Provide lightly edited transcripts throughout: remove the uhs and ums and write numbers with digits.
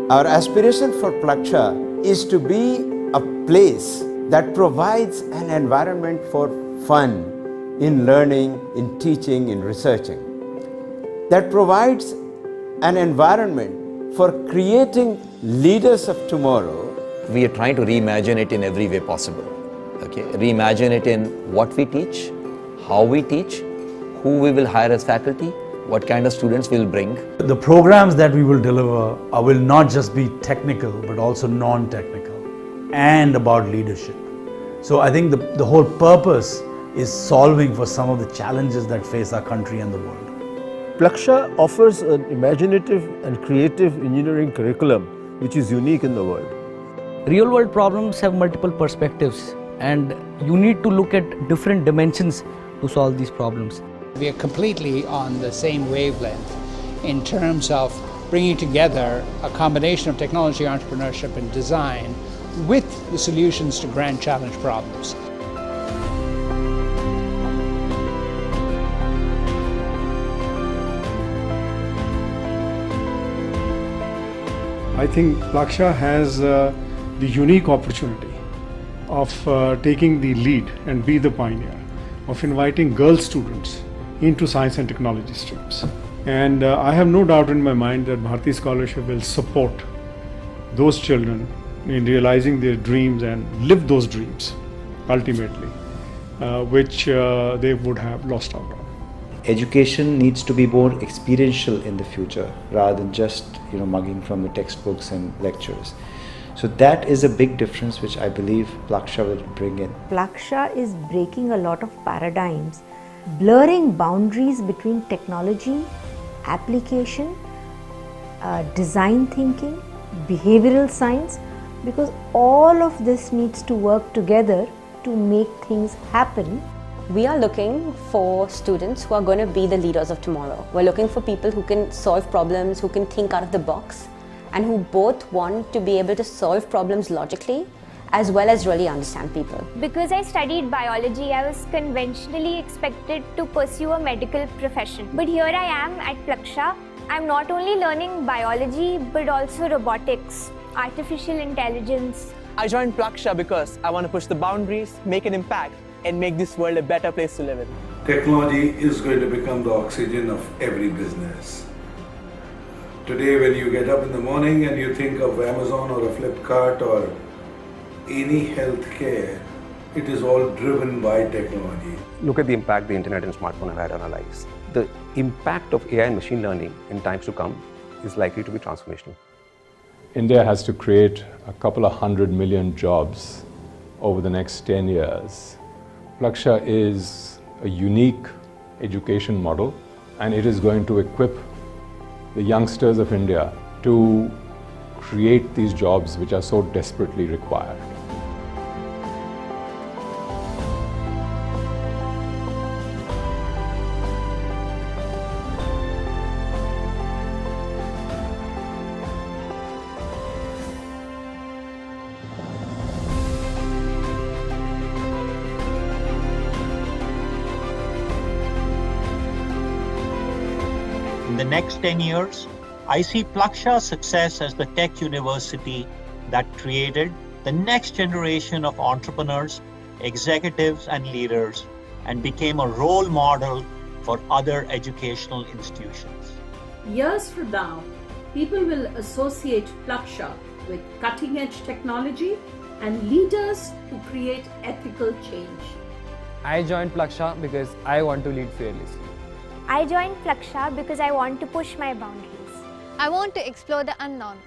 Our aspiration for Plaksha is to be a place that provides an environment for fun in learning, in teaching, in researching, that provides an environment for creating leaders of tomorrow. We are trying to reimagine it in every way possible. Okay? Reimagine it in what we teach, how we teach, who we will hire as faculty, what kind of students we'll bring. The programs that we will deliver will not just be technical but also non-technical and about leadership. So I think the whole purpose is solving for some of the challenges that face our country and the world. Plaksha offers an imaginative and creative engineering curriculum which is unique in the world. Real world problems have multiple perspectives and you need to look at different dimensions to solve these problems. We are completely on the same wavelength in terms of bringing together a combination of technology, entrepreneurship and design with the solutions to grand challenge problems. I think Plaksha has the unique opportunity of taking the lead and be the pioneer of inviting girl students into science and technology streams. And I have no doubt in my mind that Bharati Scholarship will support those children in realizing their dreams and live those dreams ultimately, which they would have lost out on. Education needs to be more experiential in the future rather than just mugging from the textbooks and lectures. So that is a big difference which I believe Plaksha will bring in. Plaksha is breaking a lot of paradigms, blurring boundaries between technology, application, design thinking, behavioral science, because all of this needs to work together to make things happen. We are looking for students who are going to be the leaders of tomorrow. We're looking for people who can solve problems, who can think out of the box, and who both want to be able to solve problems logically as well as really understand people. Because I studied biology, I was conventionally expected to pursue a medical profession. But here I am at Plaksha. I'm not only learning biology but also robotics, artificial intelligence. I joined Plaksha because I want to push the boundaries, make an impact, and make this world a better place to live in. Technology is going to become the oxygen of every business. Today when you get up in the morning and you think of Amazon or a Flipkart or any healthcare, it is all driven by technology. Look at the impact the internet and smartphone have had on our lives. The impact of AI and machine learning in times to come is likely to be transformational. India has to create a couple of 100 million jobs over the next 10 years. Plaksha is a unique education model, and it is going to equip the youngsters of India to create these jobs which are so desperately required. In the next 10 years, I see Plaksha's success as the tech university that created the next generation of entrepreneurs, executives, and leaders, and became a role model for other educational institutions. Years from now, people will associate Plaksha with cutting-edge technology and leaders who create ethical change. I joined Plaksha because I want to lead fearlessly. I joined Plaksha because I want to push my boundaries. I want to explore the unknown.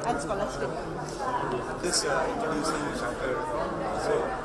And scholastic. This introducing Shankar.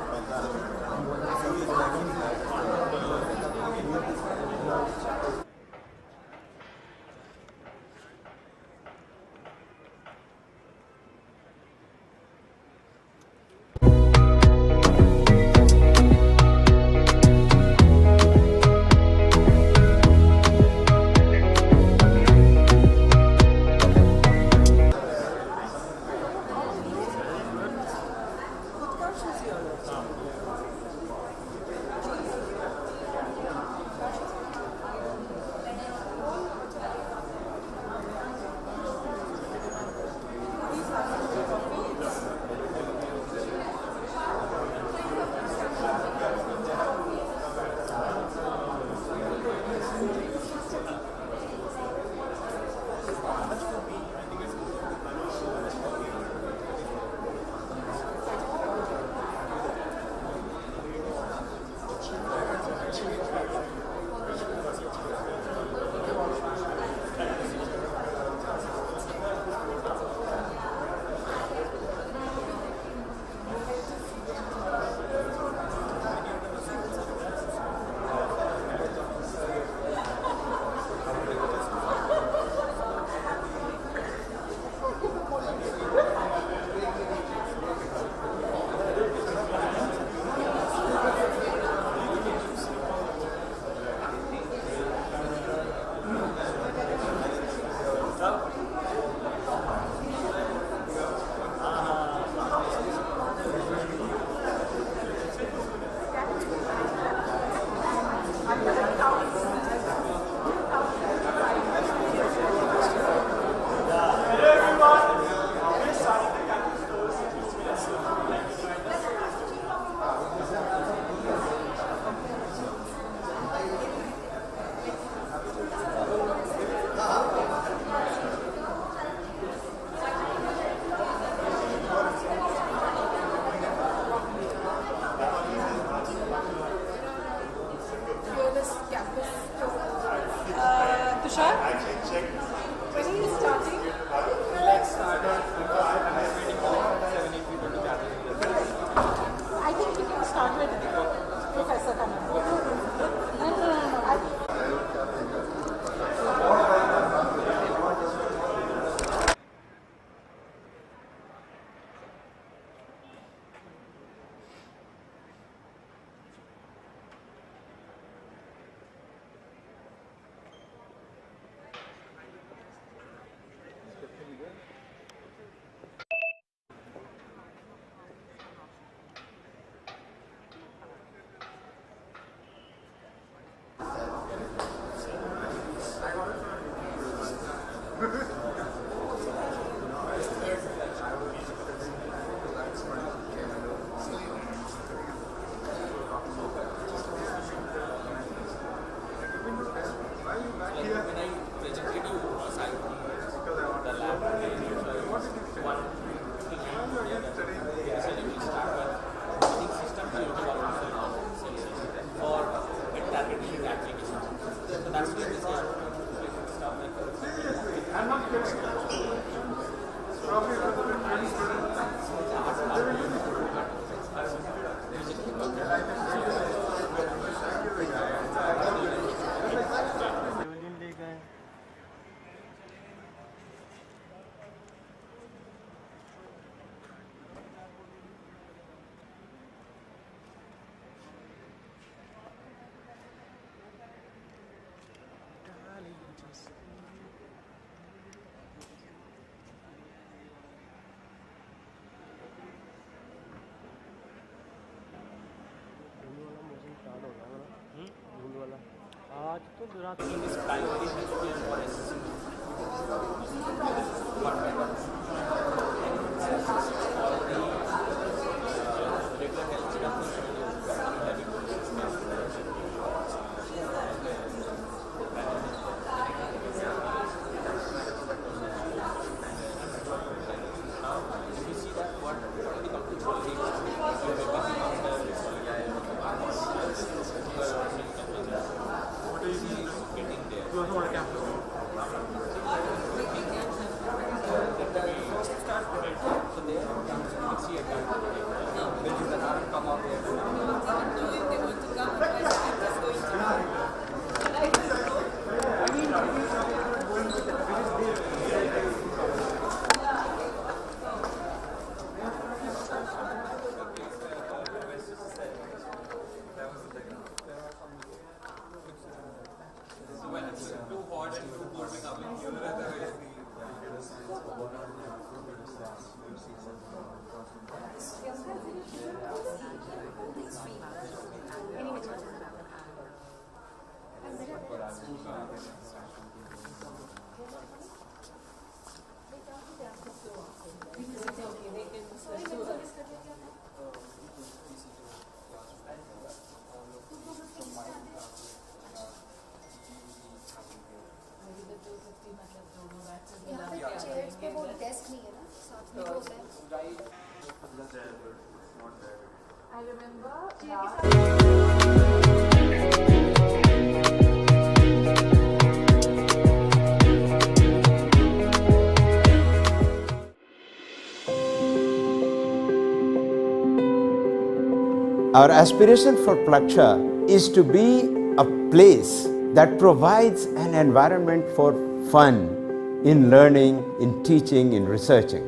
Our aspiration for Plaksha is to be a place that provides an environment for fun in learning, in teaching, in researching,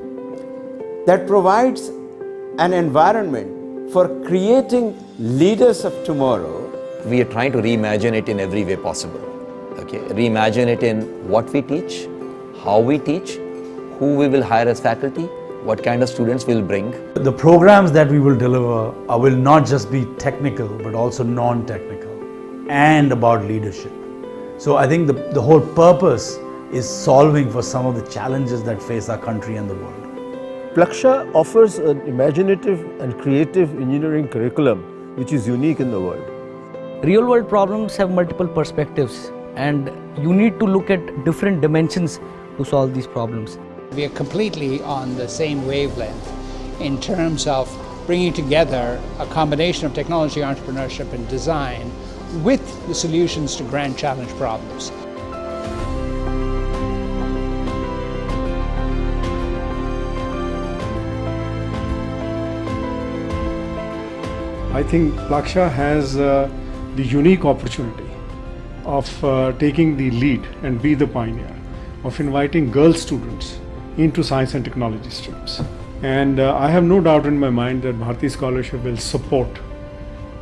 that provides an environment for creating leaders of tomorrow. We are trying to reimagine it in every way possible. Okay? Reimagine it in what we teach, how we teach, who we will hire as faculty, what kind of students we'll bring. The programs that we will deliver will not just be technical but also non-technical and about leadership. So I think the whole purpose is solving for some of the challenges that face our country and the world. Plaksha offers an imaginative and creative engineering curriculum which is unique in the world. Real world problems have multiple perspectives, and you need to look at different dimensions to solve these problems. We are completely on the same wavelength in terms of bringing together a combination of technology, entrepreneurship, and design with the solutions to grand challenge problems. I think Plaksha has the unique opportunity of taking the lead and be the pioneer of inviting girl students into science and technology streams. And I have no doubt in my mind that Bharati Scholarship will support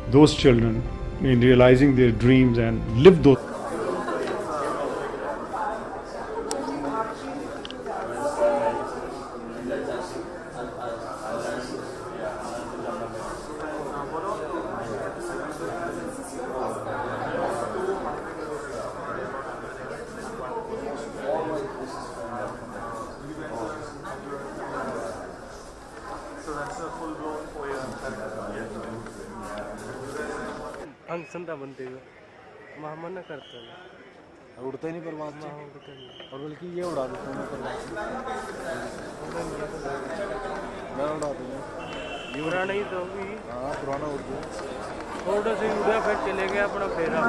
those children in realizing their dreams and live those. संता बनते हुए महामना करते हैं उड़ते नहीं परमात्मा और बल्कि ये उड़ा देते हैं परमात्मा मैं उड़ा दूंगा ये उड़ा नहीं तो भी हाँ पुराना उड़ गया थोड़ा से उड़ा फिर चले गया अपना फेरा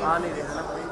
आ नहीं रहा ना कोई।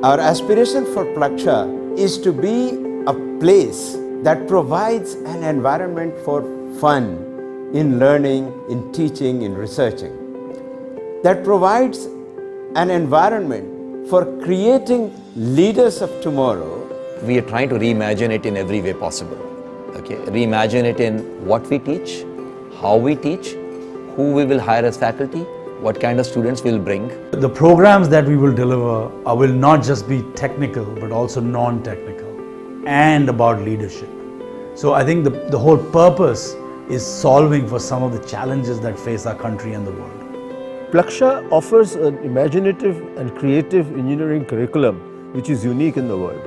Our aspiration for Plaksha is to be a place that provides an environment for fun in learning, in teaching, in researching, that provides an environment for creating leaders of tomorrow. We are trying to reimagine it in every way possible. Okay? Reimagine it in what we teach, how we teach, who we will hire as faculty, what kind of students we'll bring. The programs that we will deliver will not just be technical but also non-technical and about leadership. So I think the whole purpose is solving for some of the challenges that face our country and the world. Plaksha offers an imaginative and creative engineering curriculum which is unique in the world.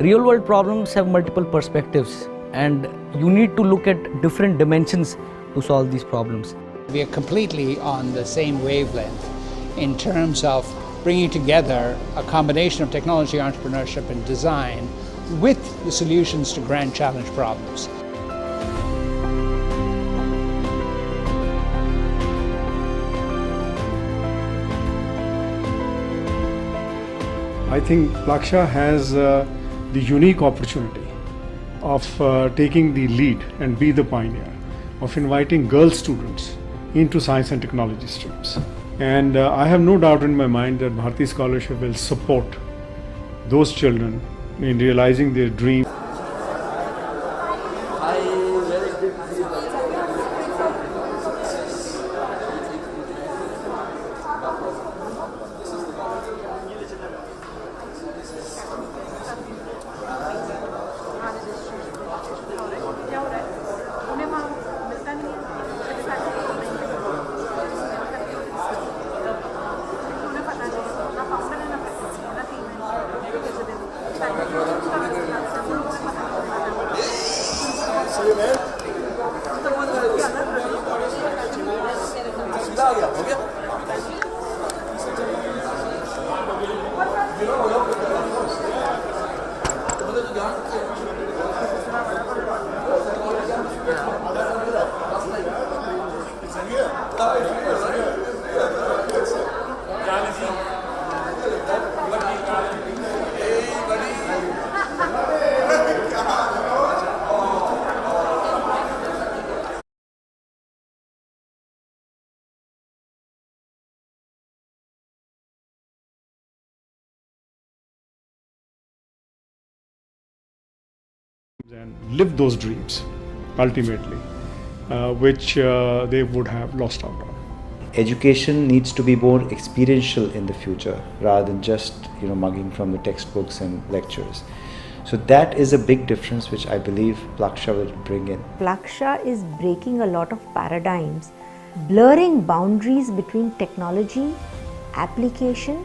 Real world problems have multiple perspectives, and you need to look at different dimensions to solve these problems. We are completely on the same wavelength in terms of bringing together a combination of technology, entrepreneurship, and design with the solutions to grand challenge problems. I think Plaksha has the unique opportunity of taking the lead and be the pioneer of inviting girl students into science and technology streams. And I have no doubt in my mind that Bharati Scholarship will support those children in realizing their dreams. and live those dreams ultimately, which they would have lost out on. Education needs to be more experiential in the future rather than just mugging from the textbooks and lectures. So that is a big difference which I believe Plaksha will bring in. Plaksha is breaking a lot of paradigms, blurring boundaries between technology, application,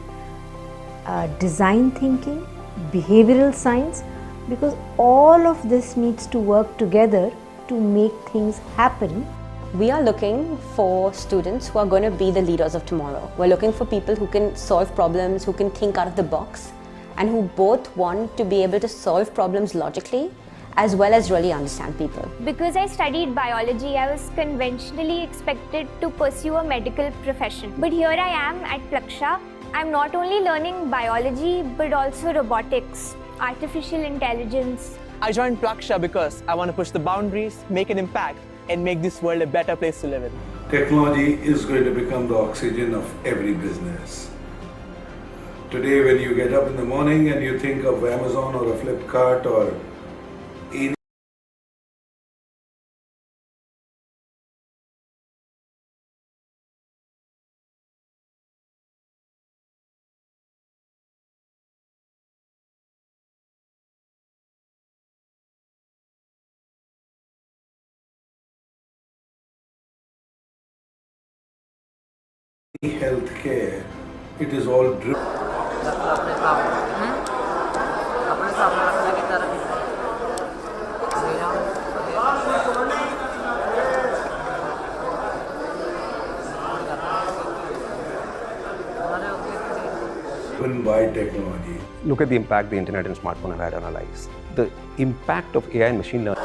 design thinking, behavioral science, because all of this needs to work together to make things happen. We are looking for students who are going to be the leaders of tomorrow. We're looking for people who can solve problems, who can think out of the box, and who both want to be able to solve problems logically as well as really understand people. Because I studied biology, I was conventionally expected to pursue a medical profession. But here I am at Plaksha. I'm not only learning biology but also robotics, artificial intelligence. I joined Plaksha because I want to push the boundaries, make an impact, and make this world a better place to live in. Technology is going to become the oxygen of every business. Today, when you get up in the morning and you think of Amazon or a Flipkart or any healthcare, it is all driven. Driven by technology. Look at the impact the internet and smartphone have had on our lives. The impact of AI and machine learning.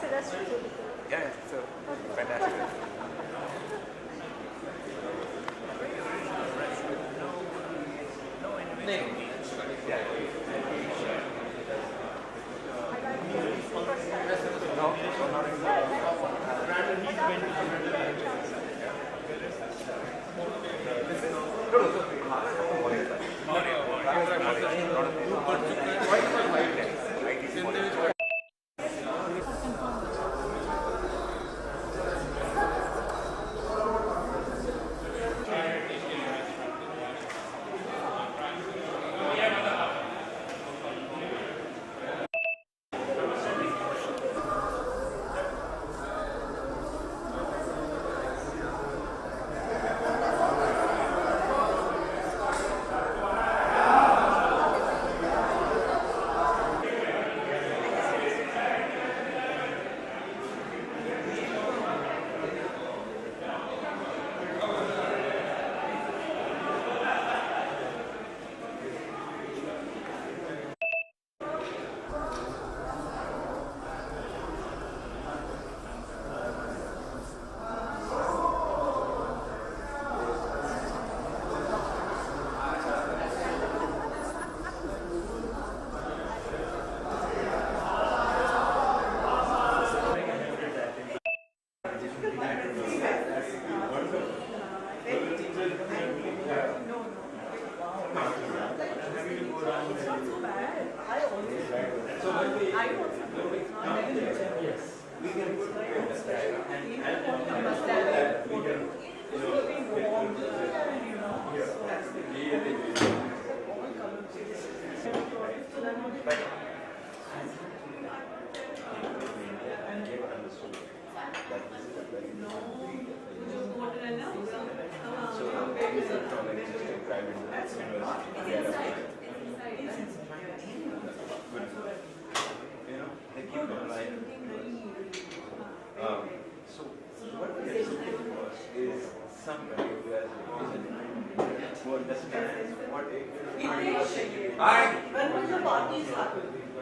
That's really cool. Yeah, so fantastic.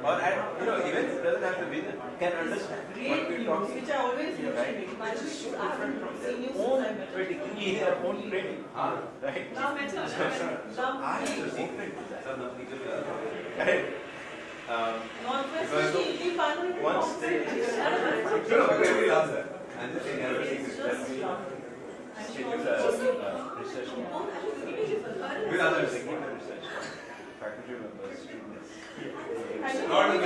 Or even it doesn't have to be there, can understand what we're talking, which I always right? Which is so different from their own training, their own training, right? So I am just open to that. Correct. Because once they we'll answer. And the thing everything is definitely research. With others, they keep the research. Faculty members, students. Not the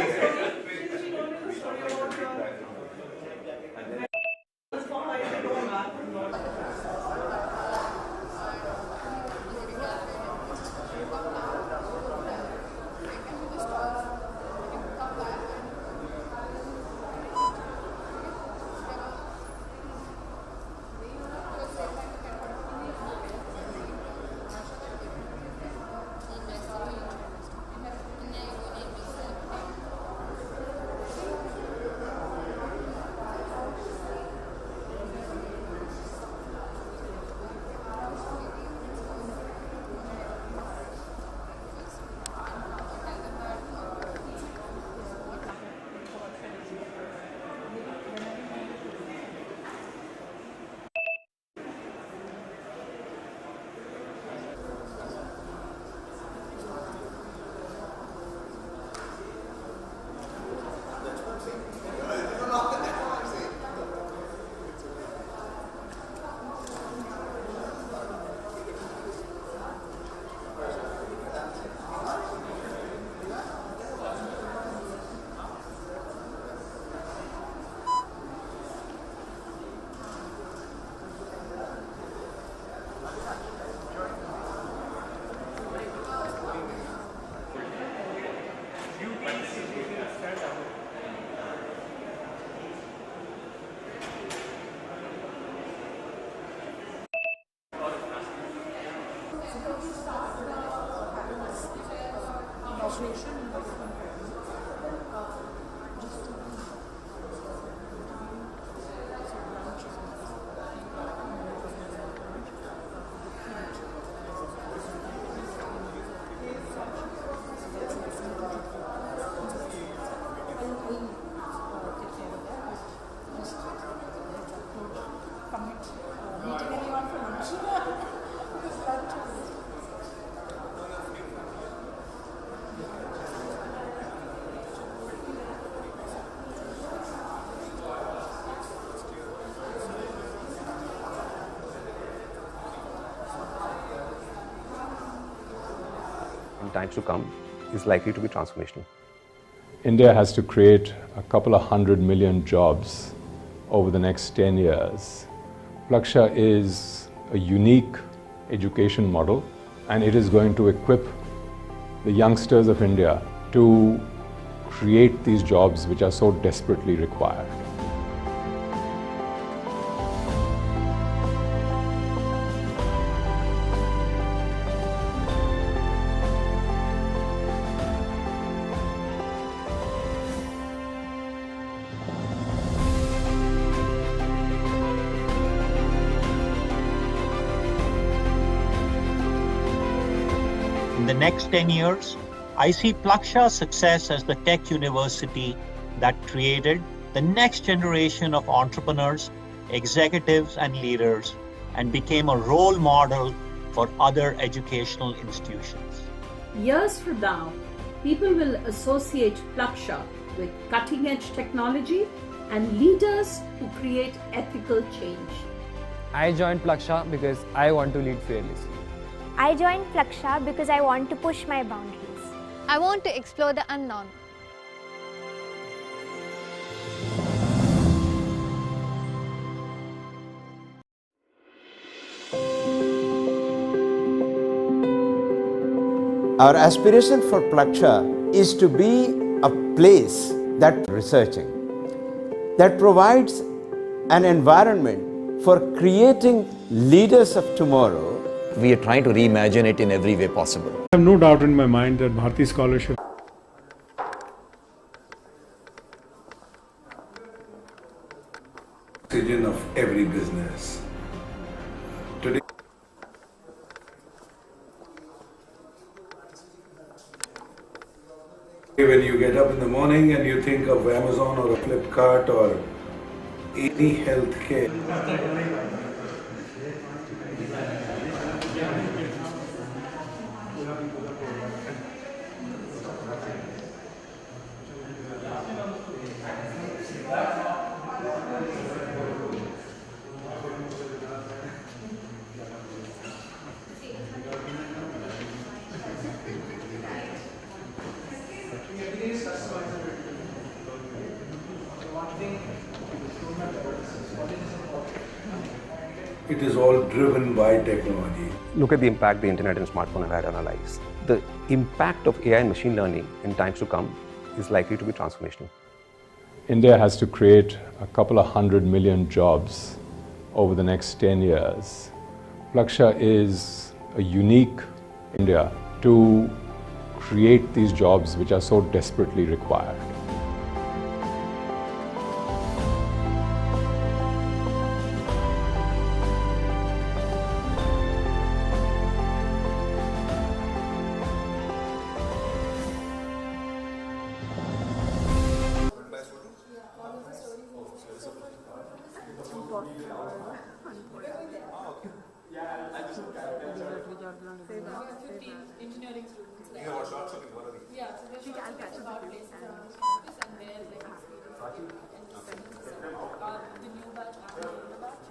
big in times to come is likely to be transformational. India has to create a couple of 100 million jobs over the next 10 years. Plaksha is a unique education model, and it is going to equip the youngsters of India to create these jobs which are so desperately required. In the next 10 years, I see Plaksha's success as the tech university that created the next generation of entrepreneurs, executives, and leaders, and became a role model for other educational institutions. Years from now, people will associate Plaksha with cutting-edge technology and leaders who create ethical change. I joined Plaksha because I want to lead fearlessly. I joined Plaksha because I want to push my boundaries. I want to explore the unknown. Our aspiration for Plaksha is to be a place that researching, that provides an environment for creating leaders of tomorrow. We are trying to reimagine it in every way possible. I have no doubt in my mind that Bharati Scholarship oxygen of every business. Today, when you get up in the morning and you think of Amazon or a Flipkart or any healthcare, it is all driven by technology. Look at the impact the internet and smartphone have had on our lives. The impact of AI and machine learning in times to come is likely to be transformational. India has to create a couple of 100 million jobs over the next 10 years. Plaksha is a unique India to create these jobs which are so desperately required. Engineering students. Yeah, what shorts are you? Yeah, so they can catch about place and there like the new batch and the older batch.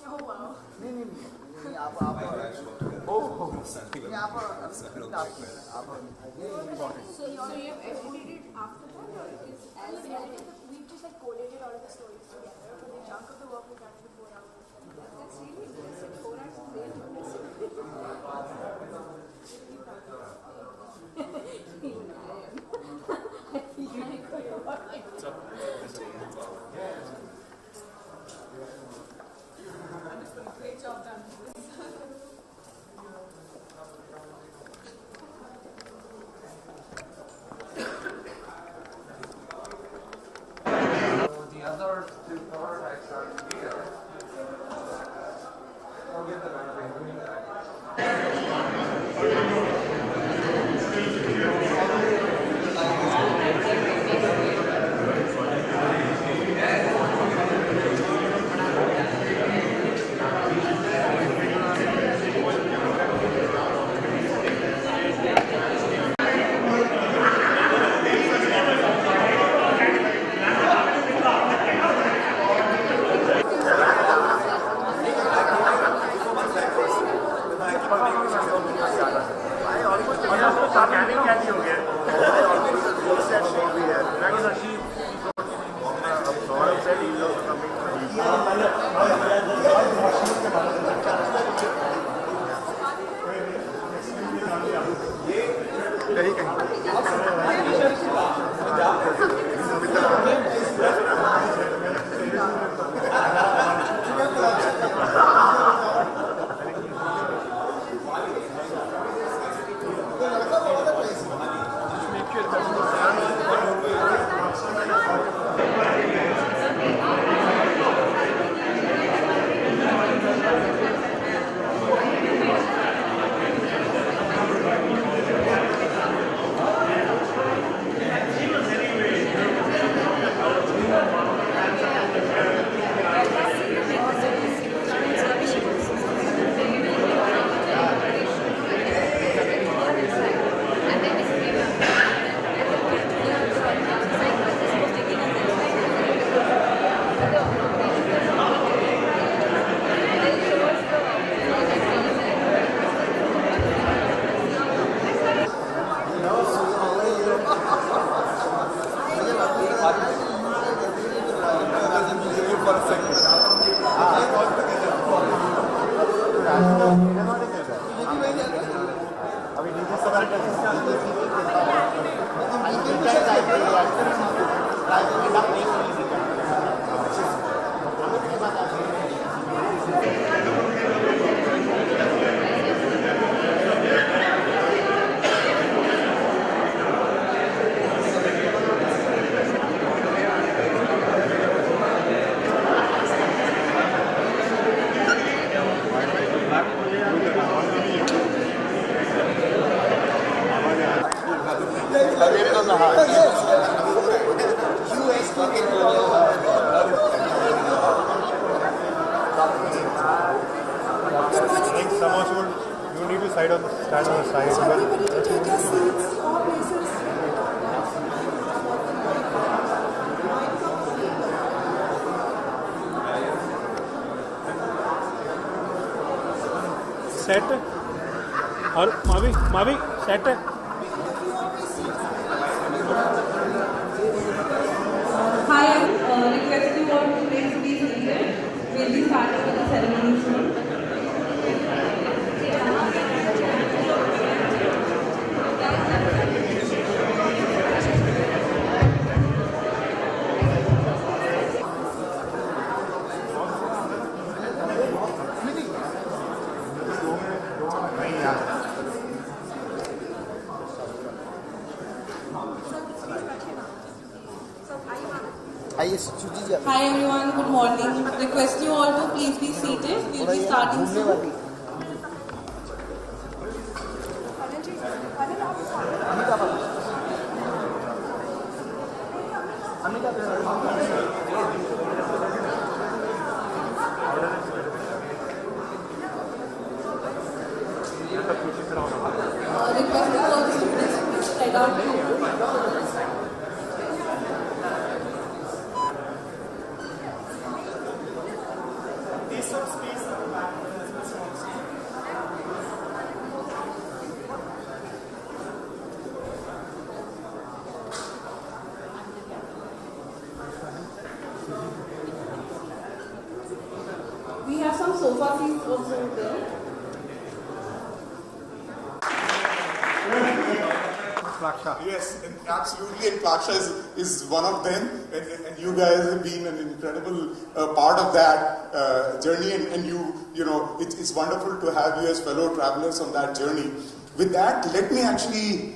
Oh wow. So you have edited after that, or is as we just like collated all of the stories together, but the chunk of the work was done in 4 hours. That's really impressive. 4 hours is really impressive. Great job done. The other two products are here. I'll get the set और Mavi set है. Hi, request you all to please be seated. We'll be starting with the ceremony soon. Hi everyone, good morning. Request you all to please be seated. We'll be starting soon. Request you all to please spread out the table. We have some sofa seats also there. Plaksha. Yes, absolutely, and Plaksha is one of them, and you guys have been an incredible part of that journey, and you know, it's wonderful to have you as fellow travelers on that journey. With that, let me actually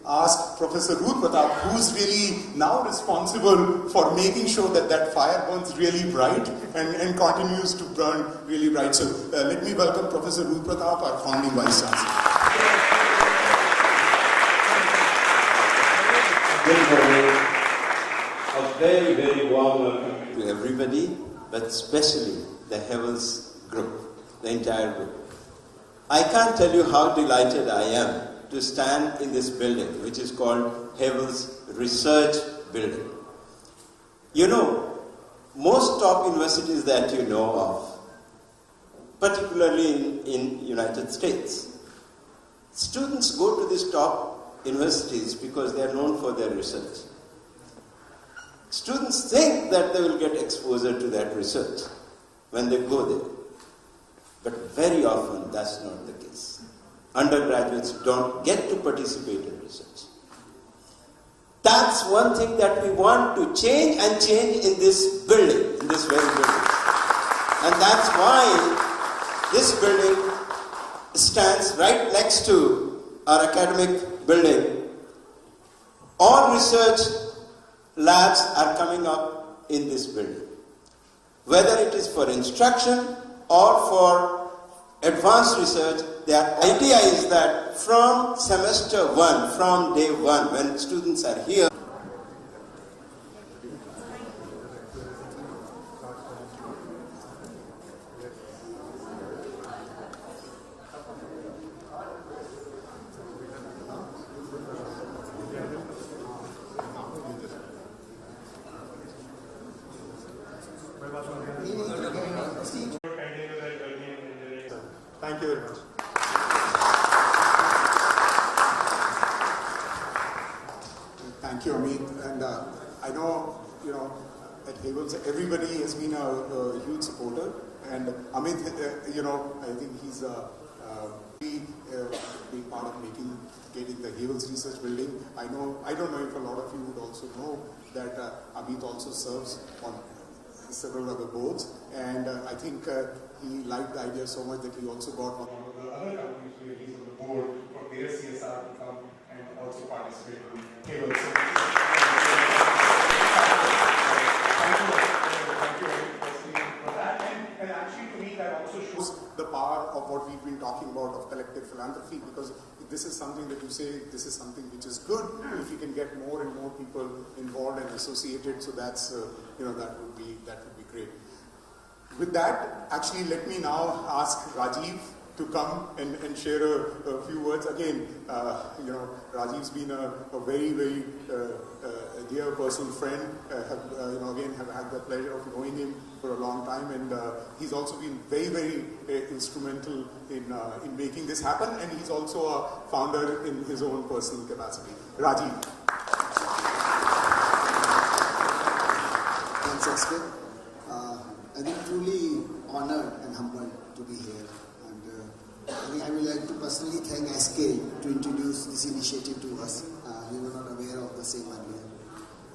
ask Professor Ruth Pratap, who's really now responsible for making sure that that fire burns really bright and continues to burn really bright. So let me welcome Professor Ruth Pratap, our founding Vice Chancellor. Good morning. A very, very warm welcome to everybody, but especially the Havels group, the entire group. I can't tell you how delighted I am to stand in this building, which is called Havels Research Building. You know, most top universities that you know of, particularly in United States, students go to these top universities because they are known for their research. Students think that they will get exposure to that research when they go there. But very often that's not the case. Undergraduates don't get to participate in research. That's one thing that we want to change and change in this building, in this very building. And that's why this building stands right next to our academic building. All research labs are coming up in this building. Whether it is for instruction or for advanced research, the idea is that from semester 1, from day 1, when students are here, Thank you very much. Thank you, Amit. And I know, you know, at Havels, everybody has been a huge supporter. And Amit, you know, I think he's a big part of located in the Havels Research Building. I don't know if a lot of you would also know that Amit also serves on several other boards, and I think he liked the idea so much that he also got one of the other companies where he's on the board for their CSR to come and also participate in Havels. Thank you for that. And actually, to me, that also shows the power of what we've been talking about of collective philanthropy, because this is something that you say, this is something which is good if you can get more and more people involved and associated. So that's that would be great. With that, actually, let me now ask Rajiv to come and share a few words. Again, Rajiv's been a very, very dear personal friend. Have had the pleasure of knowing him for a long time, and he's also been very, very instrumental in making this happen. And he's also a founder in his own personal capacity. Rajiv. Thanks, Askar. I think truly honored and humbled to be here. I think I would like to personally thank SK to introduce this initiative to us. We were not aware of the same earlier.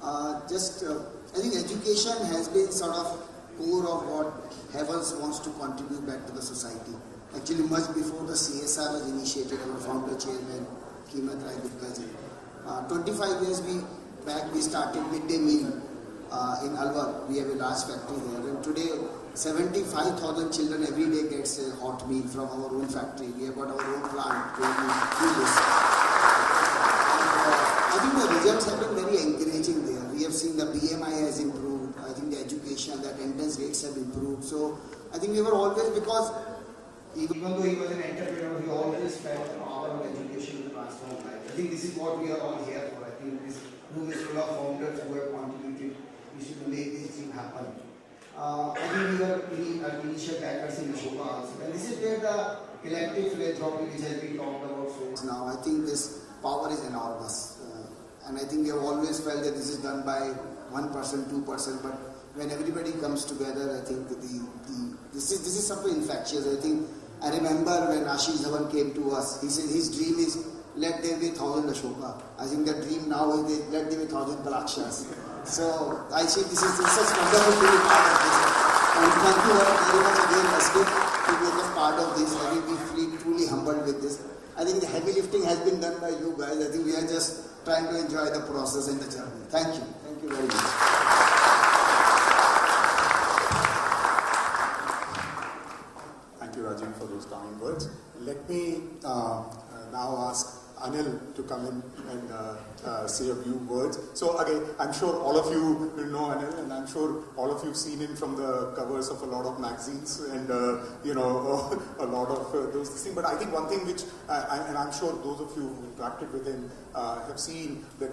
I think education has been sort of core of what Havels wants to contribute back to the society. Actually, much before the CSR was initiated, our founder chairman, Kimat Rai Gupta ji. 25 years back, we started midday meal in Alwar. We have a large factory there, and today 75,000 children every day gets a hot meal from our own factory. We have got our own plant where we do this. I think the results have been very encouraging there. We have seen the BMI has improved. I think the education, the attendance rates have improved. So I think we were always, because even though he was an entrepreneur, he always felt the power of education to transform life. I think this is what we are all here for. I think this room is full of founders who have contributed to make this thing happen. I think we were initial backers in Ashoka also. And this is where the collective philanthropy which has been talked about so now. I think this power is enormous. And I think we have always felt that this is done by 1%, 2%, but when everybody comes together, I think this is something infectious. I remember when Ashish Dhawan came to us, he said his dream is let there be 1,000 Ashoka. I think the dream now is let there be 1,000 Plakshas. So I see this is such wonderful to be part of this. And thank you very much again, SK, to be a part of this. I think we feel truly humbled with this. I think the heavy lifting has been done by you guys. I think we are just trying to enjoy the process and the journey. Thank you. Thank you very much. Thank you, Rajiv, for those kind words. Let me now ask Anil to come in and say a few words. So again, I'm sure all of you will know Anil, and I'm sure all of you have seen him from the covers of a lot of magazines and a lot of those things. But I think one thing which, and I'm sure those of you who interacted with him have seen that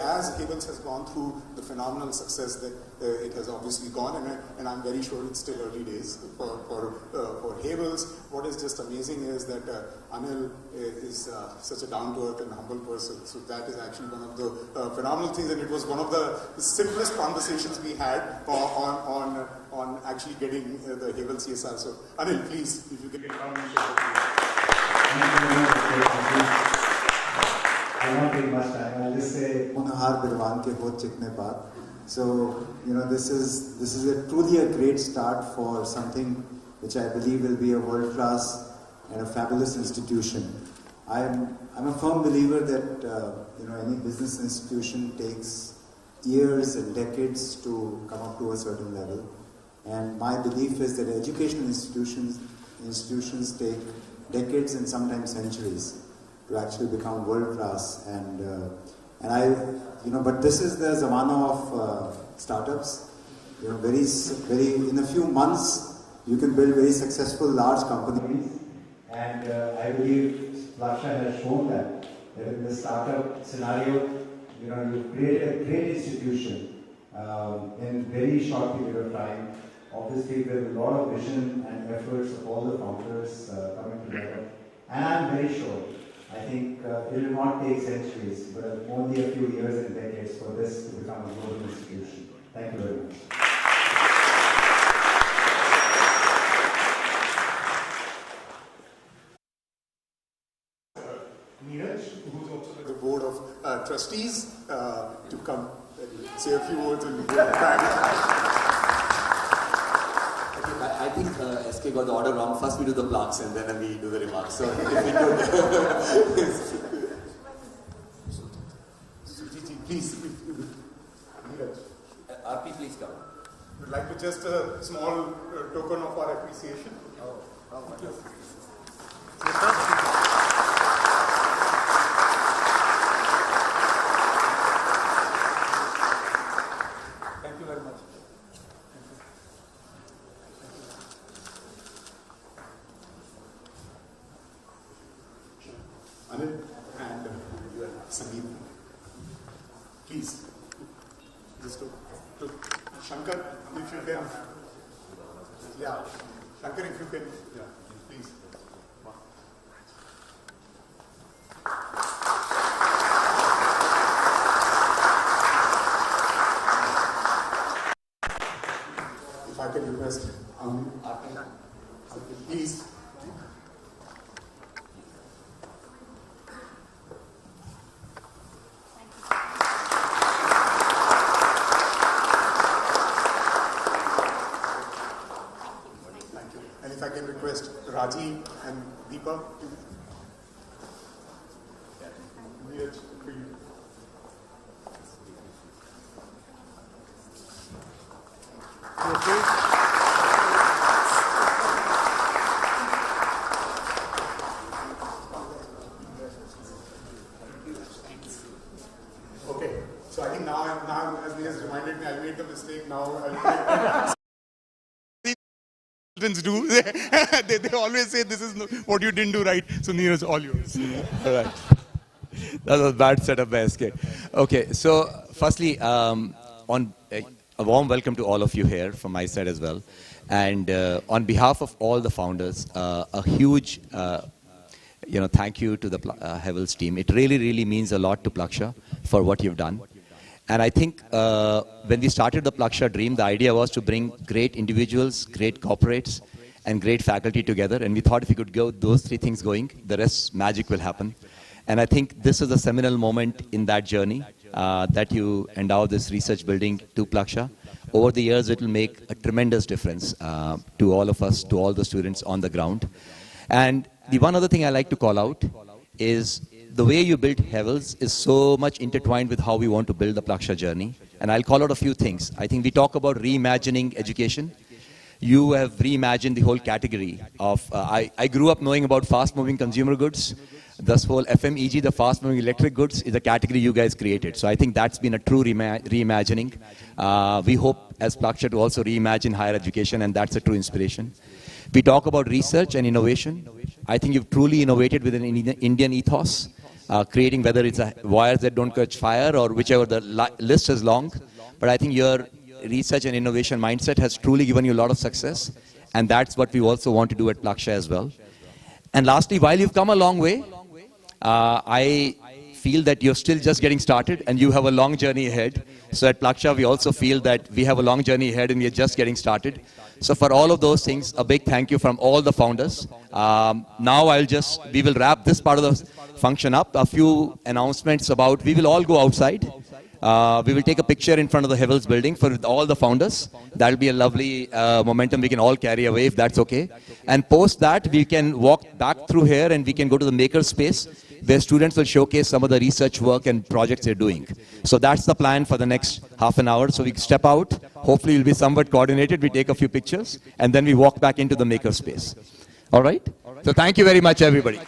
as Havels has gone through the phenomenal success that it has obviously gone, and I'm very sure it's still early days for Havels. What is just amazing is that Anil is such a down-to-earth and humble person. So that is actually one of the phenomenal things, and it was one of the simplest conversations we had on actually getting the Havels CSR. So Anil, please, if you can come and share. I won't take much time. I'll just say, Munahar Birwan ke ho chikne baat. So this is truly a great start for something which I believe will be a world-class and a fabulous institution. I'm a firm believer that any business institution takes years and decades to come up to a certain level, and my belief is that educational institutions take decades and sometimes centuries to actually become world-class. But this is the zamana of startups. In a few months you can build very successful large companies, and I believe Plaksha has shown that in the startup scenario, you've created a great institution in a very short period of time. Obviously, with a lot of vision and efforts of all the founders coming together, and I'm very sure. I think it will not take centuries, but only a few years and decades for this to become a global institution. Thank you very much. Neeraj, who's board of trustees to come and say a few words and back. I think SK got the order wrong. First we do the plaques and then we do the remarks. So if we could... Please. RP, please come. We'd like to just a small token of our appreciation. Thank you very much. Anil and Sangeet, please, just to Shankar, if you can, yeah, Shankar, if you can, yeah, please. If I can request, please. Raji and Deepa. Neeraj, for you. Okay, so I think now as he has reminded me, I made the mistake now. Do they always say this is what you didn't do right, so Neeraj, all yours. All right. That was a bad setup by SK. Okay, so firstly, a warm welcome to all of you here from my side as well. And on behalf of all the founders, a huge thank you to the Havells team. It really, really means a lot to Plaksha for what you've done. And I think when we started the Plaksha dream, the idea was to bring great individuals, great corporates, and great faculty together. And we thought if we could go those three things going, the rest magic will happen. And I think this is a seminal moment in that journey that you endow this research building to Plaksha. Over the years, it will make a tremendous difference to all of us, to all the students on the ground. And the one other thing I like to call out is the way you built Havells is so much intertwined with how we want to build the Plaksha journey. And I'll call out a few things. I think we talk about reimagining education. You have reimagined the whole category of, I grew up knowing about fast-moving consumer goods. This whole FMEG, the fast-moving electric goods, is a category you guys created. So I think that's been a true reimagining. We hope as Plaksha to also reimagine higher education, and that's a true inspiration. We talk about research and innovation. I think you've truly innovated with an Indian ethos, creating whether it's wires that don't catch fire or whichever the list is long. But I think your research and innovation mindset has truly given you a lot of success. And that's what we also want to do at Plaksha as well. And lastly, while you've come a long way, I feel that you're still just getting started and you have a long journey ahead. So at Plaksha, we also feel that we have a long journey ahead and we're just getting started. So for all of those things, a big thank you from all the founders. Now we will wrap this part of the function up. A few announcements about, we will all go outside. We will take a picture in front of the Havells building for all the founders. That will be a lovely momentum we can all carry away if that's okay. And post that, we can walk back through here and we can go to the maker space where students will showcase some of the research work and projects they're doing. So that's the plan for the next half an hour. So we step out, hopefully it'll be somewhat coordinated, we take a few pictures, and then we walk back into the maker space. All right? So thank you very much, everybody.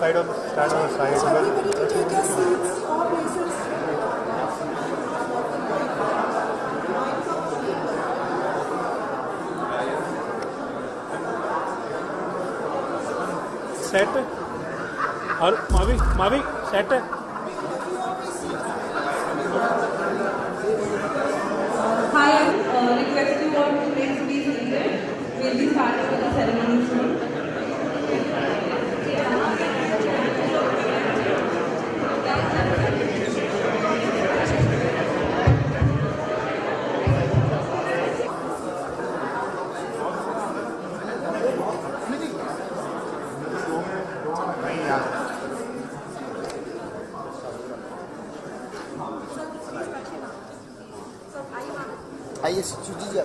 stand on the side. So everybody to take your seats or places. Set. और Mavi, set. Hi, request you all to please be seated. We'll be starting with the ceremony soon.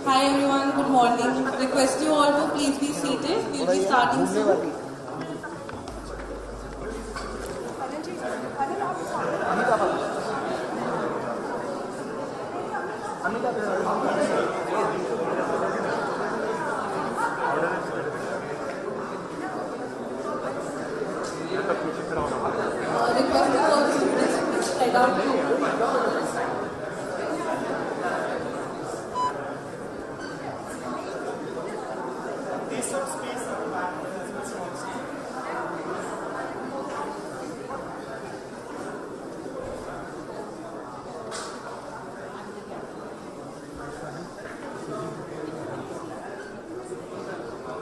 Hi everyone, good morning. Request you all to please be seated. We'll be starting soon. Request you all to please spread out.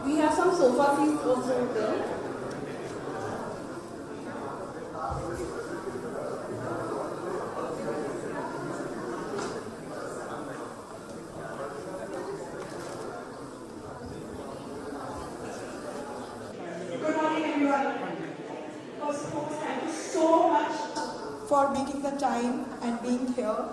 We have some sofa seats also there. Good morning, everyone. First of all, thank you so much for making the time and being here.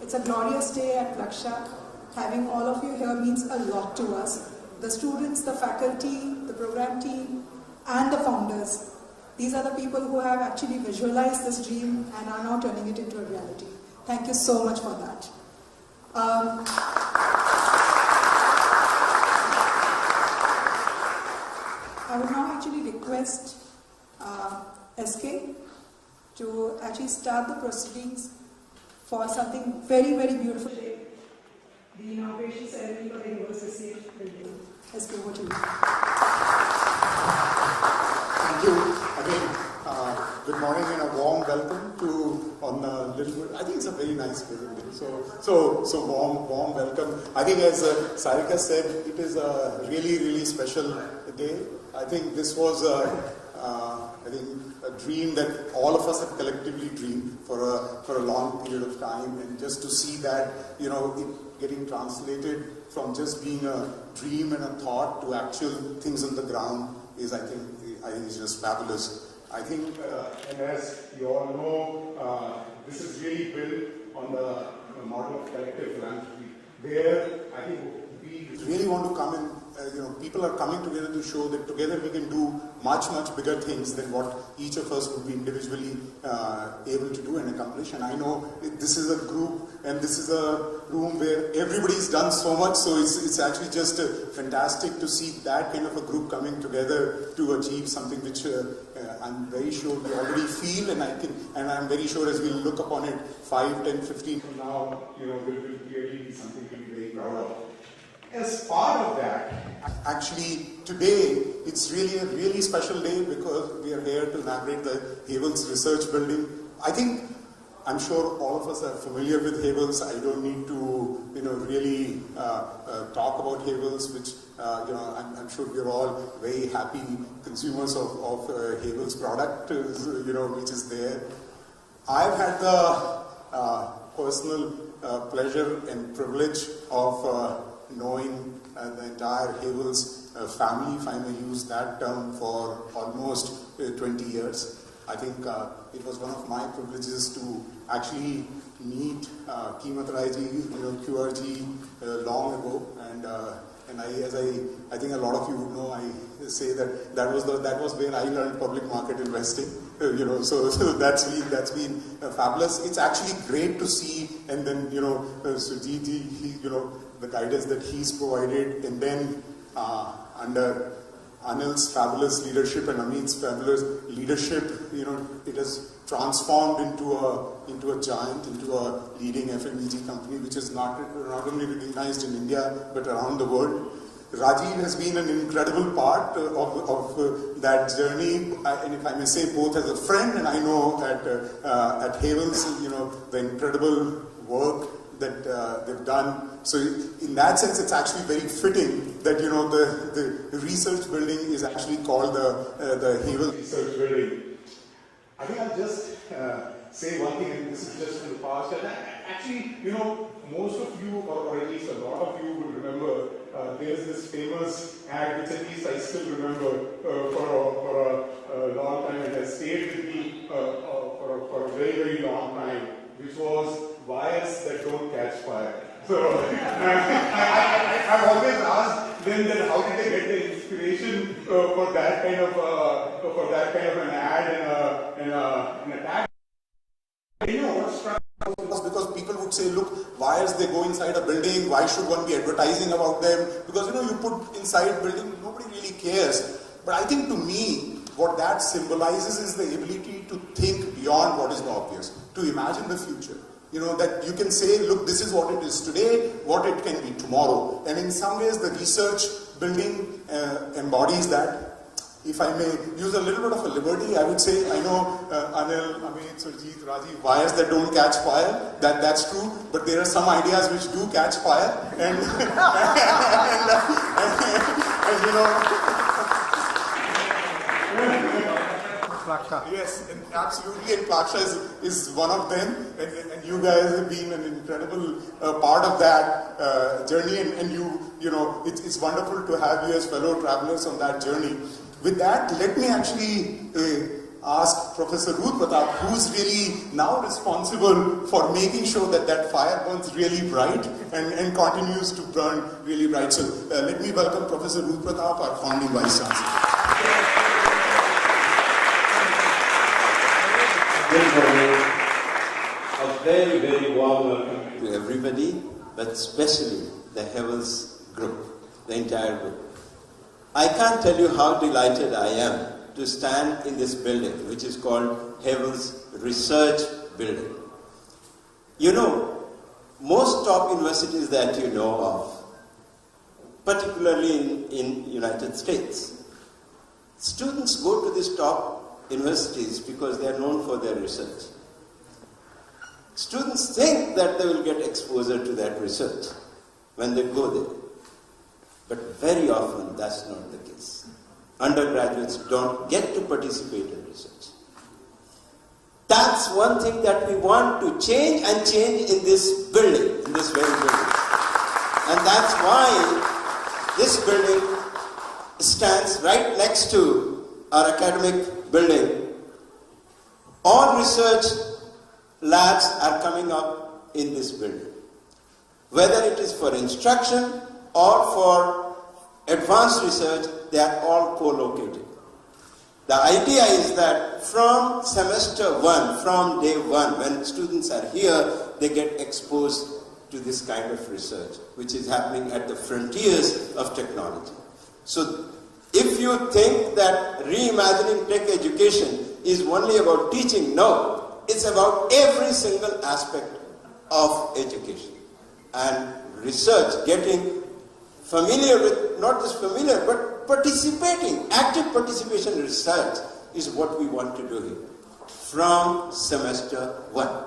It's a glorious day at Plaksha. Having all of you here means a lot to us. The students, the faculty, the program team, and the founders. These are the people who have actually visualized this dream and are now turning it into a reality. Thank you so much for that. I would now actually request SK to actually start the proceedings for something very, very beautiful today. The inauguration ceremony for the University building. SK, over to you. Thank you again. Good morning and a warm welcome to on Littlewood. I think it's a very nice building. So warm welcome. I think as Sarika said, it is a really special day. I think this was a dream that all of us have collectively dreamed for a long period of time, and just to see that it getting translated from just being a dream and a thought to actual things on the ground is, I think is just fabulous. I think, and as you all know, this is really built on the model of collective philanthropy, where I think we really want to come in. People are coming together to show that together we can do much bigger things than what each of us would be individually able to do and accomplish. And I know this is a group and this is a room where everybody's done so much, so it's actually just fantastic to see that kind of a group coming together to achieve something which I'm very sure we already feel, and I'm very sure as we look upon it 5, 10, 15 from now, will clearly be something to be very proud of. As part of that, actually today it's really a really special day because we are here to inaugurate the Havels Research Building. I'm sure all of us are familiar with Havels. I don't need to really talk about Havels, which I'm sure we're all very happy consumers of Havels product, which is there. I've had the personal pleasure and privilege of knowing the entire Havels family, if I may use that term, for almost 20 years. I think it was one of my privileges to actually meet Keemathrai-ji, QRG long ago, and I think a lot of you would know, I say that was where I learned public market investing. So that's been fabulous. It's actually great to see, and then Sujit, the guidance that he's provided, and then under Anil's fabulous leadership and Amit's fabulous leadership, it has transformed into a giant, into a leading FMEG company, which is not only recognized in India but around the world. Rajiv has been an incredible part of that journey, and if I may say, both as a friend and I know at Havens, the incredible work that they've done. So in that sense, it's actually very fitting that the research building is actually called the Havens Research Building. I think I'll just say one thing, and this is just in the past. Actually, most of you, or at least a lot of you, will remember there's this famous ad which at least I still remember for a long time. It has stayed with me for a very, very long time, which was wires that don't catch fire. So I've always asked them that how did they get the inspiration for that kind of an ad and a tag. What struck was because people would say, look, wires, they go inside a building, why should one be advertising about them? Because you put inside building, nobody really cares. But I think to me, what that symbolizes is the ability to think beyond what is the obvious, to imagine the future. That you can say, look, this is what it is today, what it can be tomorrow. And in some ways, the research building embodies that. If I may use a little bit of a liberty, I would say, I know Anil, Amit, Surjit, Rajiv, wires that don't catch fire, that's true, but there are some ideas which do catch fire, and Plaksha. Yes, and absolutely, and Plaksha is one of them, and you guys have been an incredible part of that journey, and it's wonderful to have you as fellow travelers on that journey. With that, let me actually ask Professor Ruth Pratap, who's really now responsible for making sure that fire burns really bright and continues to burn really bright. So let me welcome Professor Ruth Pratap, our founding Vice Chancellor. Good morning. A very, very warm welcome to everybody, but especially the Havens group, the entire group. I can't tell you how delighted I am to stand in this building, which is called Havens Research Building. Most top universities that you know of, particularly in United States, students go to these top universities because they are known for their research. Students think that they will get exposure to that research when they go there. But very often that's not the case. Undergraduates don't get to participate in research. That's one thing that we want to change in this building, in this very building. And that's why this building stands right next to our academic building. All research labs are coming up in this building. Whether it is for instruction or for advanced research, they are all co-located. The idea is that from semester one, from day one, when students are here, they get exposed to this kind of research, which is happening at the frontiers of technology. So if you think that reimagining tech education is only about teaching, no, it's about every single aspect of education. And research, getting familiar with, not just familiar, but participating, active participation in research is what we want to do here from semester one.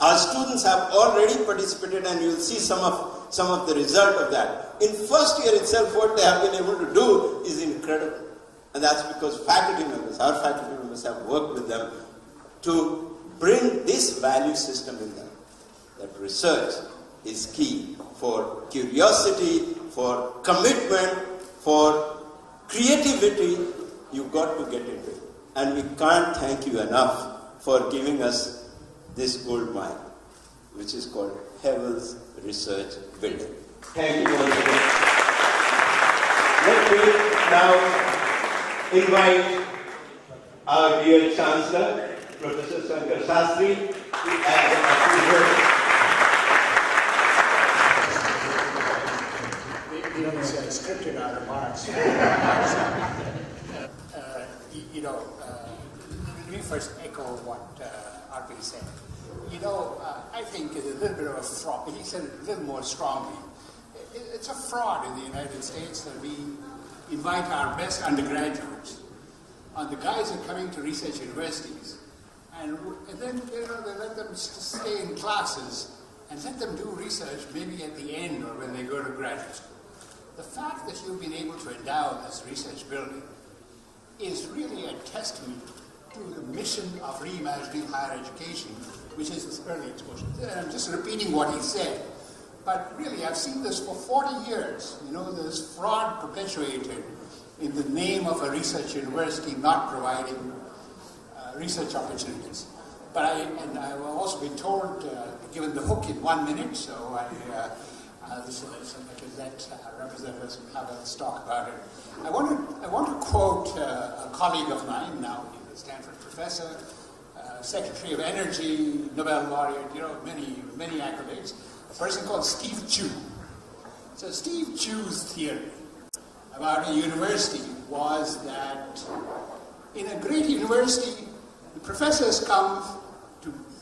Our students have already participated, and you will see some of the result of that. In first year itself, what they have been able to do is incredible. And that's because faculty members, our faculty members have worked with them to bring this value system in them, that research is key for curiosity, for commitment, for creativity. You've got to get into it. And we can't thank you enough for giving us this gold mine, which is called Havens Research Building. Thank you once again. Let me now invite our dear Chancellor, Professor Shankar Sastry, to add a few words. scripted our remarks. Let me first echo what RP said. I think it's a little bit of a fraud. He said it a little more strongly. It's a fraud in the United States that we invite our best undergraduates on the guise of coming to research universities, and then they let them stay in classes and let them do research maybe at the end or when they go to graduate school. The fact that you've been able to endow this research building is really a testament to the mission of reimagining higher education, which is this early exposure. I'm just repeating what he said, but really I've seen this for 40 years. There's fraud perpetuated in the name of a research university not providing research opportunities. But I've also been told, given the hook in 1 minute, so I let representatives from Havells talk about it. I want to quote a colleague of mine, now a Stanford professor, Secretary of Energy, Nobel laureate, many accolades, a person called Steve Chu. So Steve Chu's theory about a university was that in a great university, the professors come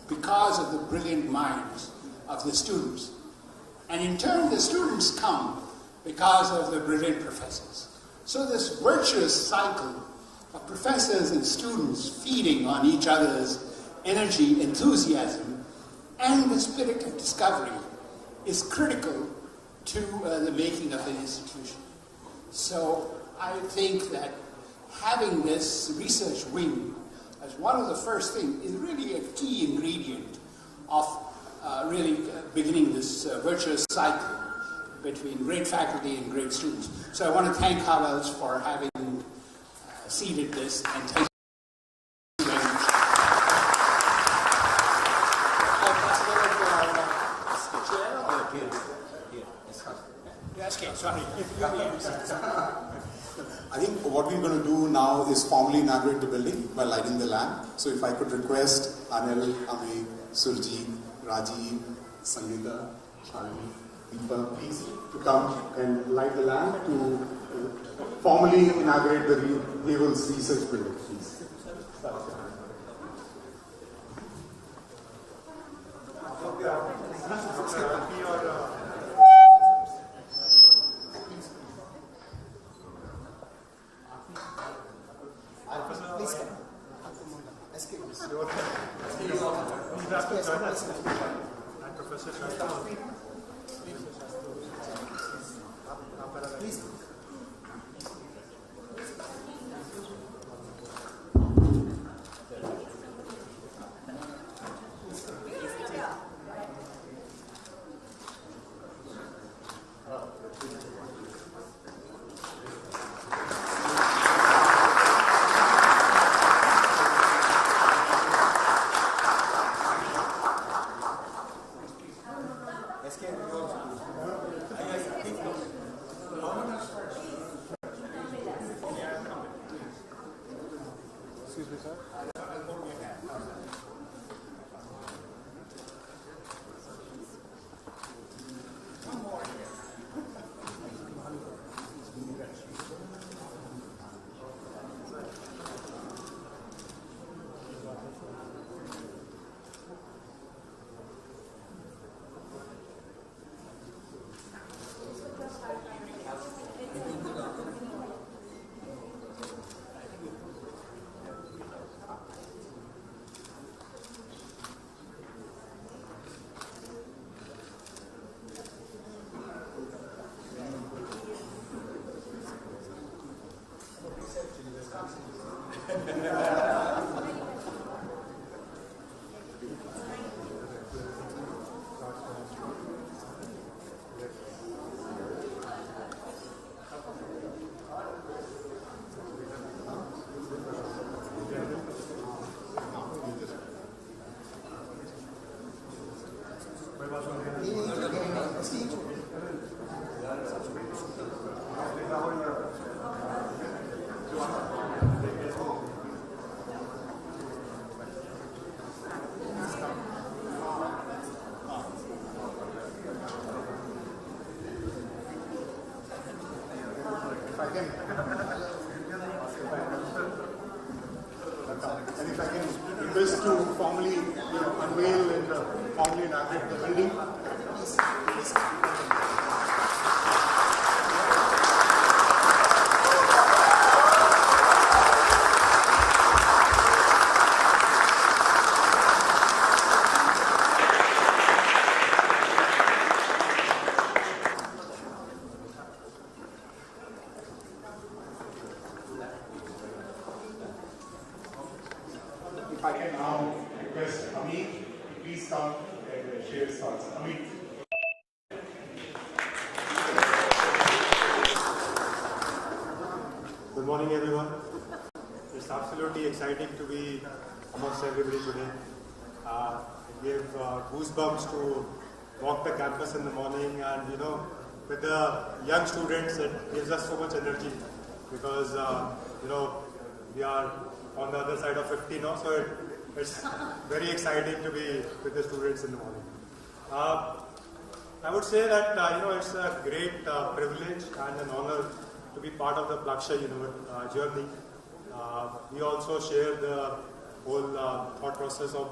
because of the brilliant minds of the students. And in turn, the students come because of the brilliant professors. So this virtuous cycle of professors and students feeding on each other's energy, enthusiasm, and the spirit of discovery is critical to the making of an institution. So I think that having this research wing as one of the first things is really a key ingredient of really beginning this virtuous cycle between great faculty and great students. So I want to thank Havells for having seeded this, and thank you very much. Sorry. I think what we're going to do now is formally inaugurate the building by lighting the lamp. So if I could request Anil, Ami, Surjeet, Rajiv, Sangeeta, Shalini, Deepa, please to come and light the lamp to formally inaugurate the Havells Research Building, please. And if I can request to formally, unveil and formally inaugurate the building. If I can now request Amit to please come and share his thoughts. Amit. Good morning, everyone. It's absolutely exciting to be amongst everybody today. It gave goosebumps to walk the campus in the morning, and with the young students, it gives us so much energy because we are on the other side of 50 now, so it's very exciting to be with the students in the morning. I would say that it's a great privilege and an honor to be part of the Plaksha journey. We also share the whole thought process of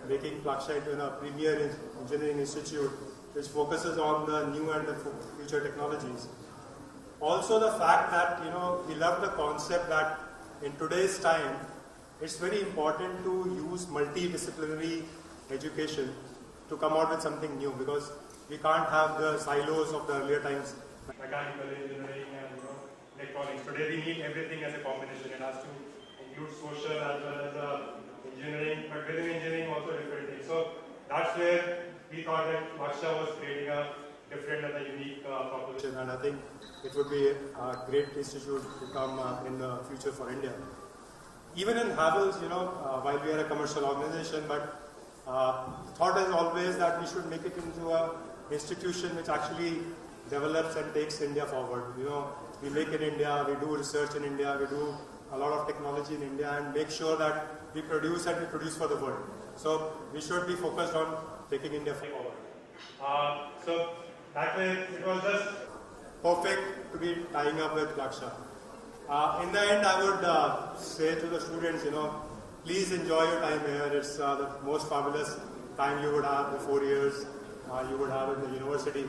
making Plaksha into a premier engineering institute which focuses on the new and the future technologies. Also the fact that we love the concept that in today's time it's very important to use multidisciplinary education to come out with something new, because we can't have the silos of the earlier times. Mechanical engineering and electronics. Today we need everything as a combination. It has to include social as well as engineering, but within engineering also different things. So that's where we thought that Plaksha was creating a different and a unique proposition, and I think it would be a great institute to come in the future for India. Even in Havells, while we are a commercial organization, but thought is always that we should make it into an institution which actually develops and takes India forward. We make in India, we do research in India, we do a lot of technology in India, and make sure that we produce for the world. So we should be focused on taking India forward. So that way it was just perfect to be tying up with Plaksha. In the end, I would say to the students, please enjoy your time here. It's the most fabulous time you would have, the 4 years you would have in the university.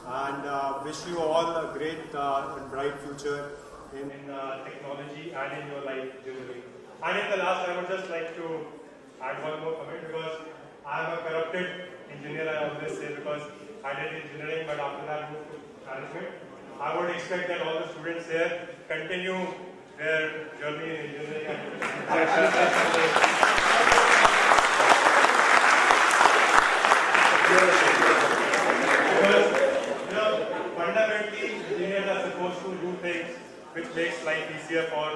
And wish you all a great and bright future in technology and in your life generally. And in the last, I would just like to add one more comment, because I am a corrupted engineer, I always say, because I did engineering, but after that moved to management. I would expect that all the students here continue their journey in engineering and because fundamentally engineers are supposed to do things which makes life easier for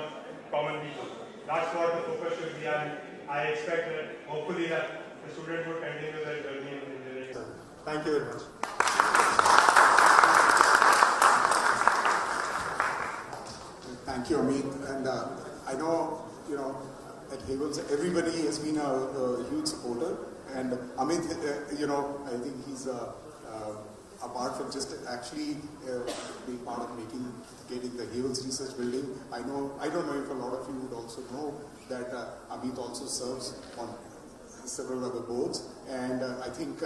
common people. That's what the focus should be, and I expect that hopefully that the students would continue their journey in engineering. Thank you very much. Thank you, Amit. And I know, at Havells, everybody has been a huge supporter. And Amit, I think he's apart from just actually being part of getting the Havells Research Building. I don't know if a lot of you would also know that Amit also serves on several other boards. And I think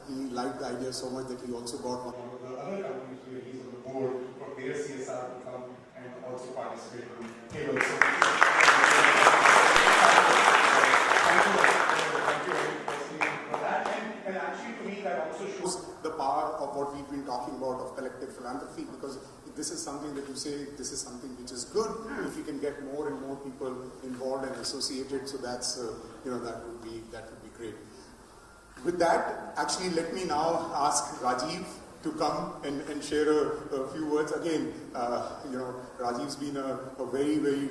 he liked the idea so much that he also got one of the other companies where he's on the board for their CSR to come and also participate in Havells. Thank you for that. And actually, to me, that also shows the power of what we've been talking about of collective philanthropy, because this is something that you say, this is something which is good if you can get more and more people involved and associated. So that's that would be great. With that, actually, let me now ask Rajiv to come and share a few words. Again, Rajiv's been a very, very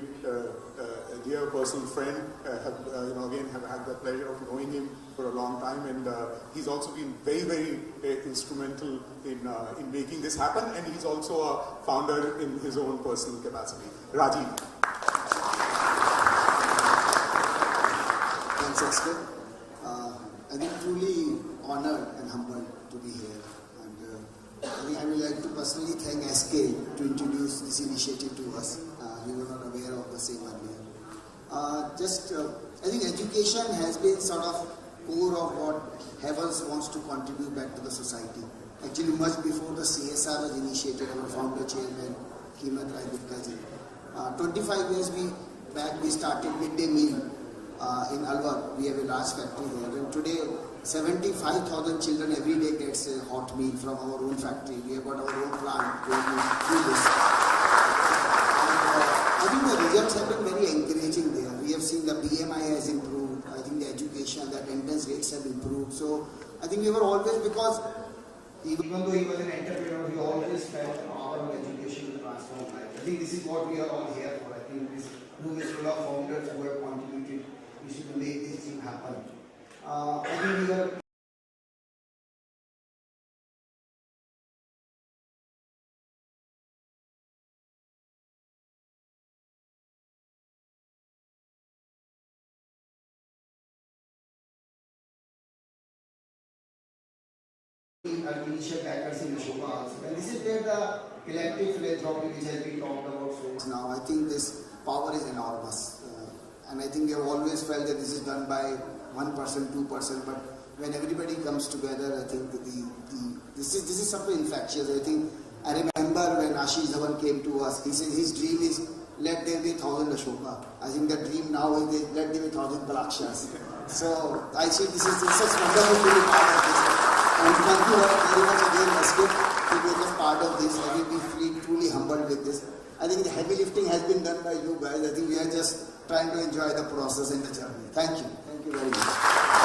dear personal friend. Have had the pleasure of knowing him for a long time, and he's also been very, very instrumental in making this happen. And he's also a founder in his own personal capacity. Rajiv. Thanks, Oscar. I think truly honored and humbled to be here. And I would like to personally thank SK to introduce this initiative to us. We were not aware of the same earlier. I think education has been sort of core of what Havels wants to contribute back to the society. Actually, much before the CSR was initiated, our founder chairman, Himat Rai Gupta ji. 25 years back, we started midday meal in Alwar. We have a large factory there, and today 75,000 children every day gets a hot meal from our own factory. We have got our own plant where we do this. I think the results have been very encouraging there. We have seen the BMI has improved. I think the education, the attendance rates have improved. So I think we were always, because even though he was an entrepreneur, he always felt the power of education to transform life. I think this is what we are all here for. I think this room is full of founders who have contributed to make this thing happen. I think we are initial backers in Ashoka also. And this is where the collective philanthropy which has been talked about so now. I think this power is enormous. And I think we have always felt that this is done by 1%, 2%, but when everybody comes together, I think this is something infectious. I remember when Ashish Dhawan came to us, he said his dream is let there be 1,000 Ashoka. I think the dream now is let there be 1,000 Plakshas. So I see this is such wonderful to be part of this. And thank you very much again, SK, to be a part of this. I think we feel truly humbled with this. I think the heavy lifting has been done by you guys. I think we are just trying to enjoy the process and the journey. Thank you. Thank you very much.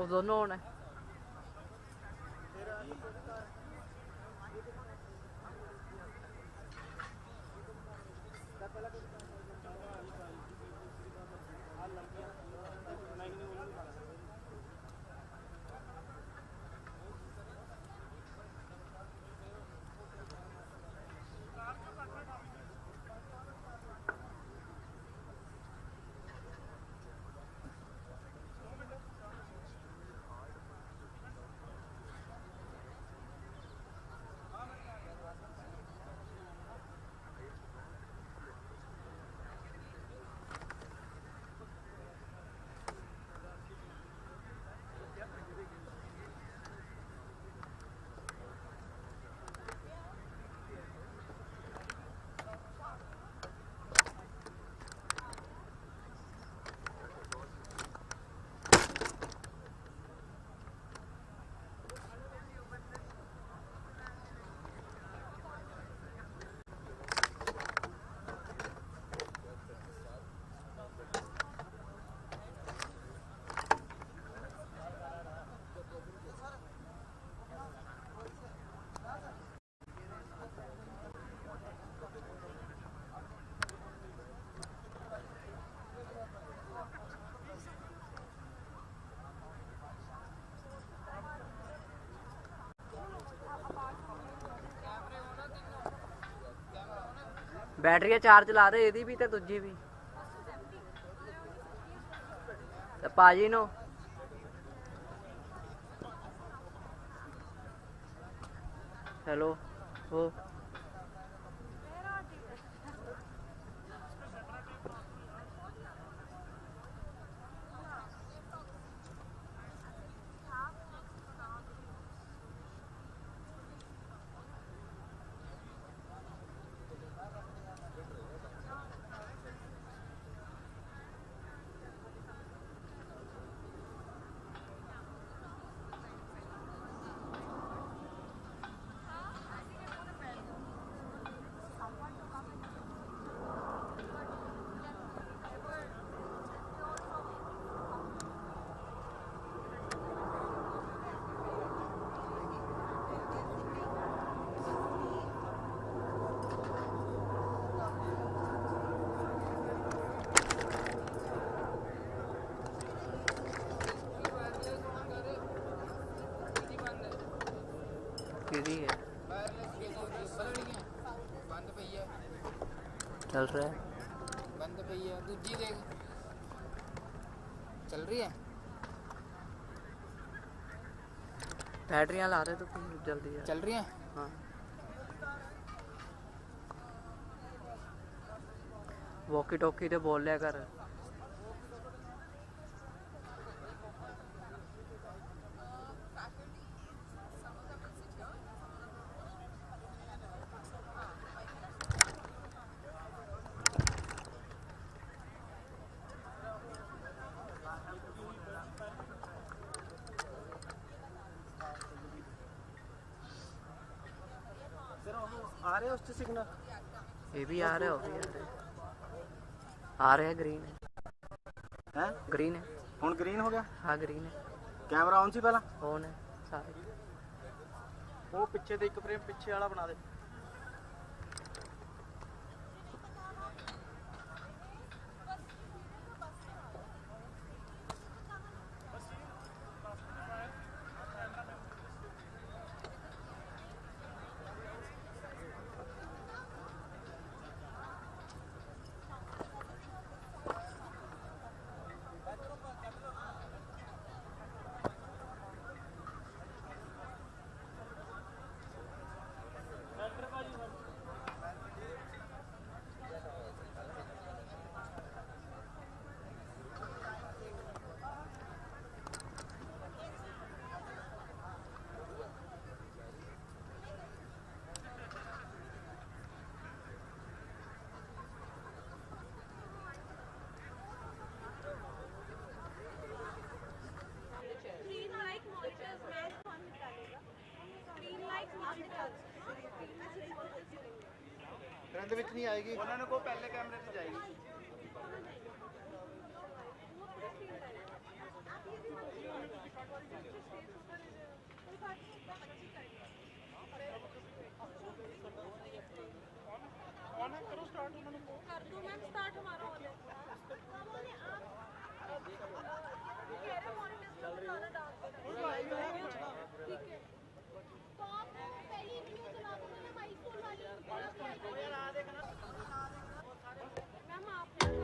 दोनों ने battery charge ला दे ਇਹਦੀ ਵੀ ਤੇ ਦੂਜੀ ਵੀ ਤੇ ਪਾਜੀ ਨੂੰ hello हो free है चल रहा है बंद पई है दूजी देख चल रही है बैटरियां ला रहे तो फिर जल्दी है चल रही है हाँ वॉकी टॉकी तो बोल लिया कर आ रहे उस सिग्नल ये भी आ रहे हो भी आ रहे हैं ग्रीन है ग्रीन है ਹੁਣ ग्रीन हो गया हाँ ग्रीन है कैमरा ऑन सी पहला ऑन है सारे ਉਹ ਪਿੱਛੇ ਦੇ ਇੱਕ ਫਰੇਮ ਪਿੱਛੇ ਵਾਲਾ ਬਣਾ ਦੇ ਇਹਦੇ ਵਿੱਚ ਨਹੀਂ ਆਏਗੀ ਉਹਨਾਂ ਨੂੰ ਕੋ ਪਹਿਲੇ ਕੈਮਰੇ 'ਚ ਜਾਏਗੀ ऑन है करो स्टार्ट ਉਹਨਾਂ ਨੂੰ कर दो मैम स्टार्ट हमारा ऑन है कब ऑन है आप कह रहे मॉनिटर्स को बताना डांस ठीक है तो आप पहली वीडियो चला दो मैंने हाई स्कूल वाली यार आ देखना मैम आप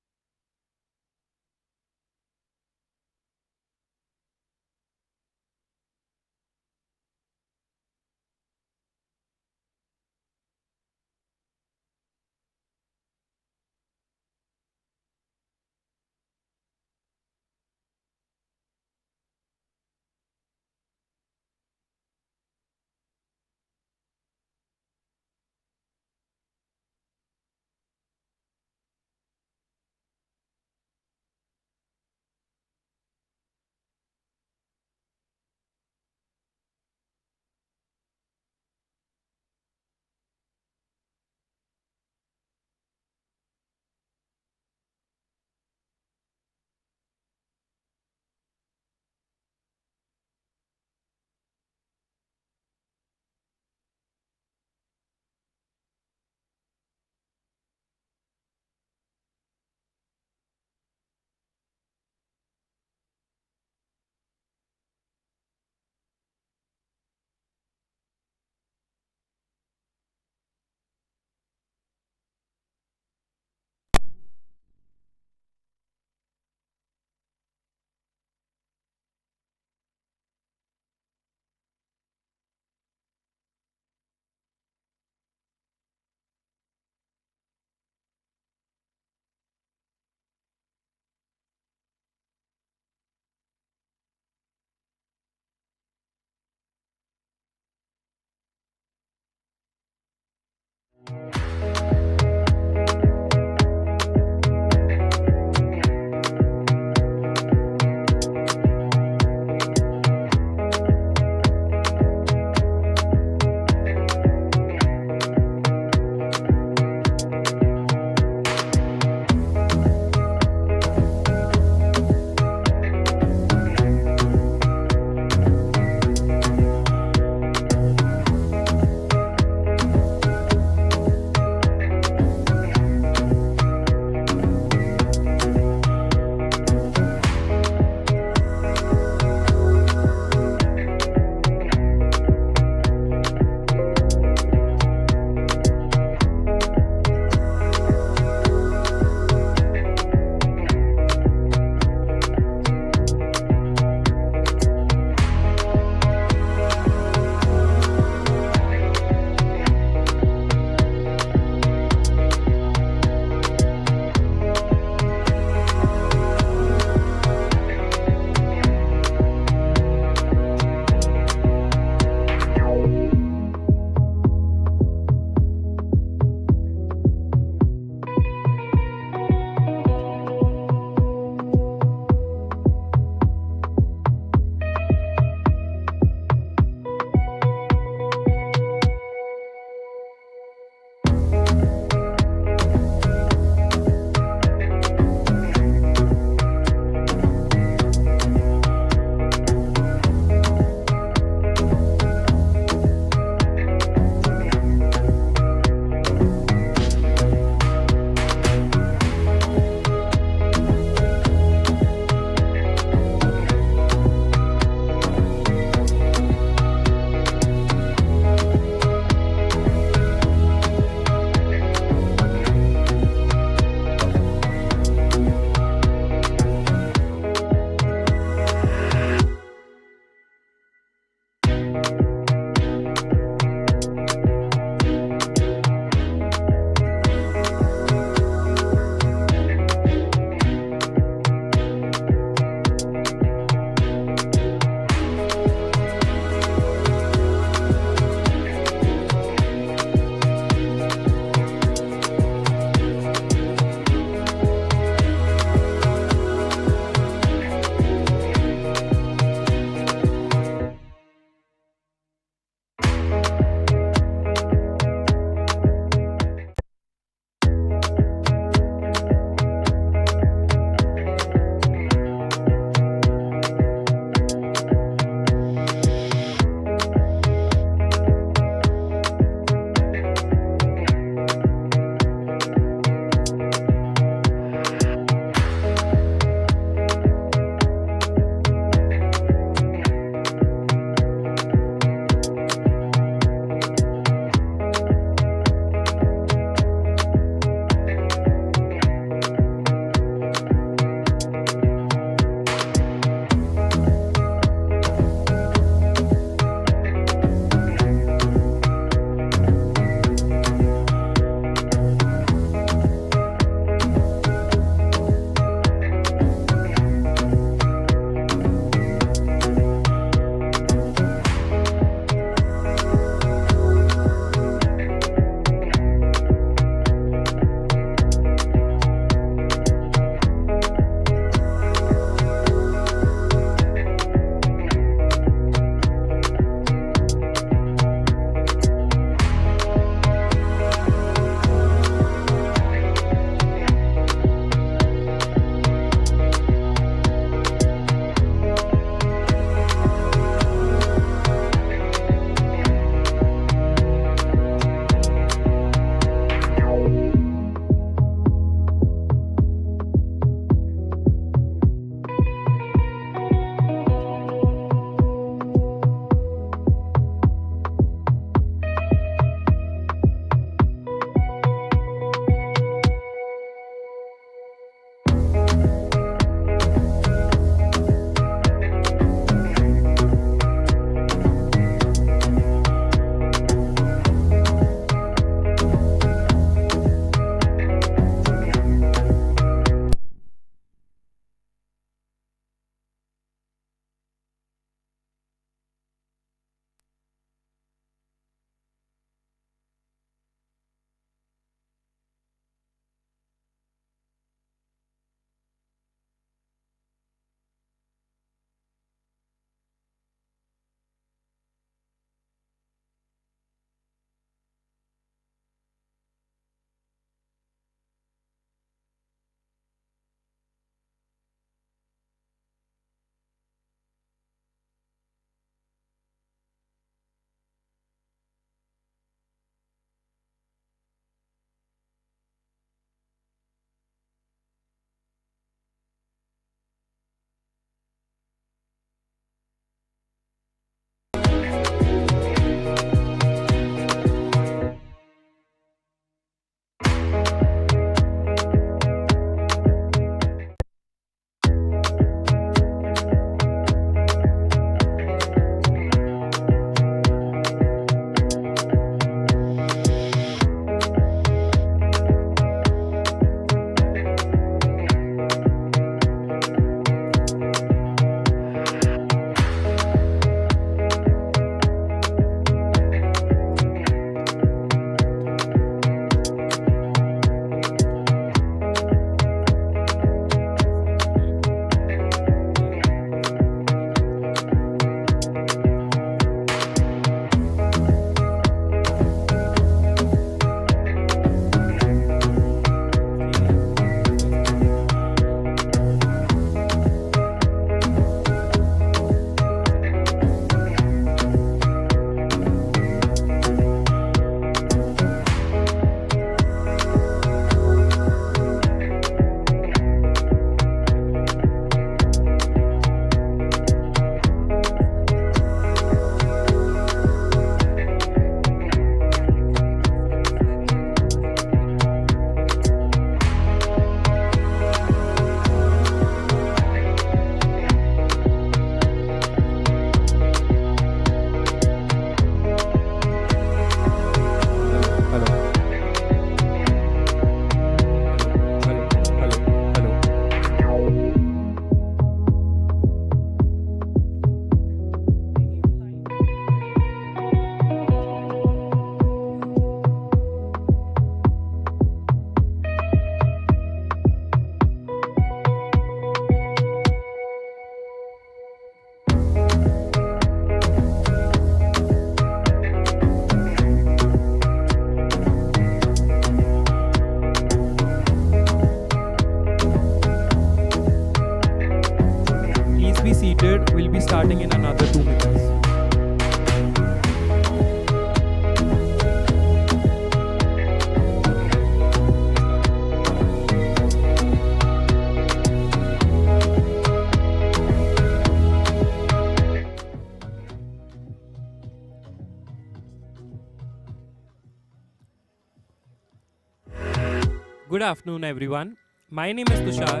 Good afternoon, everyone. My name is Tushar.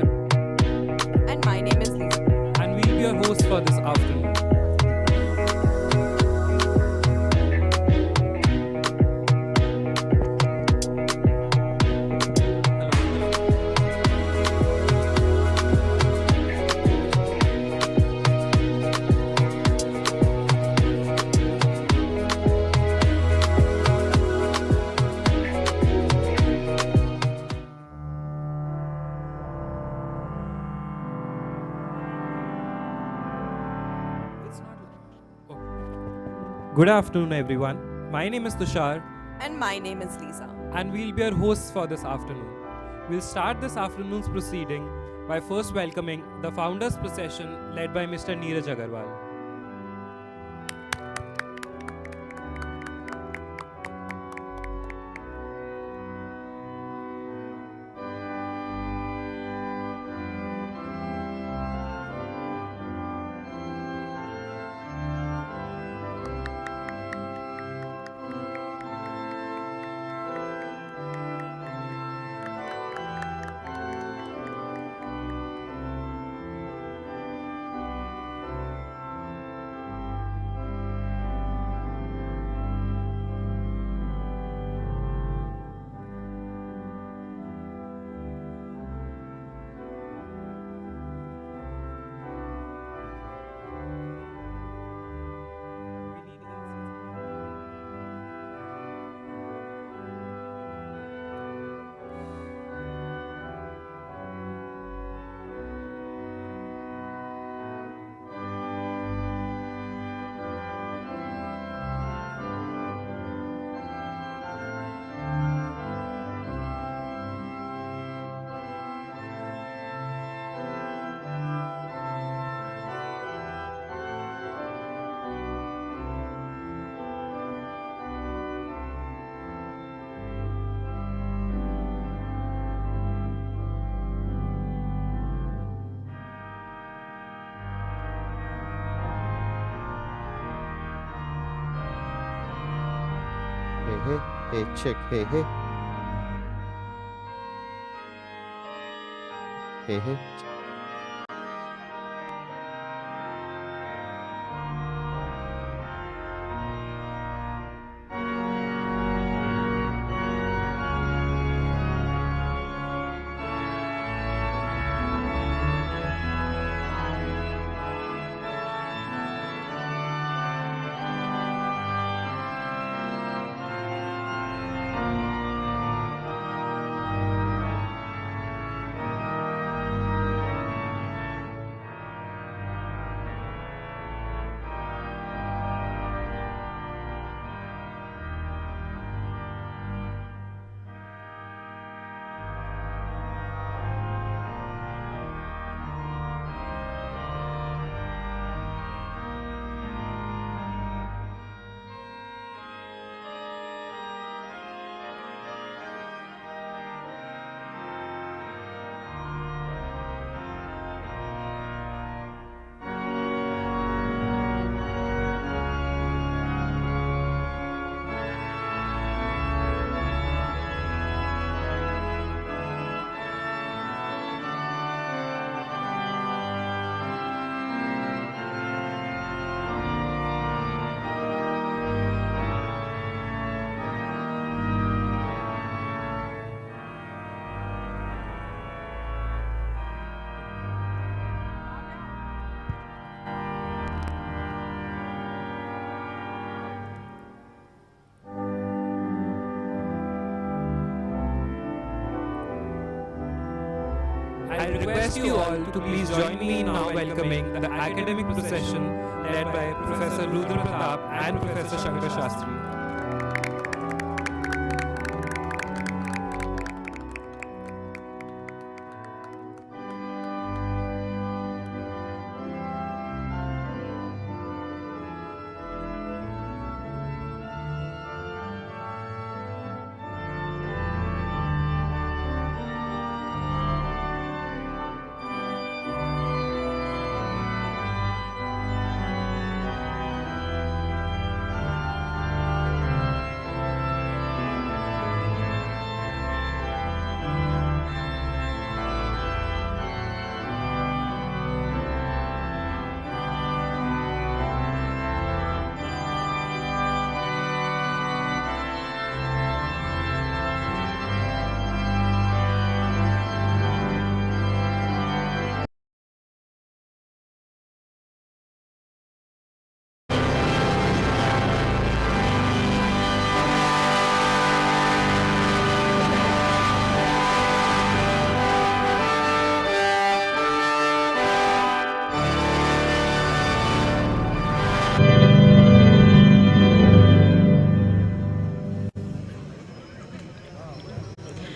And my name is Lisa. And we'll be your hosts for this afternoon. Good afternoon, everyone. My name is Tushar. And my name is Lisa. And we'll be your hosts for this afternoon. We'll start this afternoon's proceeding by first welcoming the Founders Procession led by Mr. Neeraj Agarwal. Hey, check. Hey. I request you all to please join me in now welcoming the academic procession led by Professor Rudra Pratap and Professor Shankar Shastri.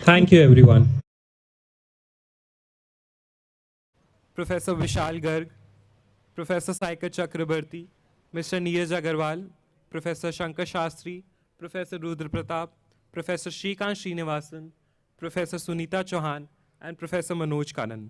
Thank you, everyone. Professor Vishal Garg, Professor Saika Chakrabarti, Mr. Neeraj Agarwal, Professor Shankar Shastri, Professor Rudra Pratap, Professor Shrikant Srinivasan, Professor Sunita Chauhan, and Professor Manoj Kanan.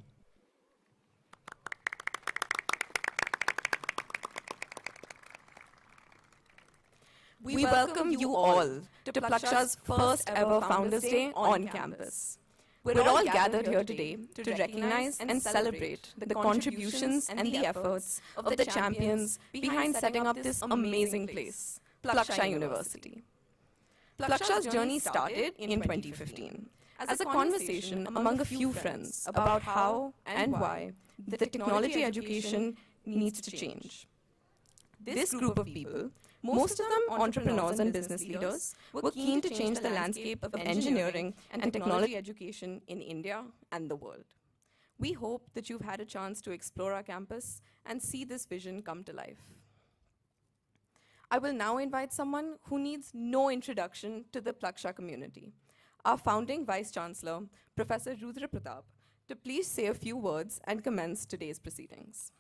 We welcome you all to Plaksha's first ever Founders Day on campus. We're all gathered here today to recognize and celebrate the contributions and the efforts of the champions behind setting up this amazing place, Plaksha University. Plaksha's journey started in 2015 as a conversation among a few friends about how and why the technology education needs to change. This group of people, most of them entrepreneurs and business leaders, were keen to change the landscape of engineering and technology education in India and the world. We hope that you've had a chance to explore our campus and see this vision come to life. I will now invite someone who needs no introduction to the Plaksha community, our founding Vice Chancellor, Professor Rudra Pratap, to please say a few words and commence today's proceedings.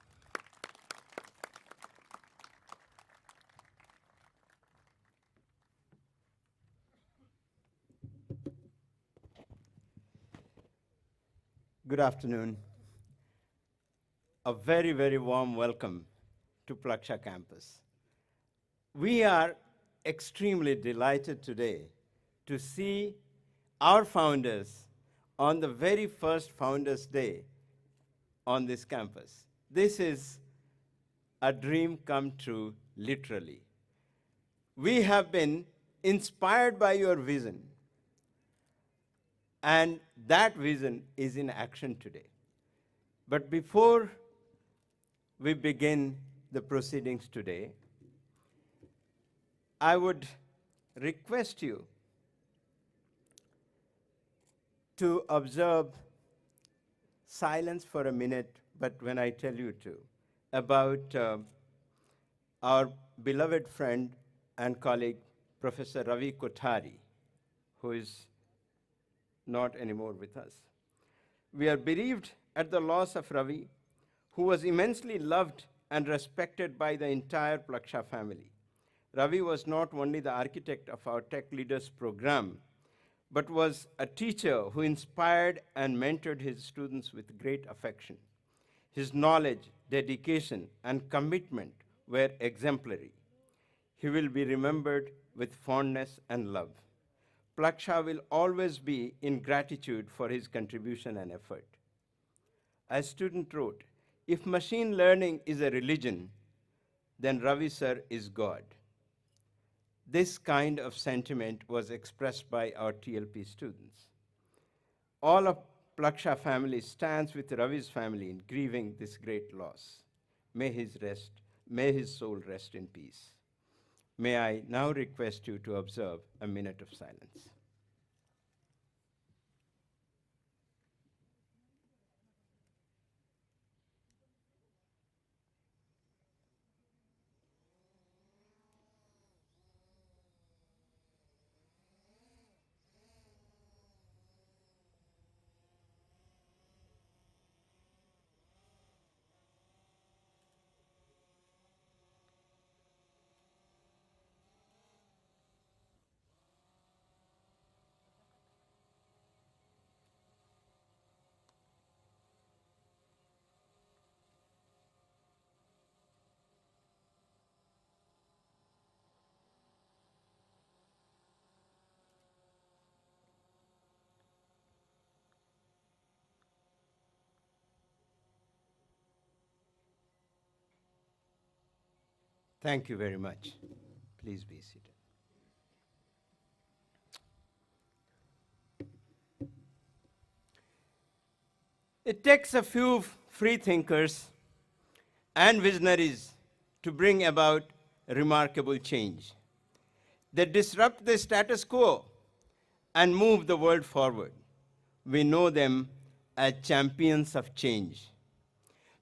Good afternoon. A very, very warm welcome to Plaksha campus. We are extremely delighted today to see our founders on the very first Founders Day on this campus. This is a dream come true, literally. We have been inspired by your vision, and that vision is in action today. But before we begin the proceedings today, I would request you to observe silence for a minute, but when I tell you to, about our beloved friend and colleague, Professor Ravi Kothari, who is not anymore with us. We are bereaved at the loss of Ravi, who was immensely loved and respected by the entire Plaksha family. Ravi was not only the architect of our Tech Leaders program, but was a teacher who inspired and mentored his students with great affection. His knowledge, dedication, and commitment were exemplary. He will be remembered with fondness and love. Plaksha will always be in gratitude for his contribution and effort. A student wrote, "If machine learning is a religion, then Ravi sir is God." This kind of sentiment was expressed by our TLP students. All of Plaksha family stands with Ravi's family in grieving this great loss. May his soul rest in peace. May I now request you to observe a minute of silence. Thank you very much. Please be seated. It takes a few free thinkers and visionaries to bring about remarkable change. They disrupt the status quo and move the world forward. We know them as champions of change.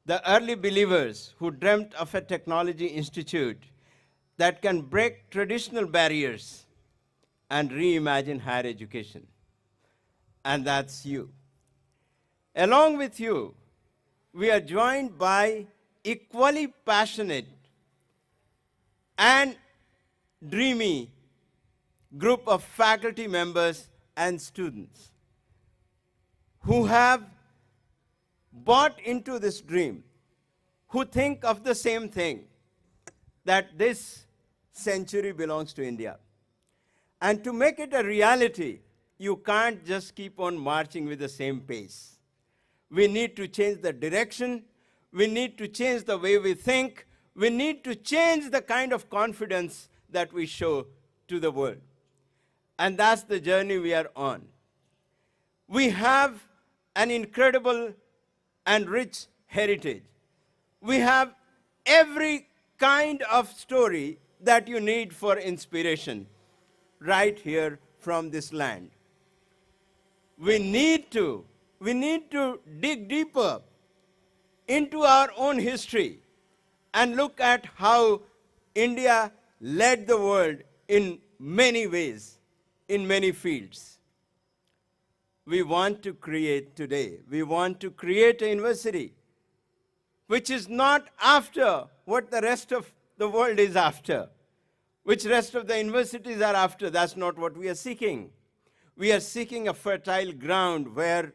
The early believers who dreamt of a technology institute that can break traditional barriers and reimagine higher education. and that's you. Along with you, we are joined by equally passionate and dreamy group of faculty members and students who have bought into this dream, who think of the same thing, that this century belongs to India. And to make it a reality, you can't just keep on marching with the same pace. We need to change the direction. We need to change the way we think. We need to change the kind of confidence that we show to the world. And that's the journey we are on. We have an incredible and rich heritage. We have every kind of story that you need for inspiration right here from this land. We need to dig deeper into our own history and look at how India led the world in many ways, in many fields. We want to create today, we want to create a university which is not after what the rest of the world is after, which rest of the universities are after. That's not what we are seeking. We are seeking a fertile ground where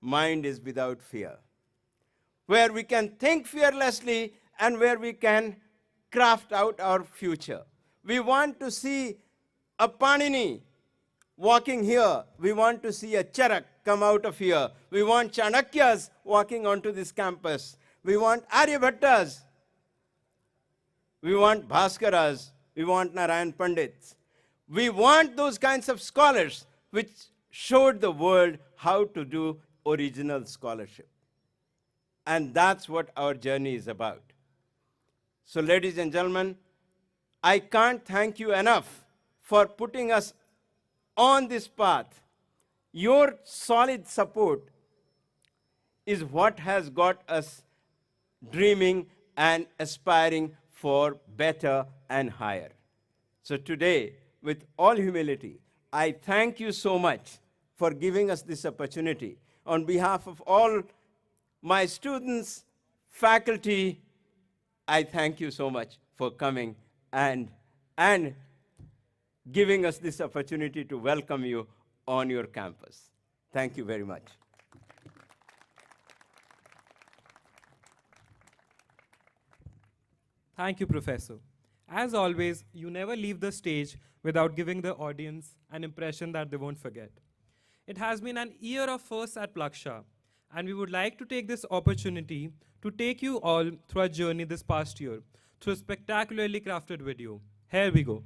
mind is without fear, where we can think fearlessly and where we can craft out our future. We want to see a Panini walking here. We want to see a Charak come out of here. We want Chanakyas walking onto this campus. We want Aryabhattas. We want Bhaskaras. We want Narayan Pandits. We want those kinds of scholars which showed the world how to do original scholarship. And that's what our journey is about. So, ladies and gentlemen, I can't thank you enough for putting us on this path. Your solid support is what has got us dreaming and aspiring for better and higher. So today, with all humility, I thank you so much for giving us this opportunity. On behalf of all my students, faculty, I thank you so much for coming and giving us this opportunity to welcome you on your campus. Thank you very much. Thank you, Professor. As always, you never leave the stage without giving the audience an impression that they won't forget. It has been an year of firsts at Plaksha, and we would like to take this opportunity to take you all through our journey this past year through a spectacularly crafted video. Here we go.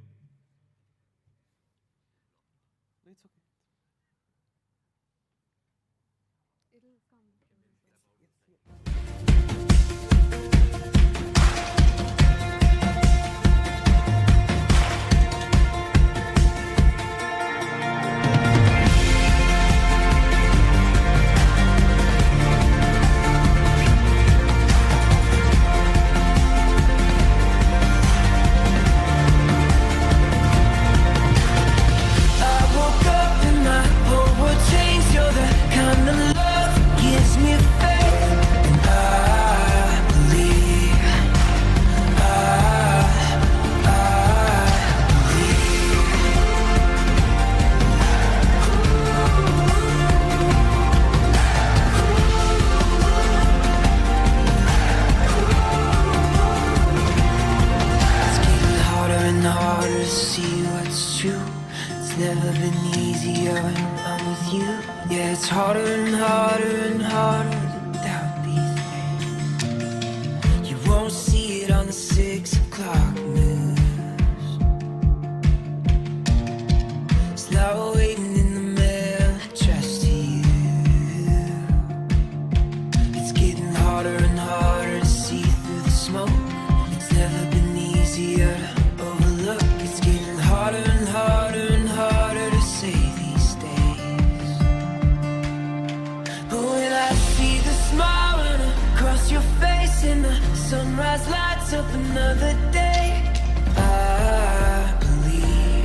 It's harder and harder and harder to doubt these days. You won't see it on the 6 o'clock news. Slow waiting in the mail, trust to you. It's getting harder and harder to see through the smoke. It's never been easier to overlook. It's getting harder and harder and harder to say these days. But when I see the smile run across your face and the sunrise lights up another day, I believe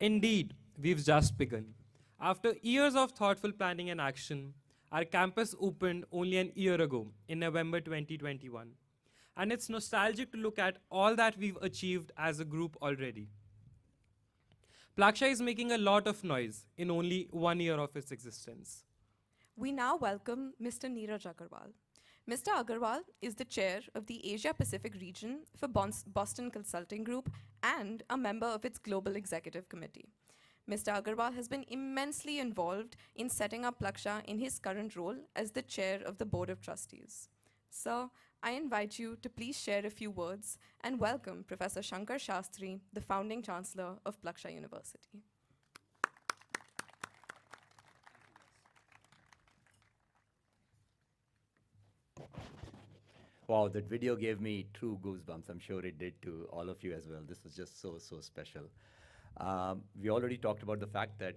Indeed, we've just begun. After years of thoughtful planning and action, our campus opened only an year ago in November 2021. And it's nostalgic to look at all that we've achieved as a group already. Plaksha is making a lot of noise in only 1 year of its existence. We now welcome Mr. Neeraj Agarwal. Mr. Agarwal is the chair of the Asia Pacific region for Boston Consulting Group and a member of its Global Executive Committee. Mr. Agarwal has been immensely involved in setting up Plaksha in his current role as the chair of the Board of Trustees. Sir, I invite you to please share a few words and welcome Professor Shankar Shastri, the founding chancellor of Plaksha University. Wow, that video gave me true goosebumps. I'm sure it did to all of you as well. This was just so, so special. We already talked about the fact that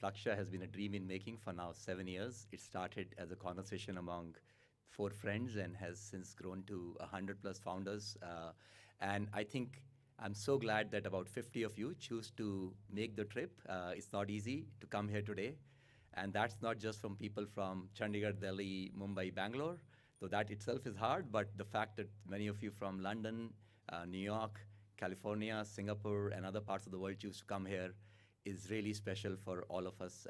Plaksha has been a dream in making for now 7 years. It started as a conversation among 4 friends and has since grown to 100+ founders. And I think I'm so glad that about 50 of you choose to make the trip. It's not easy to come here today. And that's not just from people from Chandigarh, Delhi, Mumbai, Bangalore, though that itself is hard, but the fact that many of you from London, New York, California, Singapore, and other parts of the world choose to come here is really special for all of us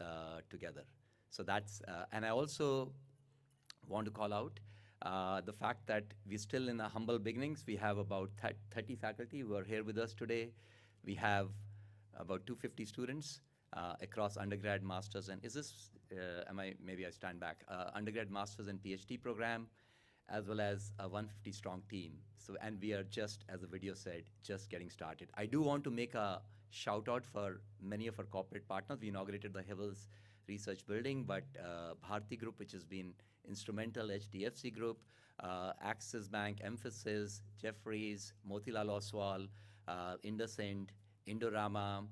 together. So that's, and I also want to call out the fact that we're still in the humble beginnings. We have about 30 faculty who are here with us today. We have about 250 students across undergrad, masters, and is this, maybe I stand back, undergrad, masters, and PhD program, as well as a 150 strong team. So, and we are just, as the video said, just getting started. I do want to make a shout out for many of our corporate partners. We inaugurated the Hevels Research Building, but Bharti Group, which has been instrumental, HDFC Group, Axis Bank, Mphasis, Jefferies, Motilal Oswal, IndusInd, Indorama,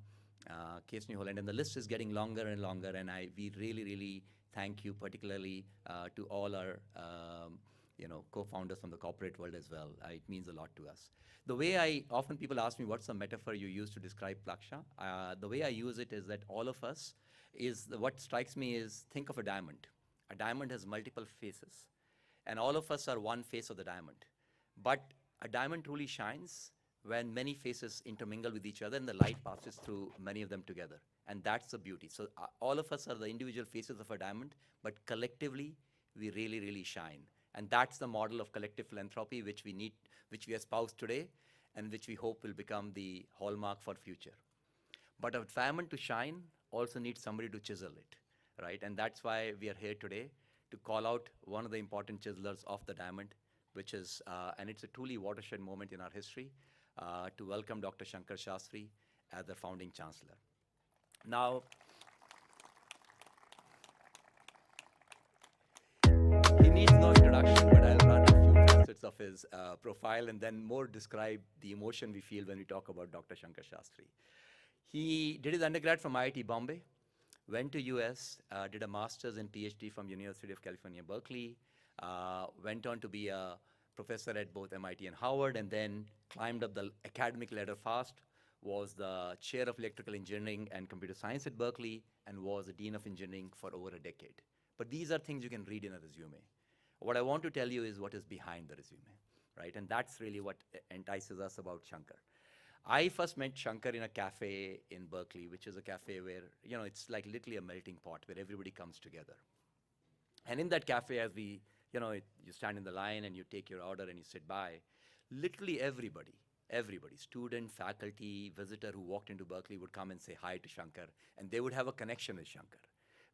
Case New Holland, and the list is getting longer and longer, and we really, really thank you particularly to all our co-founders from the corporate world as well. It means a lot to us. The way often people ask me, what's the metaphor you use to describe Plaksha? The way I use it is that all of us what strikes me is, think of a diamond. A diamond has multiple faces, and all of us are one face of the diamond. But a diamond truly shines when many faces intermingle with each other and the light passes through many of them together. And that's the beauty. So all of us are the individual faces of a diamond, but collectively, we really, really shine. And that's the model of collective philanthropy which we espouse today, and which we hope will become the hallmark for future. But a diamond to shine also needs somebody to chisel it, right? And that's why we are here today, to call out one of the important chiselers of the diamond, which is, and it's a truly watershed moment in our history, to welcome Dr. Shankar Shastri as the founding chancellor. Now, he needs no introduction, but I'll run a few facets of his profile and then more describe the emotion we feel when we talk about Dr. Shankar Shastri. He did his undergrad from IIT Bombay, went to US, did a master's and PhD from University of California, Berkeley, went on to be a professor at both MIT and Howard, and then climbed up the academic ladder fast, was the chair of electrical engineering and computer science at Berkeley, and was the dean of engineering for over a decade. But these are things you can read in a resume. What I want to tell you is what is behind the resume, right? And that's really what entices us about Shankar. I first met Shankar in a cafe in Berkeley, which is a cafe where, it's like literally a melting pot where everybody comes together. And in that cafe, as you stand in the line and you take your order and you sit by, literally everybody, student, faculty, visitor who walked into Berkeley would come and say hi to Shankar, and they would have a connection with Shankar.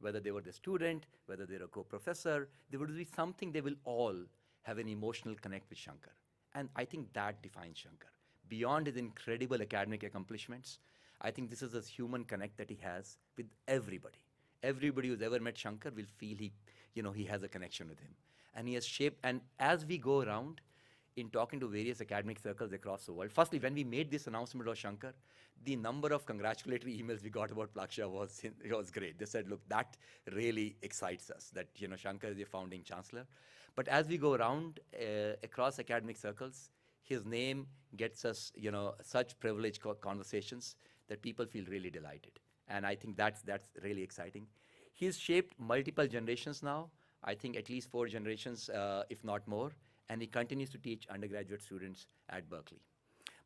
Whether they were the student, whether they were a co-professor, there would be something, they will all have an emotional connect with Shankar. And I think that defines Shankar. Beyond his incredible academic accomplishments, I think this is this human connect that he has with everybody. Everybody who's ever met Shankar will feel he has a connection with him. And he has shaped, and as we go around in talking to various academic circles across the world, firstly, when we made this announcement of Shankar, the number of congratulatory emails we got about Plaksha was great. They said, look, that really excites us, that Shankar is the founding chancellor. But as we go around across academic circles, his name gets us, such privileged conversations that people feel really delighted. And I think that's really exciting. He's shaped multiple generations now, I think at least 4 generations, if not more, and he continues to teach undergraduate students at Berkeley.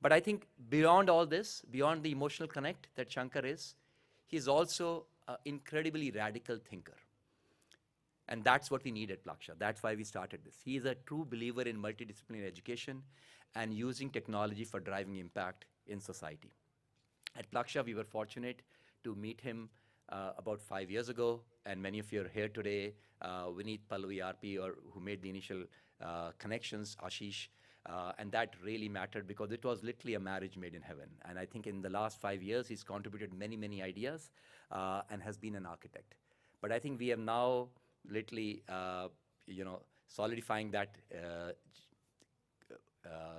But I think beyond all this, beyond the emotional connect that Shankar is, he's also an incredibly radical thinker. And that's what we need at Plaksha. That's why we started this. He is a true believer in multidisciplinary education and using technology for driving impact in society. At Plaksha, we were fortunate to meet him about 5 years ago, and many of you are here today. Vineet, Pallavi, RP, or who made the initial connections, Ashish, and that really mattered because it was literally a marriage made in heaven. And I think in the last 5 years, he's contributed many, many ideas and has been an architect. But I think we have now literally, solidifying that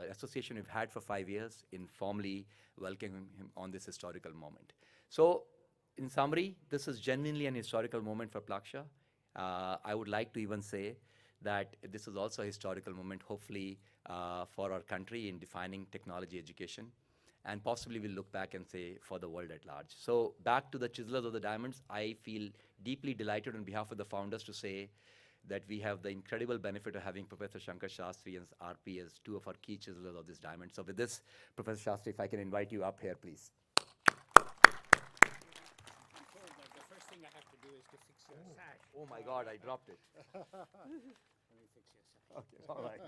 association we've had for 5 years in formally welcoming him on this historical moment. So, in summary, this is genuinely an historical moment for Plaksha. I would like to even say that this is also a historical moment, hopefully, for our country in defining technology education. And possibly we'll look back and say for the world at large. So back to the chiselers of the diamonds, I feel deeply delighted on behalf of the founders to say that we have the incredible benefit of having Professor Shankar Shastri and RP as 2 of our key chiselers of this diamond. So with this, Professor Shastri, if I can invite you up here, please. I have to do is to fix your sash. Oh my God, I dropped it. Let me fix your sash. Okay, all right.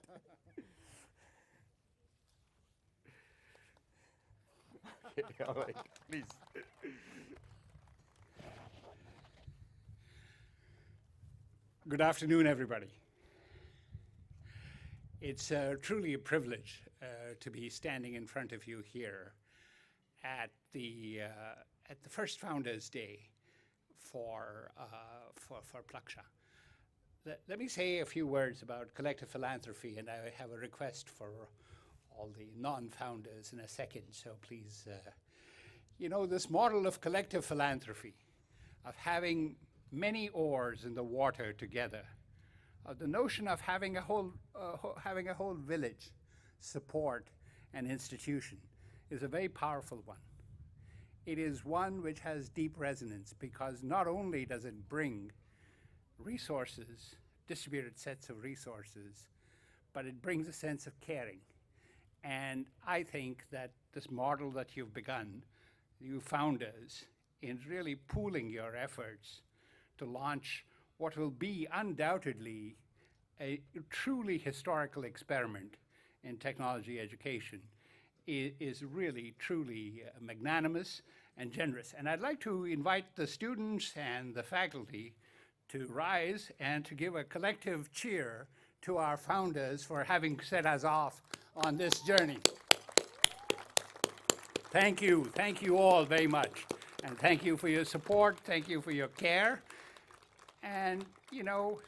Okay, all right, please. Good afternoon, everybody. It's truly a privilege to be standing in front of you here at the first Founders Day for Plaksha. Let me say a few words about collective philanthropy, and I have a request for all the non-founders in a second, so please, this model of collective philanthropy, of having many oars in the water together, the notion of having a whole village support an institution is a very powerful one. It is one which has deep resonance because not only does it bring resources, distributed sets of resources, but it brings a sense of caring. And I think that this model that you've begun, you founders, in really pooling your efforts to launch what will be undoubtedly a truly historical experiment in technology education is really, truly magnanimous and generous. And I'd like to invite the students and the faculty to rise and to give a collective cheer to our founders for having set us off on this journey. Thank you all very much. And thank you for your support, thank you for your care. And,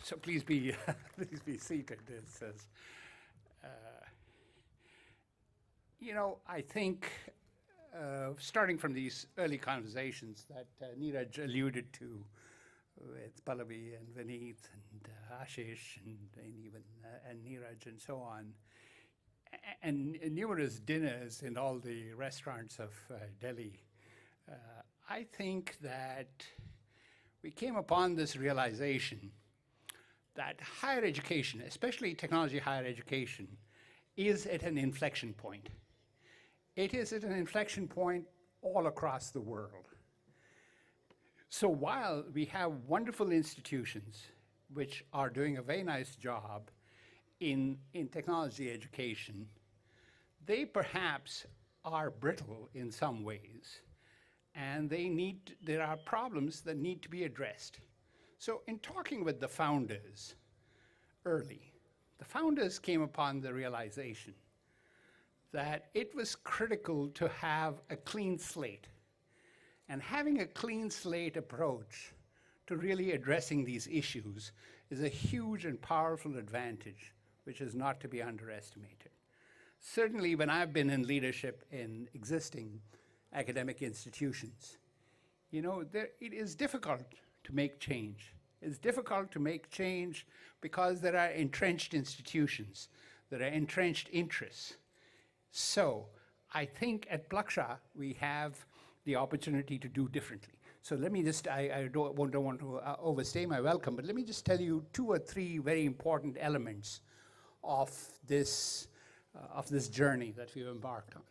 so please be, please be seated. This is, I think, starting from these early conversations that Neeraj alluded to with Pallavi and Vineet and Ashish and even and Neeraj and so on, and numerous dinners in all the restaurants of Delhi, I think that we came upon this realization that higher education, especially technology higher education, is at an inflection point. It is at an inflection point all across the world. So while we have wonderful institutions which are doing a very nice job in technology education, they perhaps are brittle in some ways, and there are problems that need to be addressed. So in talking with the founders early, the founders came upon the realization that it was critical to have a clean slate. And having a clean slate approach to really addressing these issues is a huge and powerful advantage, which is not to be underestimated. Certainly when I've been in leadership in existing academic institutions, it is difficult to make change. It's difficult to make change because there are entrenched institutions, there are entrenched interests. So I think at Plaksha we have the opportunity to do differently. So let me just, I don't want to overstay my welcome, but let me just tell you 2 or 3 very important elements of this journey that we've embarked on.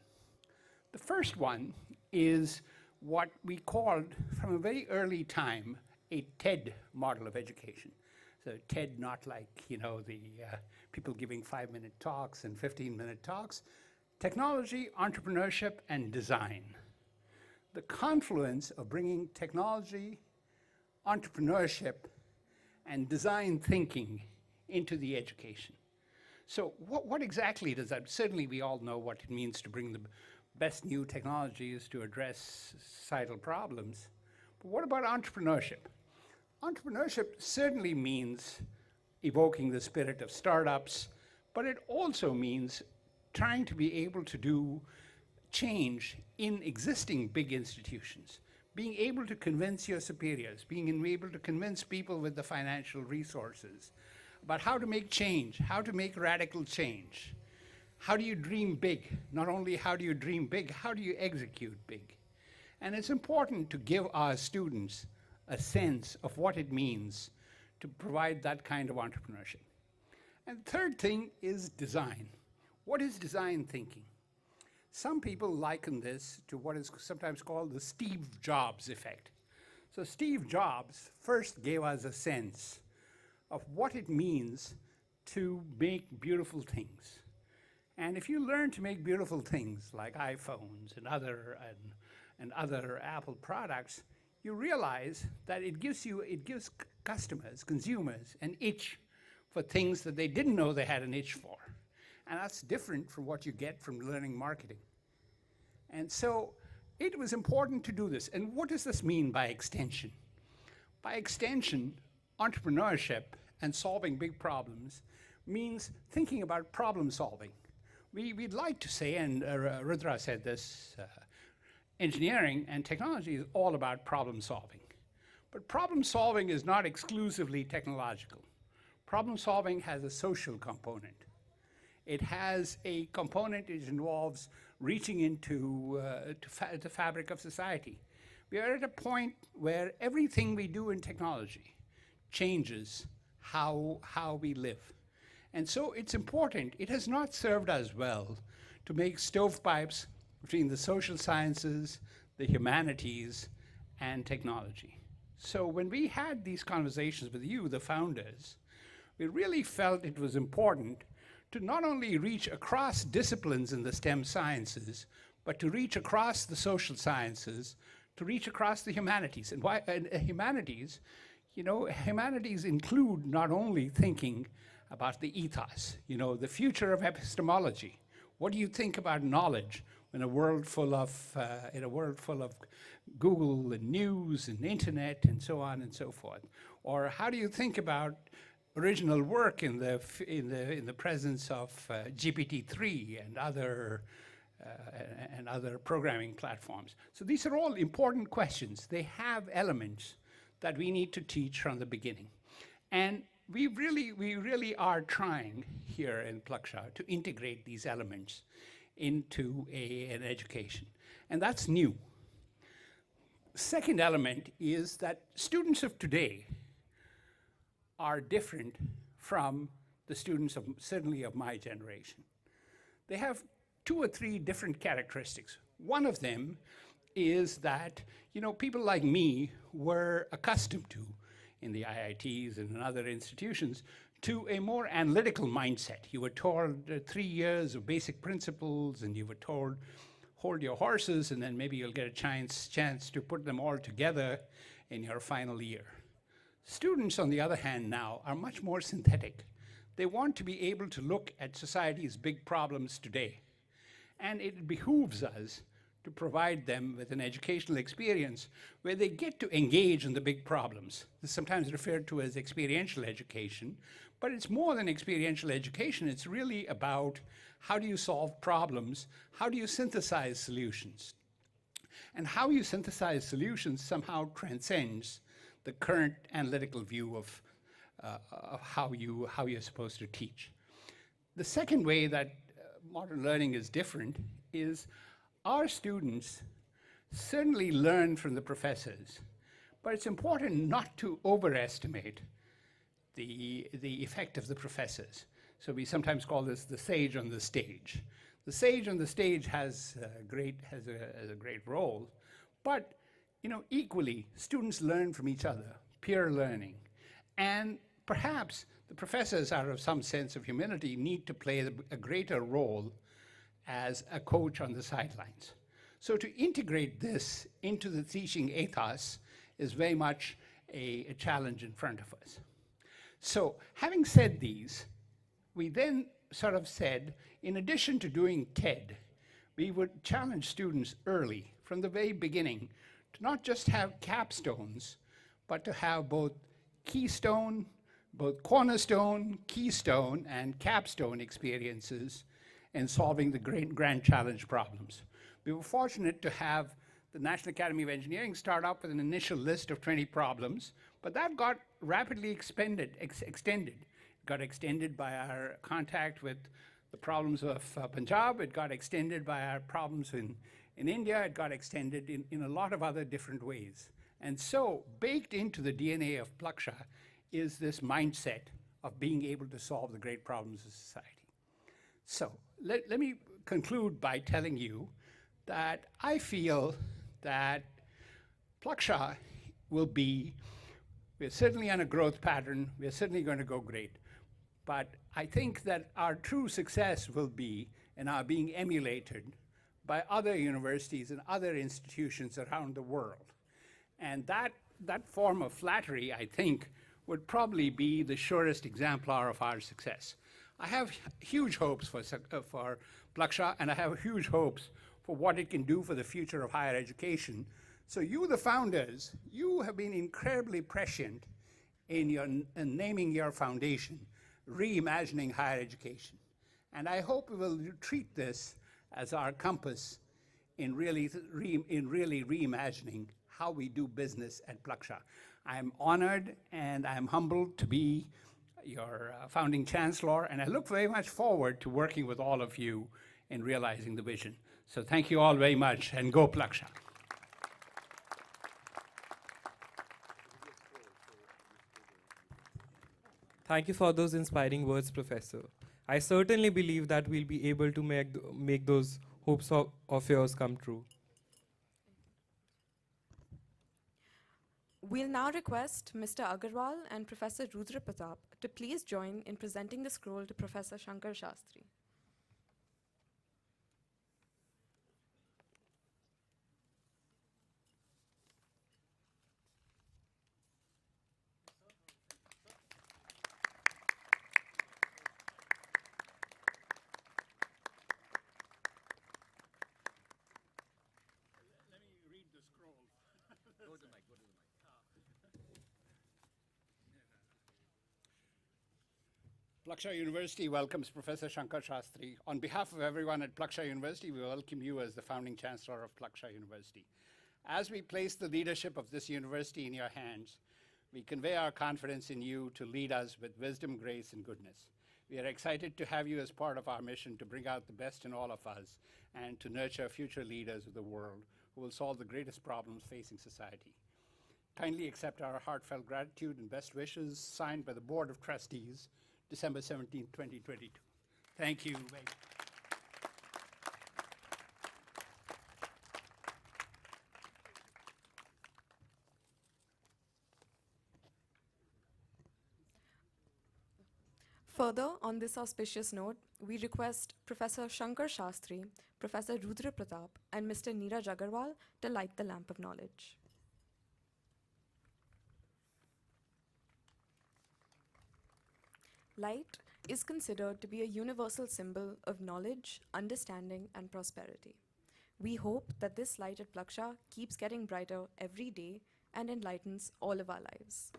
The first one is what we called, from a very early time, a TED model of education. So TED, not like, you know, the people giving 5-minute talks and 15-minute talks. Technology, entrepreneurship, and design. The confluence of bringing technology, entrepreneurship, and design thinking into the education. So what exactly does that, certainly we all know what it means to bring the best new technologies to address societal problems, but what about entrepreneurship? Entrepreneurship certainly means evoking the spirit of startups, but it also means trying to be able to do change in existing big institutions, being able to convince your superiors, being able to convince people with the financial resources about how to make change, how to make radical change. How do you dream big? Not only how do you dream big, how do you execute big? And it's important to give our students a sense of what it means to provide that kind of entrepreneurship. And the third thing is design. What is design thinking? Some people liken this to what is sometimes called the Steve Jobs effect. So Steve Jobs first gave us a sense of what it means to make beautiful things. And if you learn to make beautiful things like iPhones and other Apple products, you realize that it gives customers, consumers, an itch for things that they didn't know they had an itch for. And that's different from what you get from learning marketing. And so it was important to do this. And what does this mean by extension? By extension, entrepreneurship and solving big problems means thinking about problem solving. We'd like to say, and Rudra said this, engineering and technology is all about problem solving. But problem solving is not exclusively technological. Problem solving has a social component. It has a component which involves reaching into the fabric of society. We are at a point where everything we do in technology changes how we live. And so it's important. It has not served us well to make stovepipes between the social sciences, the humanities, and technology. So when we had these conversations with you, the founders, we really felt it was important to not only reach across disciplines in the STEM sciences, but to reach across the social sciences, to reach across the humanities. And humanities, you know, humanities include not only thinking about the ethos, you know, the future of epistemology. What do you think about knowledge in a world full of Google and news and internet and so on and so forth? Or how do you think about original work in the presence of GPT-3 and other programming platforms? So these are all important questions. They have elements that we need to teach from the beginning. And we really are trying here in Plaksha to integrate these elements into an education. And that's new. Second element is that students of today are different from the students certainly of my generation. They have 2 or 3 different characteristics. One of them is that, you know, people like me were accustomed to, in the IITs and in other institutions, to a more analytical mindset. You were told 3 years of basic principles, and you were told, hold your horses, and then maybe you'll get a chance to put them all together in your final year. Students, on the other hand, now are much more synthetic. They want to be able to look at society's big problems today. And it behooves us to provide them with an educational experience where they get to engage in the big problems. This is sometimes referred to as experiential education, but it's more than experiential education. It's really about how do you solve problems, how do you synthesize solutions, and how you synthesize solutions somehow transcends the current analytical view of how you're supposed to teach. The second way that modern learning is different is our students certainly learn from the professors, but it's important not to overestimate the effect of the professors. So we sometimes call this the sage on the stage. The sage on the stage has a great role, but equally, students learn from each other, peer learning. And perhaps the professors, out of some sense of humility, need to play a greater role as a coach on the sidelines. So to integrate this into the teaching ethos is very much a challenge in front of us. So having said these, we then sort of said, in addition to doing TED, we would challenge students early, from the very beginning, to not just have capstones, but to have both cornerstone, keystone, and capstone experiences in solving the great grand challenge problems. We were fortunate to have the National Academy of Engineering start up with an initial list of 20 problems, but that got rapidly extended. It got extended by our contact with the problems of Punjab. It got extended by our problems in India. It got extended in a lot of other different ways. And so baked into the DNA of Plaksha is this mindset of being able to solve the great problems of society. So let me conclude by telling you that I feel that Plaksha will be, we're certainly on a growth pattern, we're certainly going to go great. But I think that our true success will be in our being emulated by other universities and other institutions around the world. And that form of flattery, I think, would probably be the surest exemplar of our success. I have huge hopes for Plaksha, and I have huge hopes for what it can do for the future of higher education. So you, the founders, you have been incredibly prescient in naming your foundation, Reimagining Higher Education. And I hope we will treat this as our compass in really reimagining how we do business at Plaksha. I'm honored and I'm humbled to be your founding chancellor, and I look very much forward to working with all of you in realizing the vision. So thank you all very much, and go Plaksha. Thank you for those inspiring words, Professor. I certainly believe that we'll be able to make those hopes of yours come true. We'll now request Mr. Agarwal and Professor Rudra Pratap to please join in presenting the scroll to Professor Shankar Shastri. Plaksha University welcomes Professor Shankar Shastri. On behalf of everyone at Plaksha University, we welcome you as the founding chancellor of Plaksha University. As we place the leadership of this university in your hands, we convey our confidence in you to lead us with wisdom, grace, and goodness. We are excited to have you as part of our mission to bring out the best in all of us and to nurture future leaders of the world who will solve the greatest problems facing society. Kindly accept our heartfelt gratitude and best wishes, signed by the Board of Trustees, December 17, 2022. Thank you very much. Further, on this auspicious note, we request Professor Shankar Shastri, Professor Rudra Pratap, and Mr. Neeraj Agarwal to light the lamp of knowledge. Light is considered to be a universal symbol of knowledge, understanding, and prosperity. We hope that this light at Plaksha keeps getting brighter every day and enlightens all of our lives.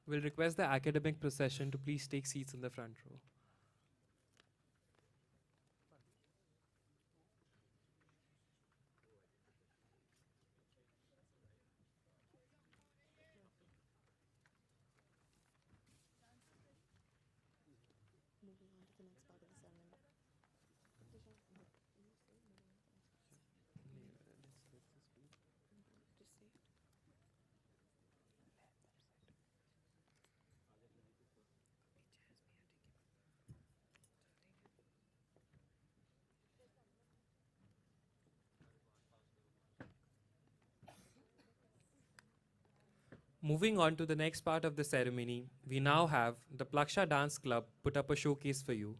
We'll request the academic procession to please take seats in the front row. Moving on to the next part of the ceremony, we now have the Plaksha Dance Club put up a showcase for you.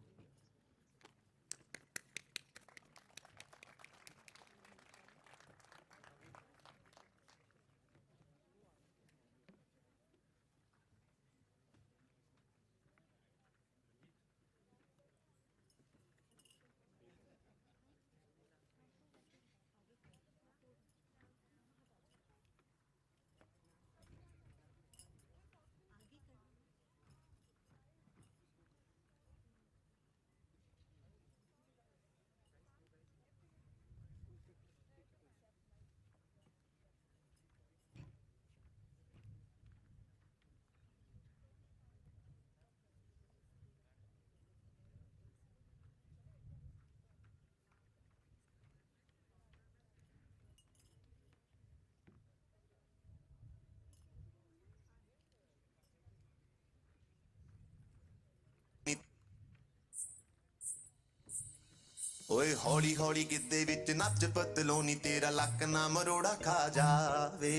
ਓਏ ਹੌਲੀ ਹੌਲੀ ਗਿੱਧੇ ਵਿੱਚ ਨੱਚ ਪਤਲੋਨੀ ਤੇਰਾ ਲੱਕ ਨਾ ਮਰੋੜਾ ਖਾ ਜਾਵੇ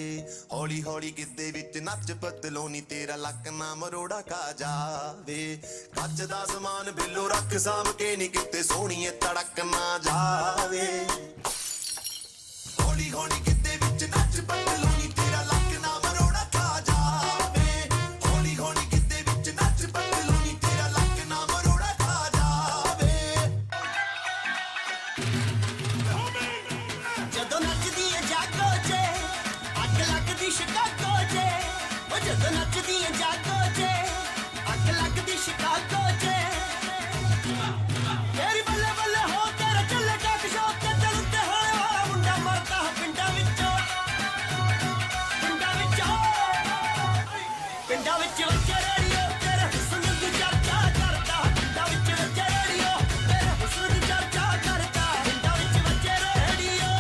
ਹੌਲੀ ਹੌਲੀ ਗਿੱਧੇ ਵਿੱਚ ਨੱਚ ਪਤਲੋਨੀ ਤੇਰਾ ਲੱਕ ਨਾ ਮਰੋੜਾ ਖਾ ਜਾਵੇ ਕੱਚ ਦਾ ਸਮਾਨ ਬਿੱਲੋ ਰੱਖ ਸਾਂਭ ਕੇ ਨੀ ਕਿਤੇ ਸੋਹਣੀਏ ਤੜਕ ਨਾ ਜਾਵੇ ਹੌਲੀ ਹੌਲੀ ਗਿੱਧੇ ਵਿੱਚ ਨੱਚ ਪਤਲੋਨੀ ਤੇਰਾ ਲੱਕ ਨਾ ਮਰੋੜਾ ਖਾ ਜਾਵੇ ਹੌਲੀ ਹੌਲੀ ਗਿੱਧੇ ਵਿੱਚ ਨੱਚ ਪਤਲੋਨੀ ਤੇਰਾ ਲੱਕ ਨਾ ਮਰੋੜਾ ਖਾ ਜਾਵੇ ਜਦੋਂ ਨੱਚਦੀ ਏ ਜਾਗੋ 'ਚ ਅੱਗ ਲੱਗਦੀ ਸ਼ਿਕਾਗੋ 'ਚ ਉਹ ਜਦੋਂ ਨੱਚਦੀ ਏ ਜਾਗੋ 'ਚ ਅੱਗ ਲੱਗਦੀ ਸ਼ਿਕਾਗੋ 'ਚ ਤੇਰੀ ਬੱਲੇ ਬੱਲੇ ਹੋ ਤੇਰਾ ਚੱਲੇ ਟਾਕ ਸ਼ੋਅ ਤੇ ਦਿਲ ਉੱਤੇ ਹੋਏ ਵਾਲਾ ਮੁੰਡਾ ਮਰਦਾ ਪਿੰਡਾਂ ਵਿੱਚੋਂ ਪਿੰਡਾਂ ਵਿੱਚ ਵੱਜੇ ਰੇਡੀਓ ਤੇਰੇ ਹੁਸਨ ਦੀ ਚਰਚਾ ਕਰਦਾ ਪਿੰਡਾਂ ਵਿੱਚ ਵੱਜੇ ਰੇਡੀਓ ਤੇਰੇ ਹੁਸਨ ਦੀ ਚਰਚਾ ਕਰਦਾ ਪਿੰਡਾਂ ਵਿੱਚ ਵੱਜੇ ਰੇਡੀਓ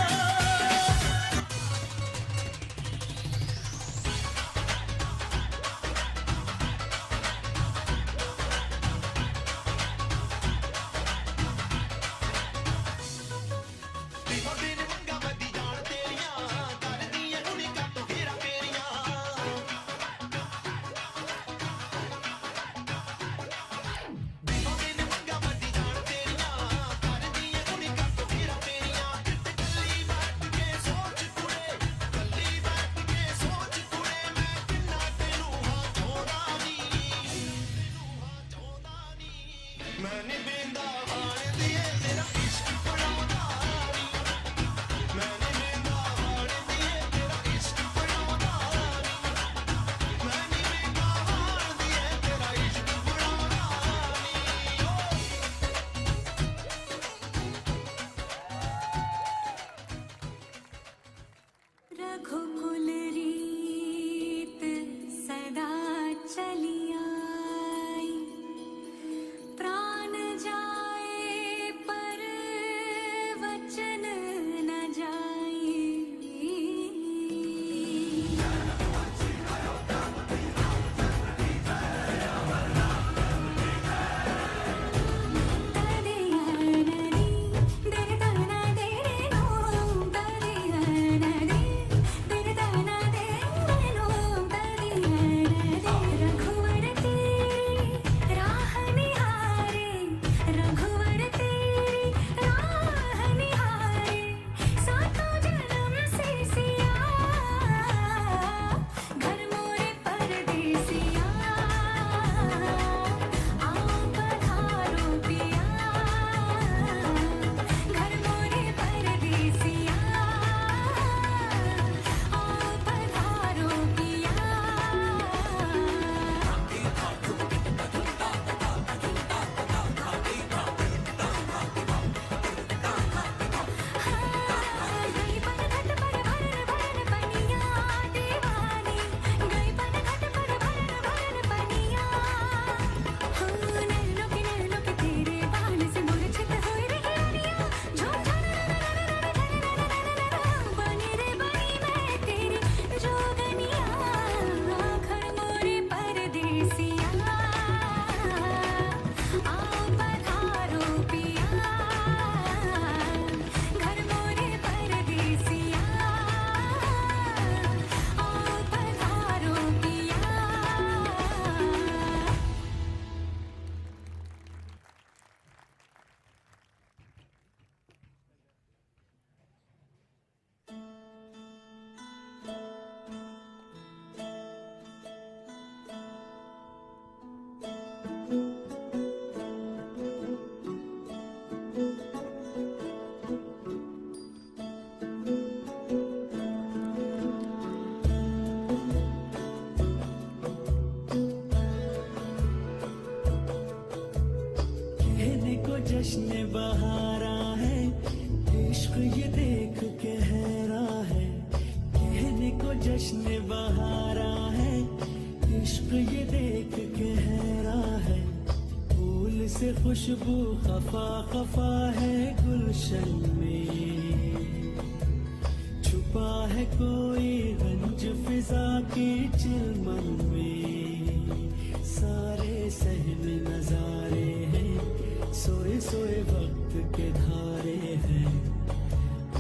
ये देख के हैरा है, कहने को जश्न बहारा है। इश्क ये देख के हैरा है, फूल से खुशबू खफा खफा है गुलशन में। छुपा है कोई रंज फिजा की चिलमन में। सारे सहन नजारे हैं, सोए सोए वक्त के धारे हैं,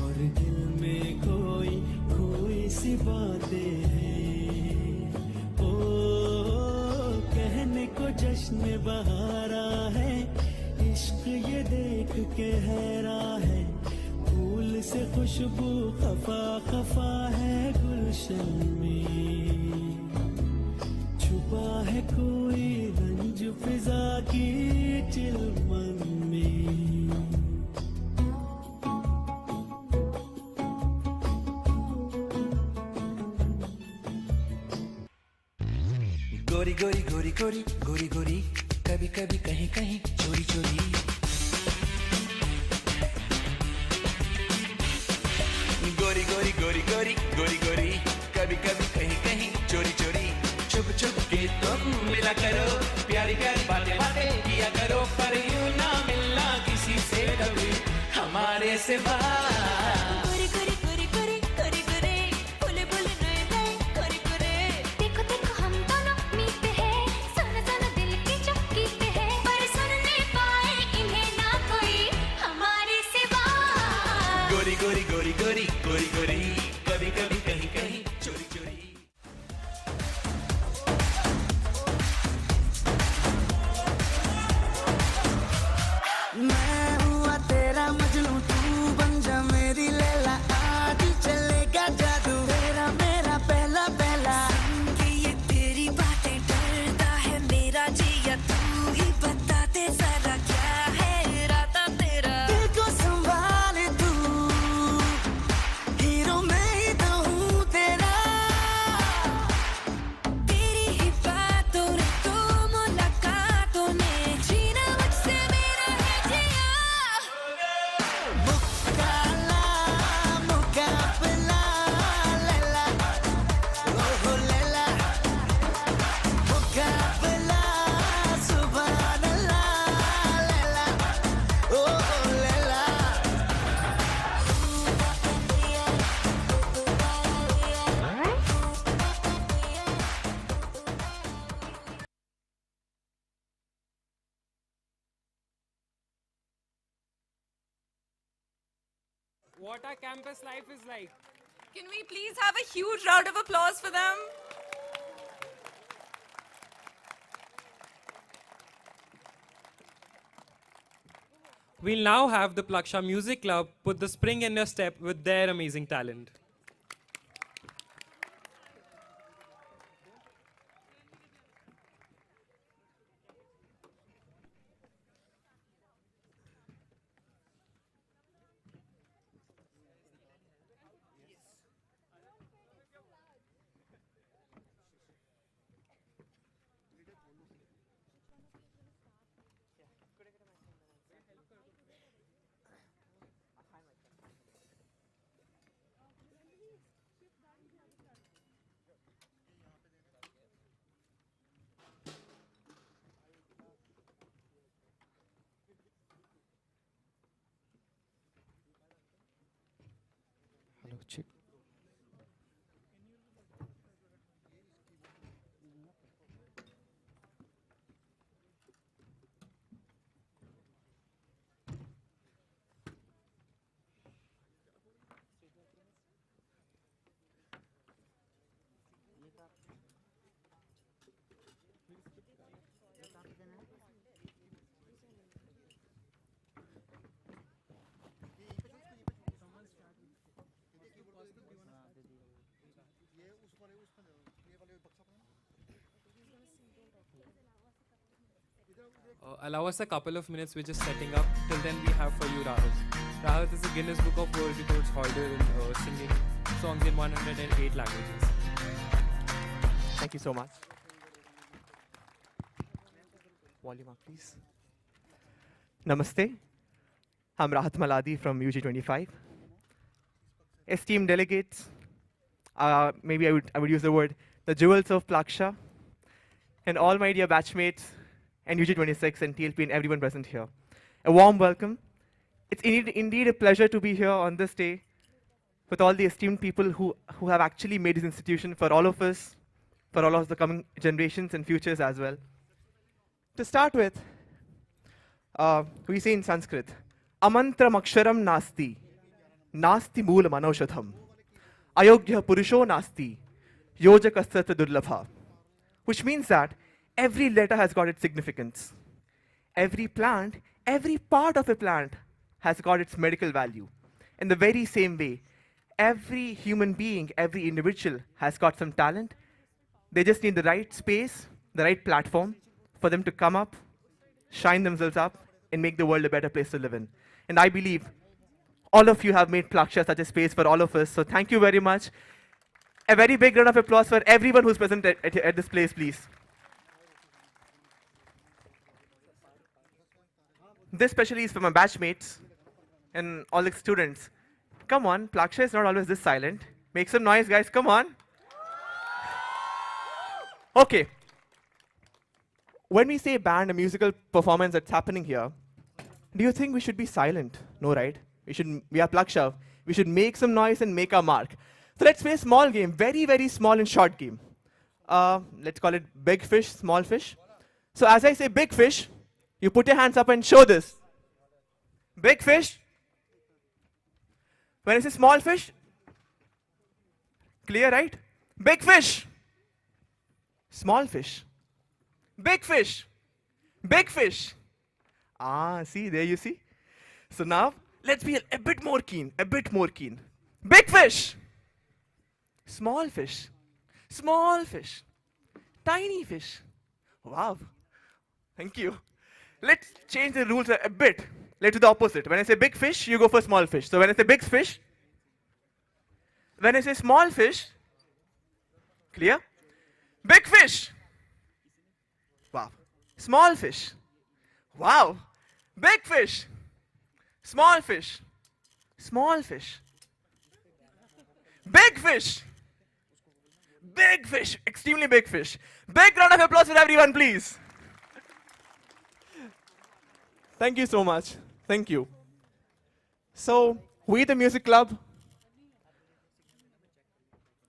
और दिल में कोई कोई सी बातें हैं। ओ कहने को जश्न बहारा है, इश्क ये देख के हैरा है, फूल से खुशबू खफा खफा है गुलशन में। छुपा है कोई रंज फिजा की चिलमन में। गोरी गोरी गोरी गोरी गोरी गोरी, कभी कभी कहीं कहीं चोरी चोरी। गोरी गोरी गोरी गोरी गोरी गोरी, कभी कभी कहीं कहीं चोरी चोरी। छुप छुप के तुम मिला करो, प्यारी प्यारी बातें बातें किया करो, पर यूं ना मिलना किसी से कभी हमारे सिवा। गोरी गोरी गोरी गोरी गोरी गोरी, बोले बोले नए नए गोरी गोरी। देखो देखो हम दोनों मीत हैं, सुन सुन दिल की चौकी पे है, पर सुन नहीं पाए इन्हें ना कोई हमारे सिवा। गोरी गोरी गोरी गोरी गोरी गोरी, कभी कभी कहीं कहीं चोरी चोरी। मैं हुआ तेरा मजनू, तू बन जा मेरी लैला। आज चलेगा जादू तेरा मेरा पहला पहला। कि ये तेरी बातें डरता है मेरा जिया, तू ही बता दे जरा क्या है इरादा तेरा। दिल को संभाले तू, हीरो मैं ही तो हूँ तेरा। तेरी ही बातों ने तो मुलाकातों ने जीना मुझसे मेरा है जिया। मुकाला मुकाबला लैला, ओहो लैला। मुकाबला सुभान अल्लाह लैला, ओहो Laila. What our campus life is like. Can we please have a huge round of applause for them? We'll now have the Plaksha Music Club put the spring in your step with their amazing talent. Hello, check. Allow us a couple of minutes, we're just setting up. Till then, we have for you Rahat. Rahat is a Guinness Book of World Records holder in singing songs in 108 languages. Thank you so much. Volume up, please. Namaste. I'm Rahat Maladi from UG25. esteemed delegates, maybe I would use the word, the jewels of Plaksha, and all my dear batchmates, and UG26 and TLP and everyone present here. A warm welcome. It's indeed a pleasure to be here on this day with all the esteemed people who have actually made this institution for all of us, for all of the coming generations and futures as well. To start with, we say in Sanskrit, Amantram aksharam nasti, nasti moolam anaushadham, ayogya purusho nasti, yojakasthatra durlabha. Which means that every letter has got its significance. Every plant, every part of a plant has got its medical value. In the very same way, every human being, every individual has got some talent. They just need the right space, the right platform for them to come up, shine themselves up, and make the world a better place to live in. And I believe all of you have made Plaksha such a space for all of us. So thank you very much. A very big round of applause for everyone who's present at this place, please. This especially is for my batchmates and all the students. Come on, Plaksha is not always this silent. Make some noise, guys, come on. Okay. When we say band, a musical performance that's happening here, do you think we should be silent? No, right? We are Plaksha. We should make some noise and make our mark. So let's play a small game, very, very small and short game. Let's call it big fish, small fish. So as I say big fish, you put your hands up and show this. Big fish. When I say small fish, clear, right? Big fish. Small fish. Big fish. Big fish. Ah, see, there you see. So now, let's be a bit more keen, a bit more keen. Big fish. Small fish. Small fish. Tiny fish. Wow. Thank you. Let's change the rules a bit. Let's do the opposite. When I say big fish, you go for small fish. So when I say big fish, when I say small fish, clear? Big fish. Wow. Small fish. Wow. Big fish. Small fish. Small fish. Big fish. Big fish. Extremely big fish. Big round of applause for everyone, please. Thank you so much. Thank you. So, we the Music Club,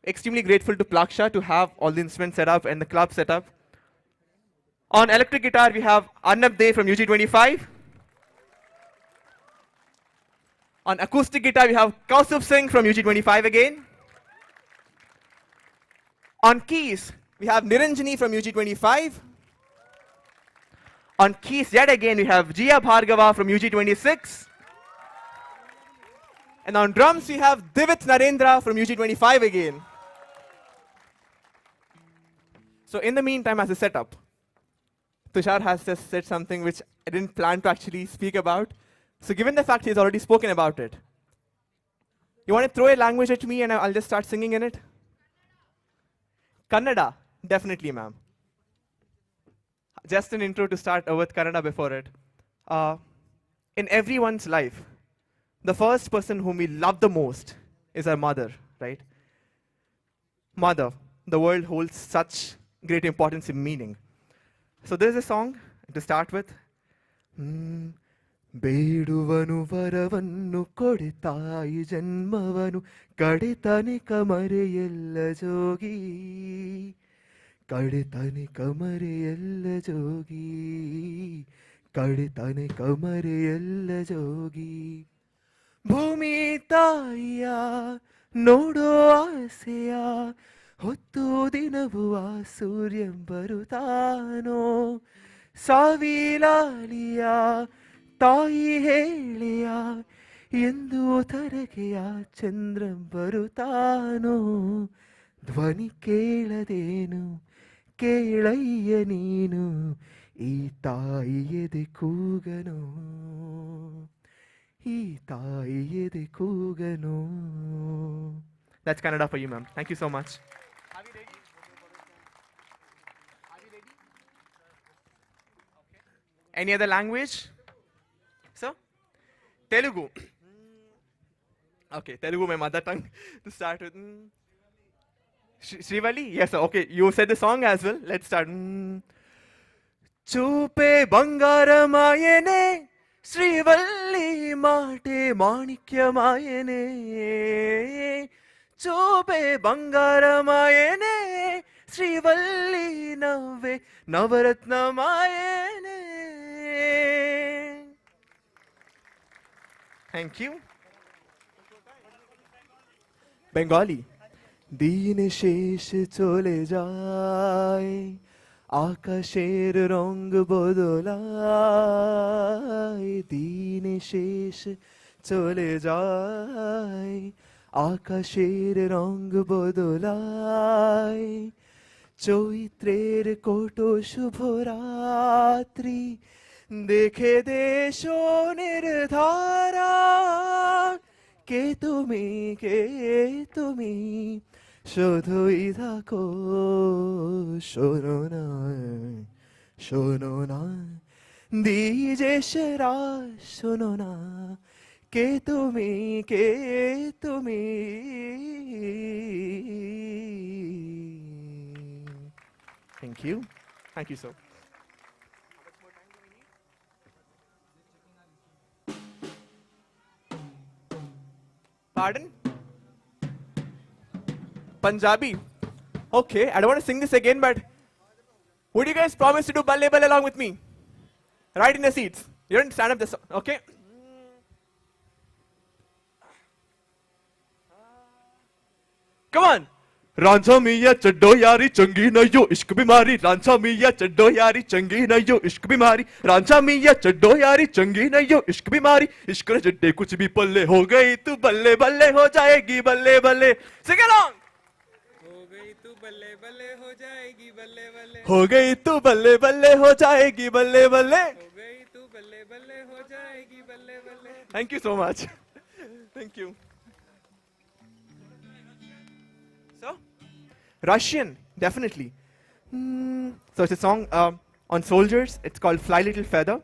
extremely grateful to Plaksha to have all the instruments set up and the club set up. On electric guitar, we have Arnab De from UG25. On acoustic guitar, we have Kaustubh Singh from UG25 again. On keys, we have Niranjani from UG25. On keys, yet again, we have Jia Bhargava from UG26. And on drums, we have Divit Narendra from UG25 again. So in the meantime, as a setup, Tushar has just said something which I didn't plan to actually speak about. So given the fact he's already spoken about it, you want to throw a language at me and I'll just start singing in it? Kannada, definitely, ma'am. Just an intro to start with Kannada before it. In everyone's life, the first person whom we love the most is our mother, right? Mother, the world holds such great importance in meaning. So there's a song to start with. ಬೇಡುವನು ವರವನ್ನು ಕೊಡಿತಾಯಿ ಜನ್ಮವನು ಕಡೆತನಿಕ ಮರೆಯೆಲ್ಲ ಜೋಗಿ ಕಡೆತನಿಕ ಮರೆಯೆಲ್ಲ ಜೋಗಿ ಕಡೆತನಿಕ ಮರೆಯೆಲ್ಲ ಜೋಗಿ ಭೂಮಿ ತಾಯಿಯ ನೋಡೋ ಆಸೆಯ ಹೊತ್ತು ದಿನವೂ ಆ ಸೂರ್ಯ ಬರುತ್ತಾನೋ ಸಾವಿಲಾಲಿಯ ತಾಯಿ ಹೇಳಿಯ ಎಂದು ತರಗೆಯ ಚಂದ್ರ ಬರುತ್ತಾನೋ ಧ್ವನಿ ಕೇಳದೇನು ಕೇಳಯ್ಯ ನೀನು ಈ ತಾಯಿ ಎದೆ ಕೂಗನೋ ಈ ತಾಯಿ ಎದೆ ಕೂಗನೋ. That's Kannada for you, ma'am. Thank you so much. Are we ready? Any other language? Sir? Telugu. Okay, Telugu, my mother tongue. To start with. Srivali? Yes, sir. Okay, you said the song as well. Let's start. చూపే బంగారమాయనే శ్రీవల్లి మాటే మాణిక్యమాయనే చూపే బంగారమాయనే శ్రీవల్లి నవ్వే నవరత్నమాయనే. Thank you. Bengali. দিন শেষ চলে যায় আকাশের রঙ বদলায় দিন শেষ চলে যায় আকাশের রঙ বদলায় চৈত্রের কোটো শুভরাত্রি দেখে দেশনের ধারা কে তুমি শুধুই থাকো শোনো না দিজে সেরা শোনো না কে তুমি Thank you sir. Pardon? Punjabi. Okay, I don't want to sing this again, but would you guys promise to do Balle Balle along with me? Right in your seats. You don't stand up this, okay? Come on. Ranjha मियाँ चड्डो यारी चंगी नयो इश्क बीमारी रांझा मियाँ चड्डो यारी चंगी नयो इश्क बीमारी रांझा मियाँ चड्डो यारी चंगी नयो इश्क बीमारी इश्क न चड्डे कुछ भी पल्ले हो गई तू बल्ले बल्ले हो जाएगी बल्ले बल्ले Sing along. हो गई तू बल्ले बल्ले हो जाएगी बल्ले बल्ले हो गई तू बल्ले बल्ले हो जाएगी बल्ले बल्ले हो गई तू बल्ले बल्ले हो जाएगी बल्ले बल्ले. Thank you so much. Thank you. Russian, definitely. So it's a song on soldiers. It's called Fly Little Feather.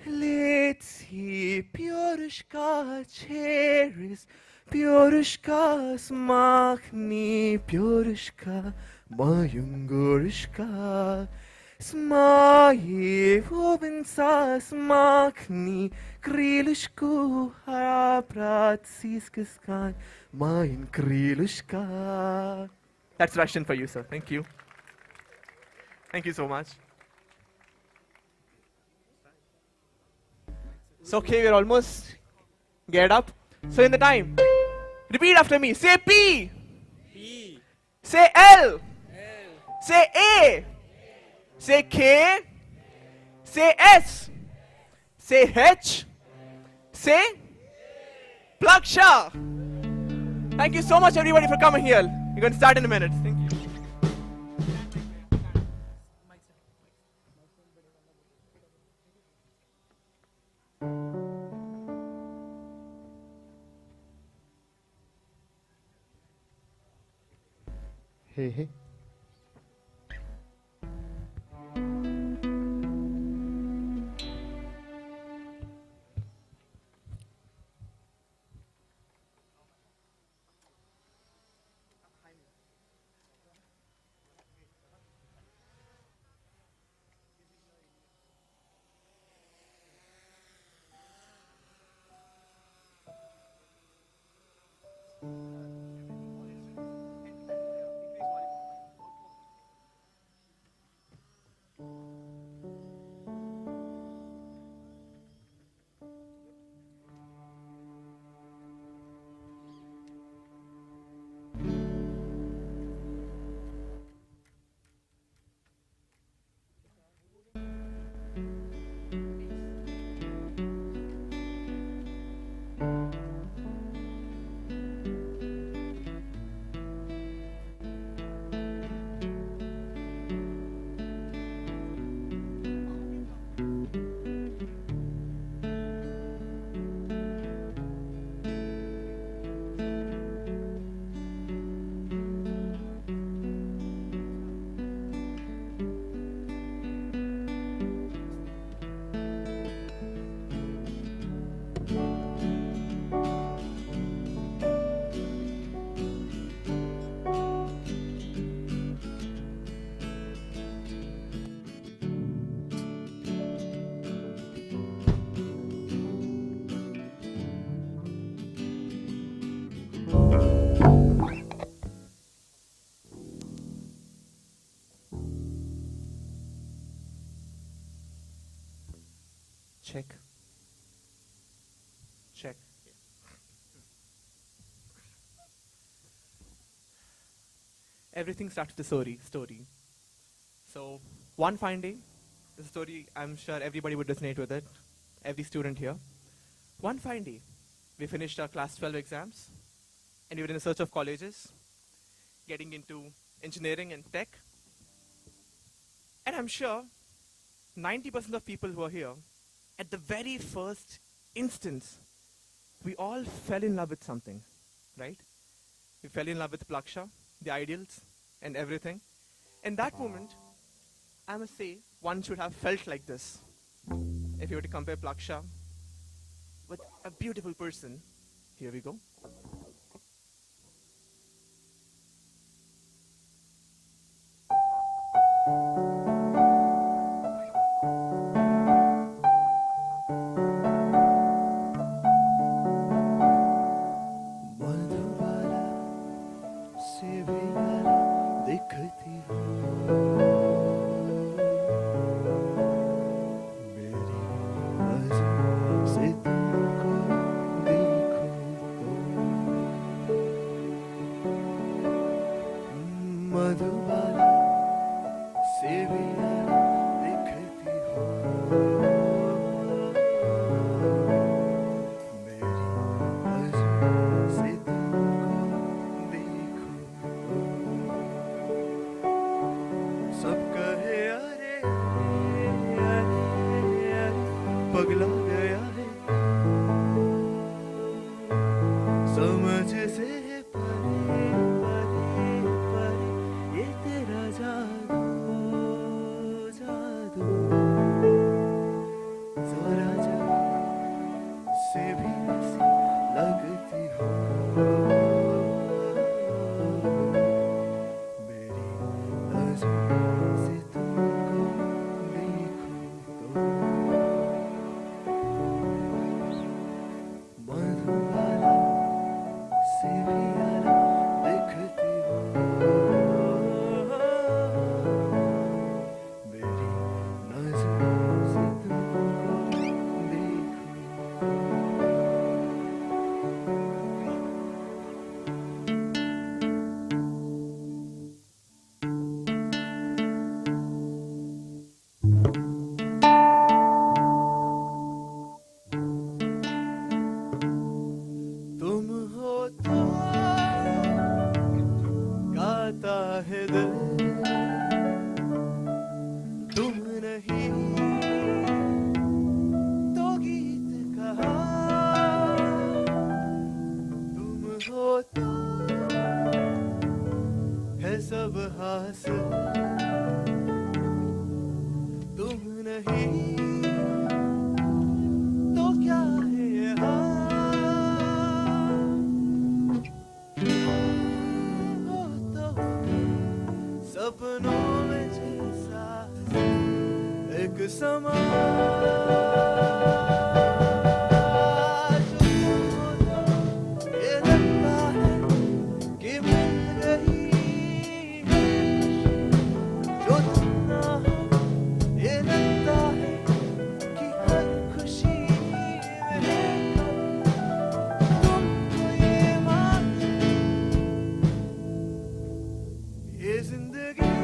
Leti Pyorushka cherries, Pyorushka smakni, Pyorushka mayungurishka. Smaje vobinsa smakni, Krilushku haraprat siskiskan, mayin Krilushka. That's Russian for you, sir. Thank you. Thank you so much. It's okay, we're almost get up. So in the time, repeat after me. Say P. P. Say L. L. Say A. Say K. Say S. Say H. Say Plaksha. Thank you so much everybody for coming here. We're going to start in a minute. Thank you. Hey. Check. Check. Everything starts with a story. So, one fine day, the story, I'm sure everybody would resonate with it, every student here. One fine day, we finished our class 12 exams, and we were in a search of colleges, getting into engineering and tech. And I'm sure 90% of people who are here, at the very first instance, we all fell in love with something, right? We fell in love with Plaksha, the ideals, and everything. In that moment, I must say, one should have felt like this. If you were to compare Plaksha with a beautiful person, here we go. पगला गया है समझ से परे परे परे ये तेरा जादू जादू जरा जरा से भी ऐसी लगती हो मेरी नजरों से तुमको देखूं तो मधुबाला से भी अलग दिखती हो मेरी नजरों से तुमको तुम हो तो गाता है दिल तुम नहीं तो गीत कहा तुम हो तो है सब हासिल तुम नहीं तो क्या है ये सपनों में जैसा एक समा ये लगता है कि मिल गई जो तुम ना हो ये लगता है कि हर खुशी में तुमको ये मांग ये जिंदगी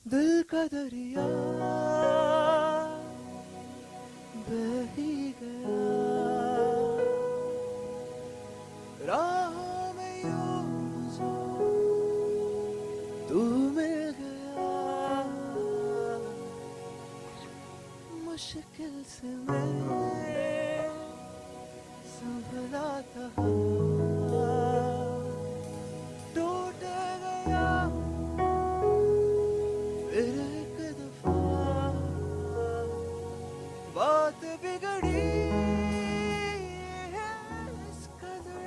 दिल का दरिया बह ही गया, राहों में यूं जो तू मिल गया, मुश्किल से मैं संभला था, टूट गया फिर एक दफा, बात बिगड़ी है इस कदर,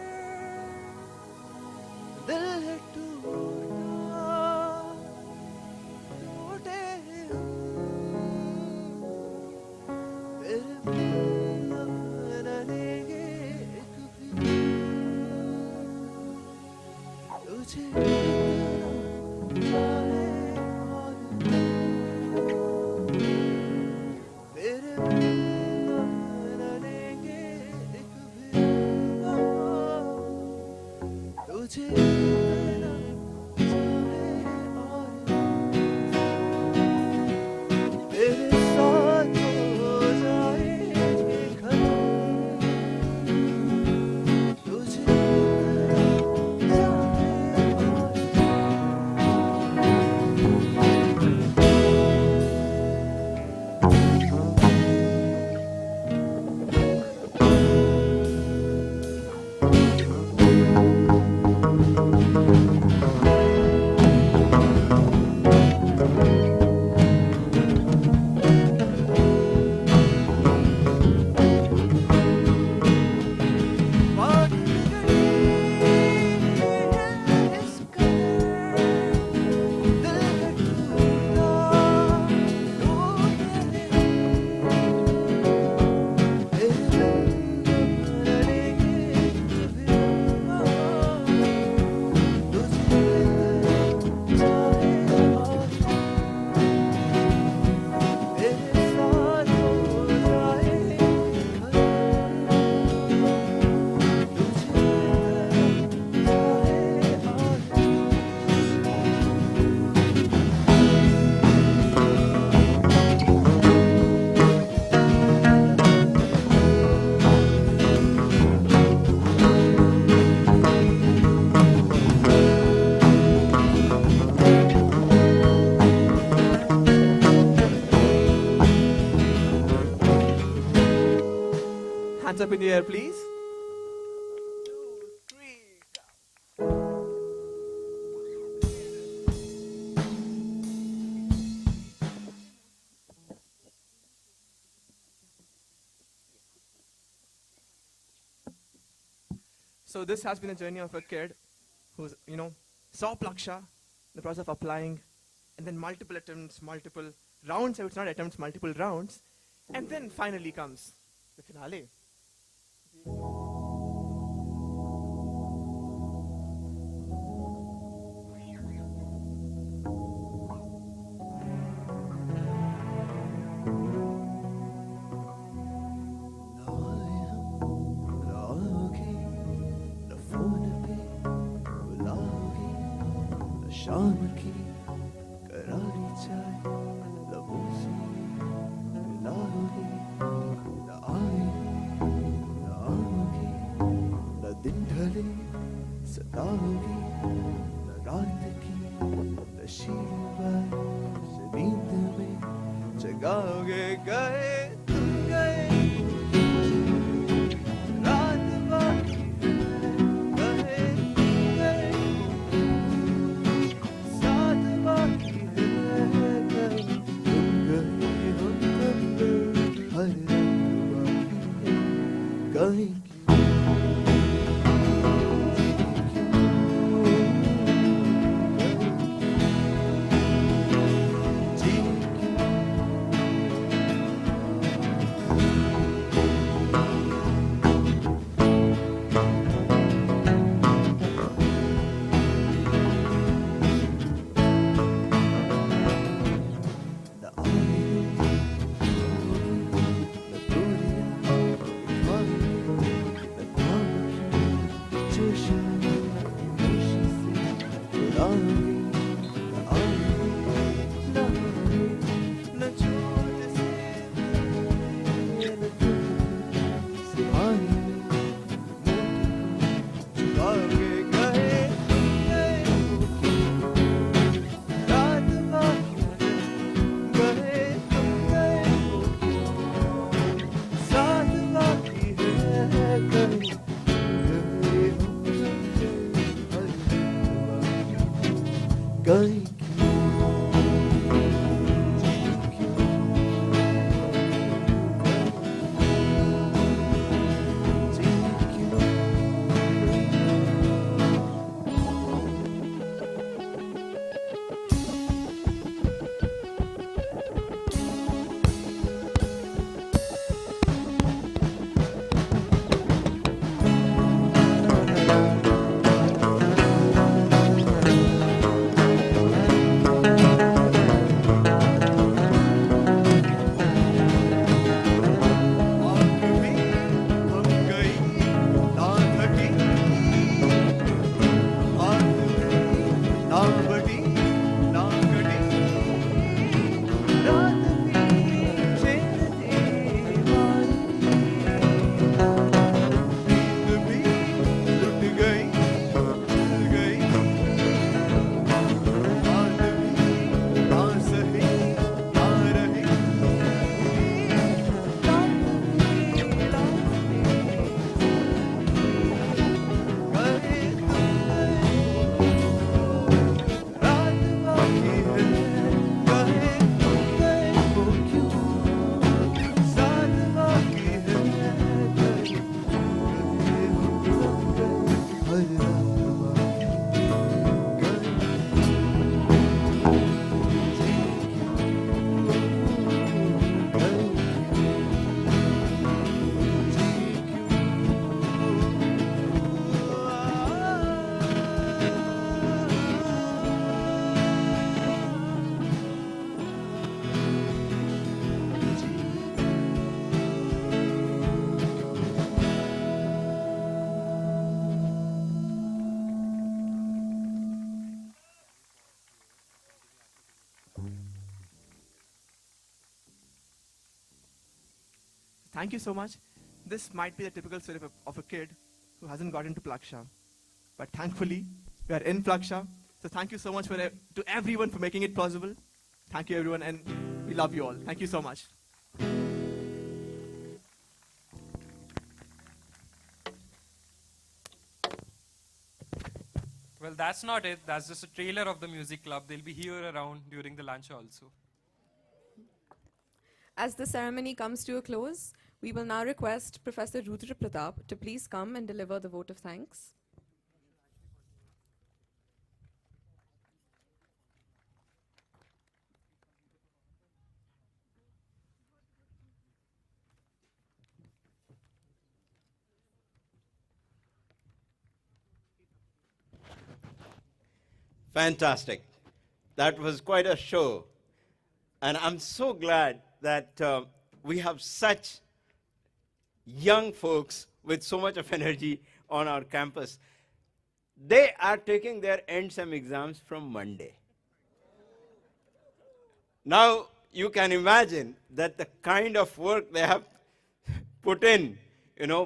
दिल है टूटा, टूटे हैं हम, फिर न लेंगे कभी तुझे Hands up in the air, please. So this has been a journey of a kid who's, saw Plaksha, the process of applying, and then multiple attempts, multiple rounds. So it's not attempts, multiple rounds, and then finally comes the finale. शाम की करारी चाय लबों से मिलाओगे, न आए न आओगे, न दिन ढले सताओगे, न रात की नशीली बारिश नींद में जगाओगे। गए तुम गए रात बाकी गए तुम गए साथ बाकी है तुम गए हम तक हर रात बाकी है कहीं की thank you so much. This might be the typical story of a kid who hasn't got into Plaksha. But thankfully, we are in Plaksha. So thank you so much to everyone for making it possible. Thank you, everyone, and we love you all. Thank you so much. Well, that's not it. That's just a trailer of the music club. They'll be here around during the lunch also. As the ceremony comes to a close, we will now request Professor Rudra Pratap to please come and deliver the vote of thanks. Fantastic. That was quite a show. And I'm so glad that we have such young folks with so much of energy on our campus. They are taking their end sem exams from Monday. Now, you can imagine that the kind of work they have put in,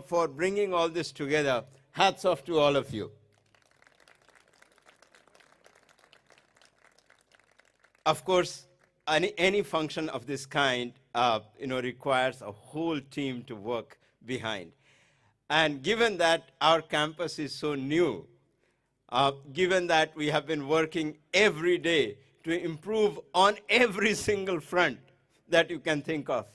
for bringing all this together. Hats off to all of you. Of course, any function of this kind, requires a whole team to work behind. And given that our campus is so new, given that we have been working every day to improve on every single front that you can think of,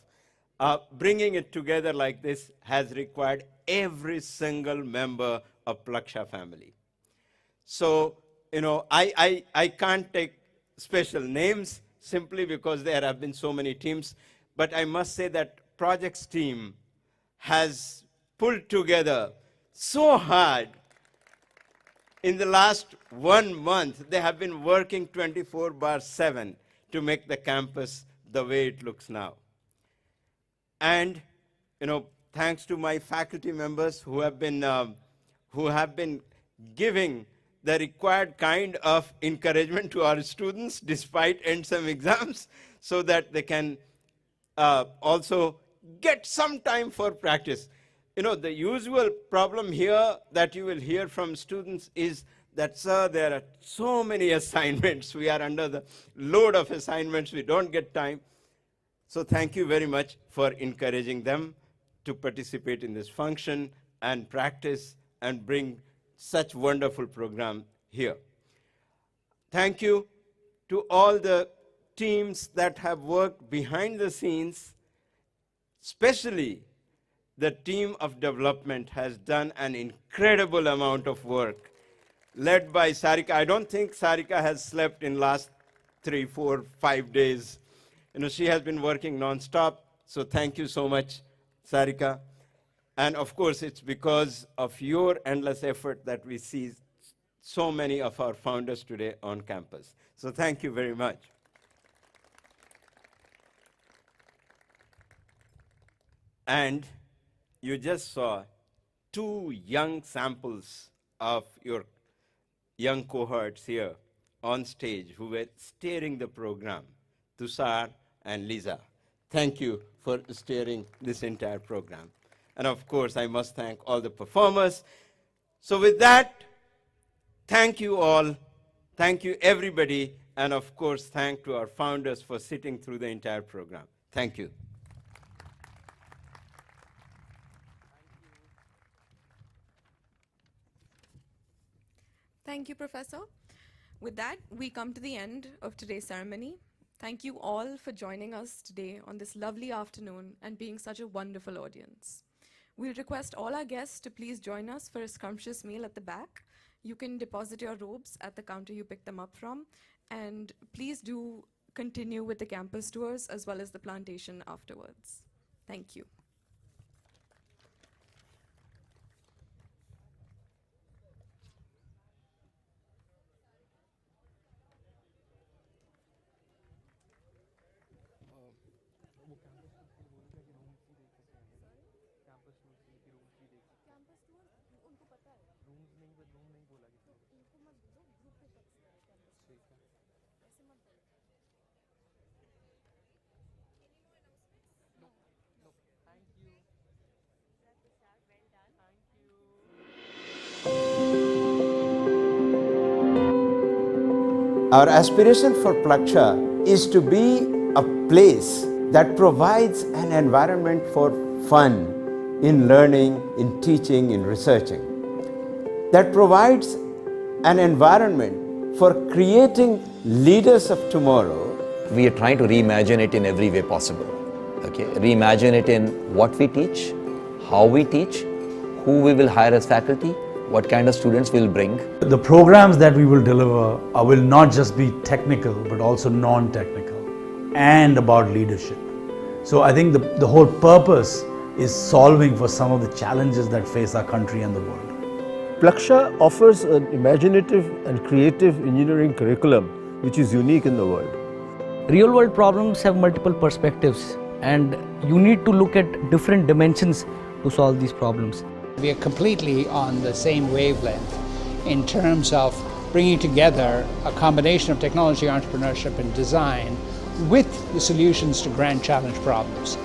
bringing it together like this has required every single member of Plaksha family. So, I can't take special names simply because there have been so many teams, but I must say that projects team has pulled together so hard. In the last 1 month, they have been working 24/7 to make the campus the way it looks now. And, thanks to my faculty members who have been giving the required kind of encouragement to our students despite end sem exams, so that they can also get some time for practice. The usual problem here that you will hear from students is that, sir, there are so many assignments. We are under the load of assignments. We don't get time. So thank you very much for encouraging them to participate in this function and practice and bring such wonderful program here. Thank you to all the teams that have worked behind the scenes, especially the team of development has done an incredible amount of work, led by Sarika. I don't think Sarika has slept in last 3, 4, 5 days. She has been working non-stop, so thank you so much, Sarika. And of course, it's because of your endless effort that we see so many of our founders today on campus. So thank you very much. And you just saw 2 young samples of your young cohorts here on stage who were steering the program, Tushar and Lisa. Thank you for steering this entire program. And of course, I must thank all the performers. So with that, thank you all. Thank you, everybody. And of course, thank to our founders for sitting through the entire program. Thank you. Thank you, Professor. With that, we come to the end of today's ceremony. Thank you all for joining us today on this lovely afternoon and being such a wonderful audience. We'll request all our guests to please join us for a scrumptious meal at the back. You can deposit your robes at the counter you picked them up from, and please do continue with the campus tours as well as the plantation afterwards. Thank you. Thank you. Our aspiration for Plaksha is to be a place that provides an environment for fun in learning, in teaching, in researching, that provides an environment for creating leaders of tomorrow. We are trying to reimagine it in every way possible. Okay? Reimagine it in what we teach, how we teach, who we will hire as faculty, what kind of students we'll bring. The programs that we will deliver will not just be technical but also non-technical and about leadership. So I think the whole purpose is solving for some of the challenges that face our country and the world. Plaksha offers an imaginative and creative engineering curriculum which is unique in the world. Real world problems have multiple perspectives and you need to look at different dimensions to solve these problems. We are completely on the same wavelength in terms of bringing together a combination of technology, entrepreneurship and design with the solutions to grand challenge problems.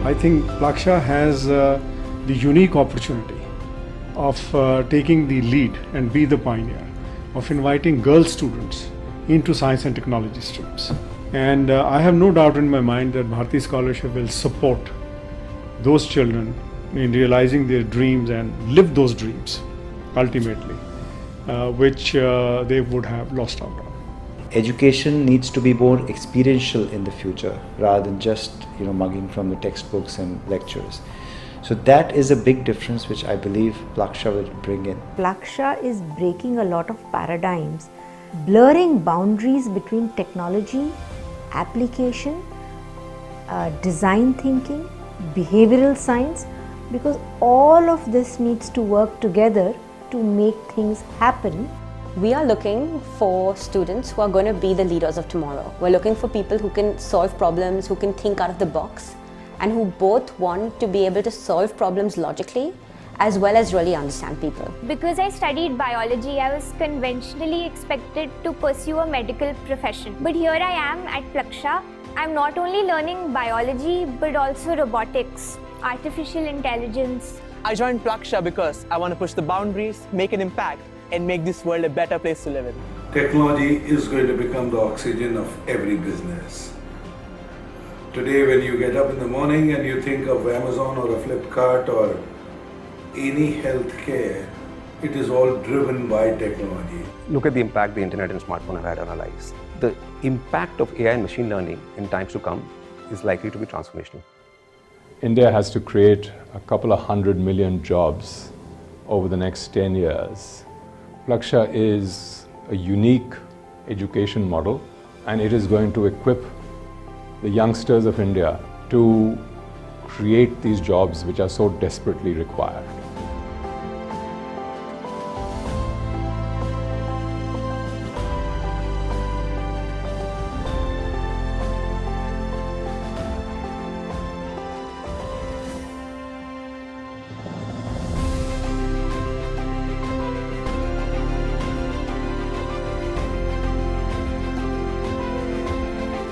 I think Plaksha has the unique opportunity of taking the lead and be the pioneer of inviting girl students into science and technology streams. And I have no doubt in my mind that Bharati Scholarship will support those children in realizing their dreams and live those dreams ultimately, which they would have lost out on. Education needs to be more experiential in the future rather than just mugging from the textbooks and lectures. So that is a big difference which I believe Plaksha will bring in. Plaksha is breaking a lot of paradigms, blurring boundaries between technology, application, design thinking, behavioral science, because all of this needs to work together to make things happen. We are looking for students who are going to be the leaders of tomorrow. We're looking for people who can solve problems, who can think out of the box, and who both want to be able to solve problems logically as well as really understand people. Because I studied biology, I was conventionally expected to pursue a medical profession. But here I am at Plaksha. I'm not only learning biology but also robotics, artificial intelligence. I joined Plaksha because I want to push the boundaries, make an impact, and make this world a better place to live in. Technology is going to become the oxygen of every business. Today when you get up in the morning and you think of Amazon or a Flipkart or any healthcare, it is all driven by technology. Look at the impact the internet and smartphone have had on our lives. The impact of AI and machine learning in times to come is likely to be transformational. India has to create a couple of 100 million jobs over the next 10 years. Plaksha is a unique education model, and it is going to equip the youngsters of India to create these jobs which are so desperately required.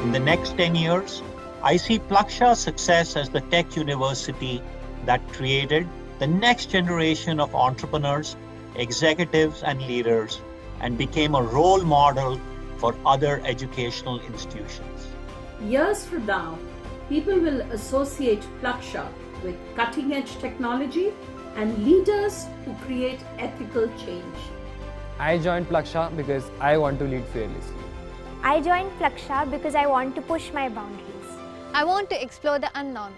In the next 10 years, I see Plaksha's success as the tech university that created the next generation of entrepreneurs, executives, and leaders, and became a role model for other educational institutions. Years from now, people will associate Plaksha with cutting-edge technology and leaders who create ethical change. I joined Plaksha because I want to lead fearlessly. I joined Plaksha because I want to push my boundaries. I want to explore the unknown.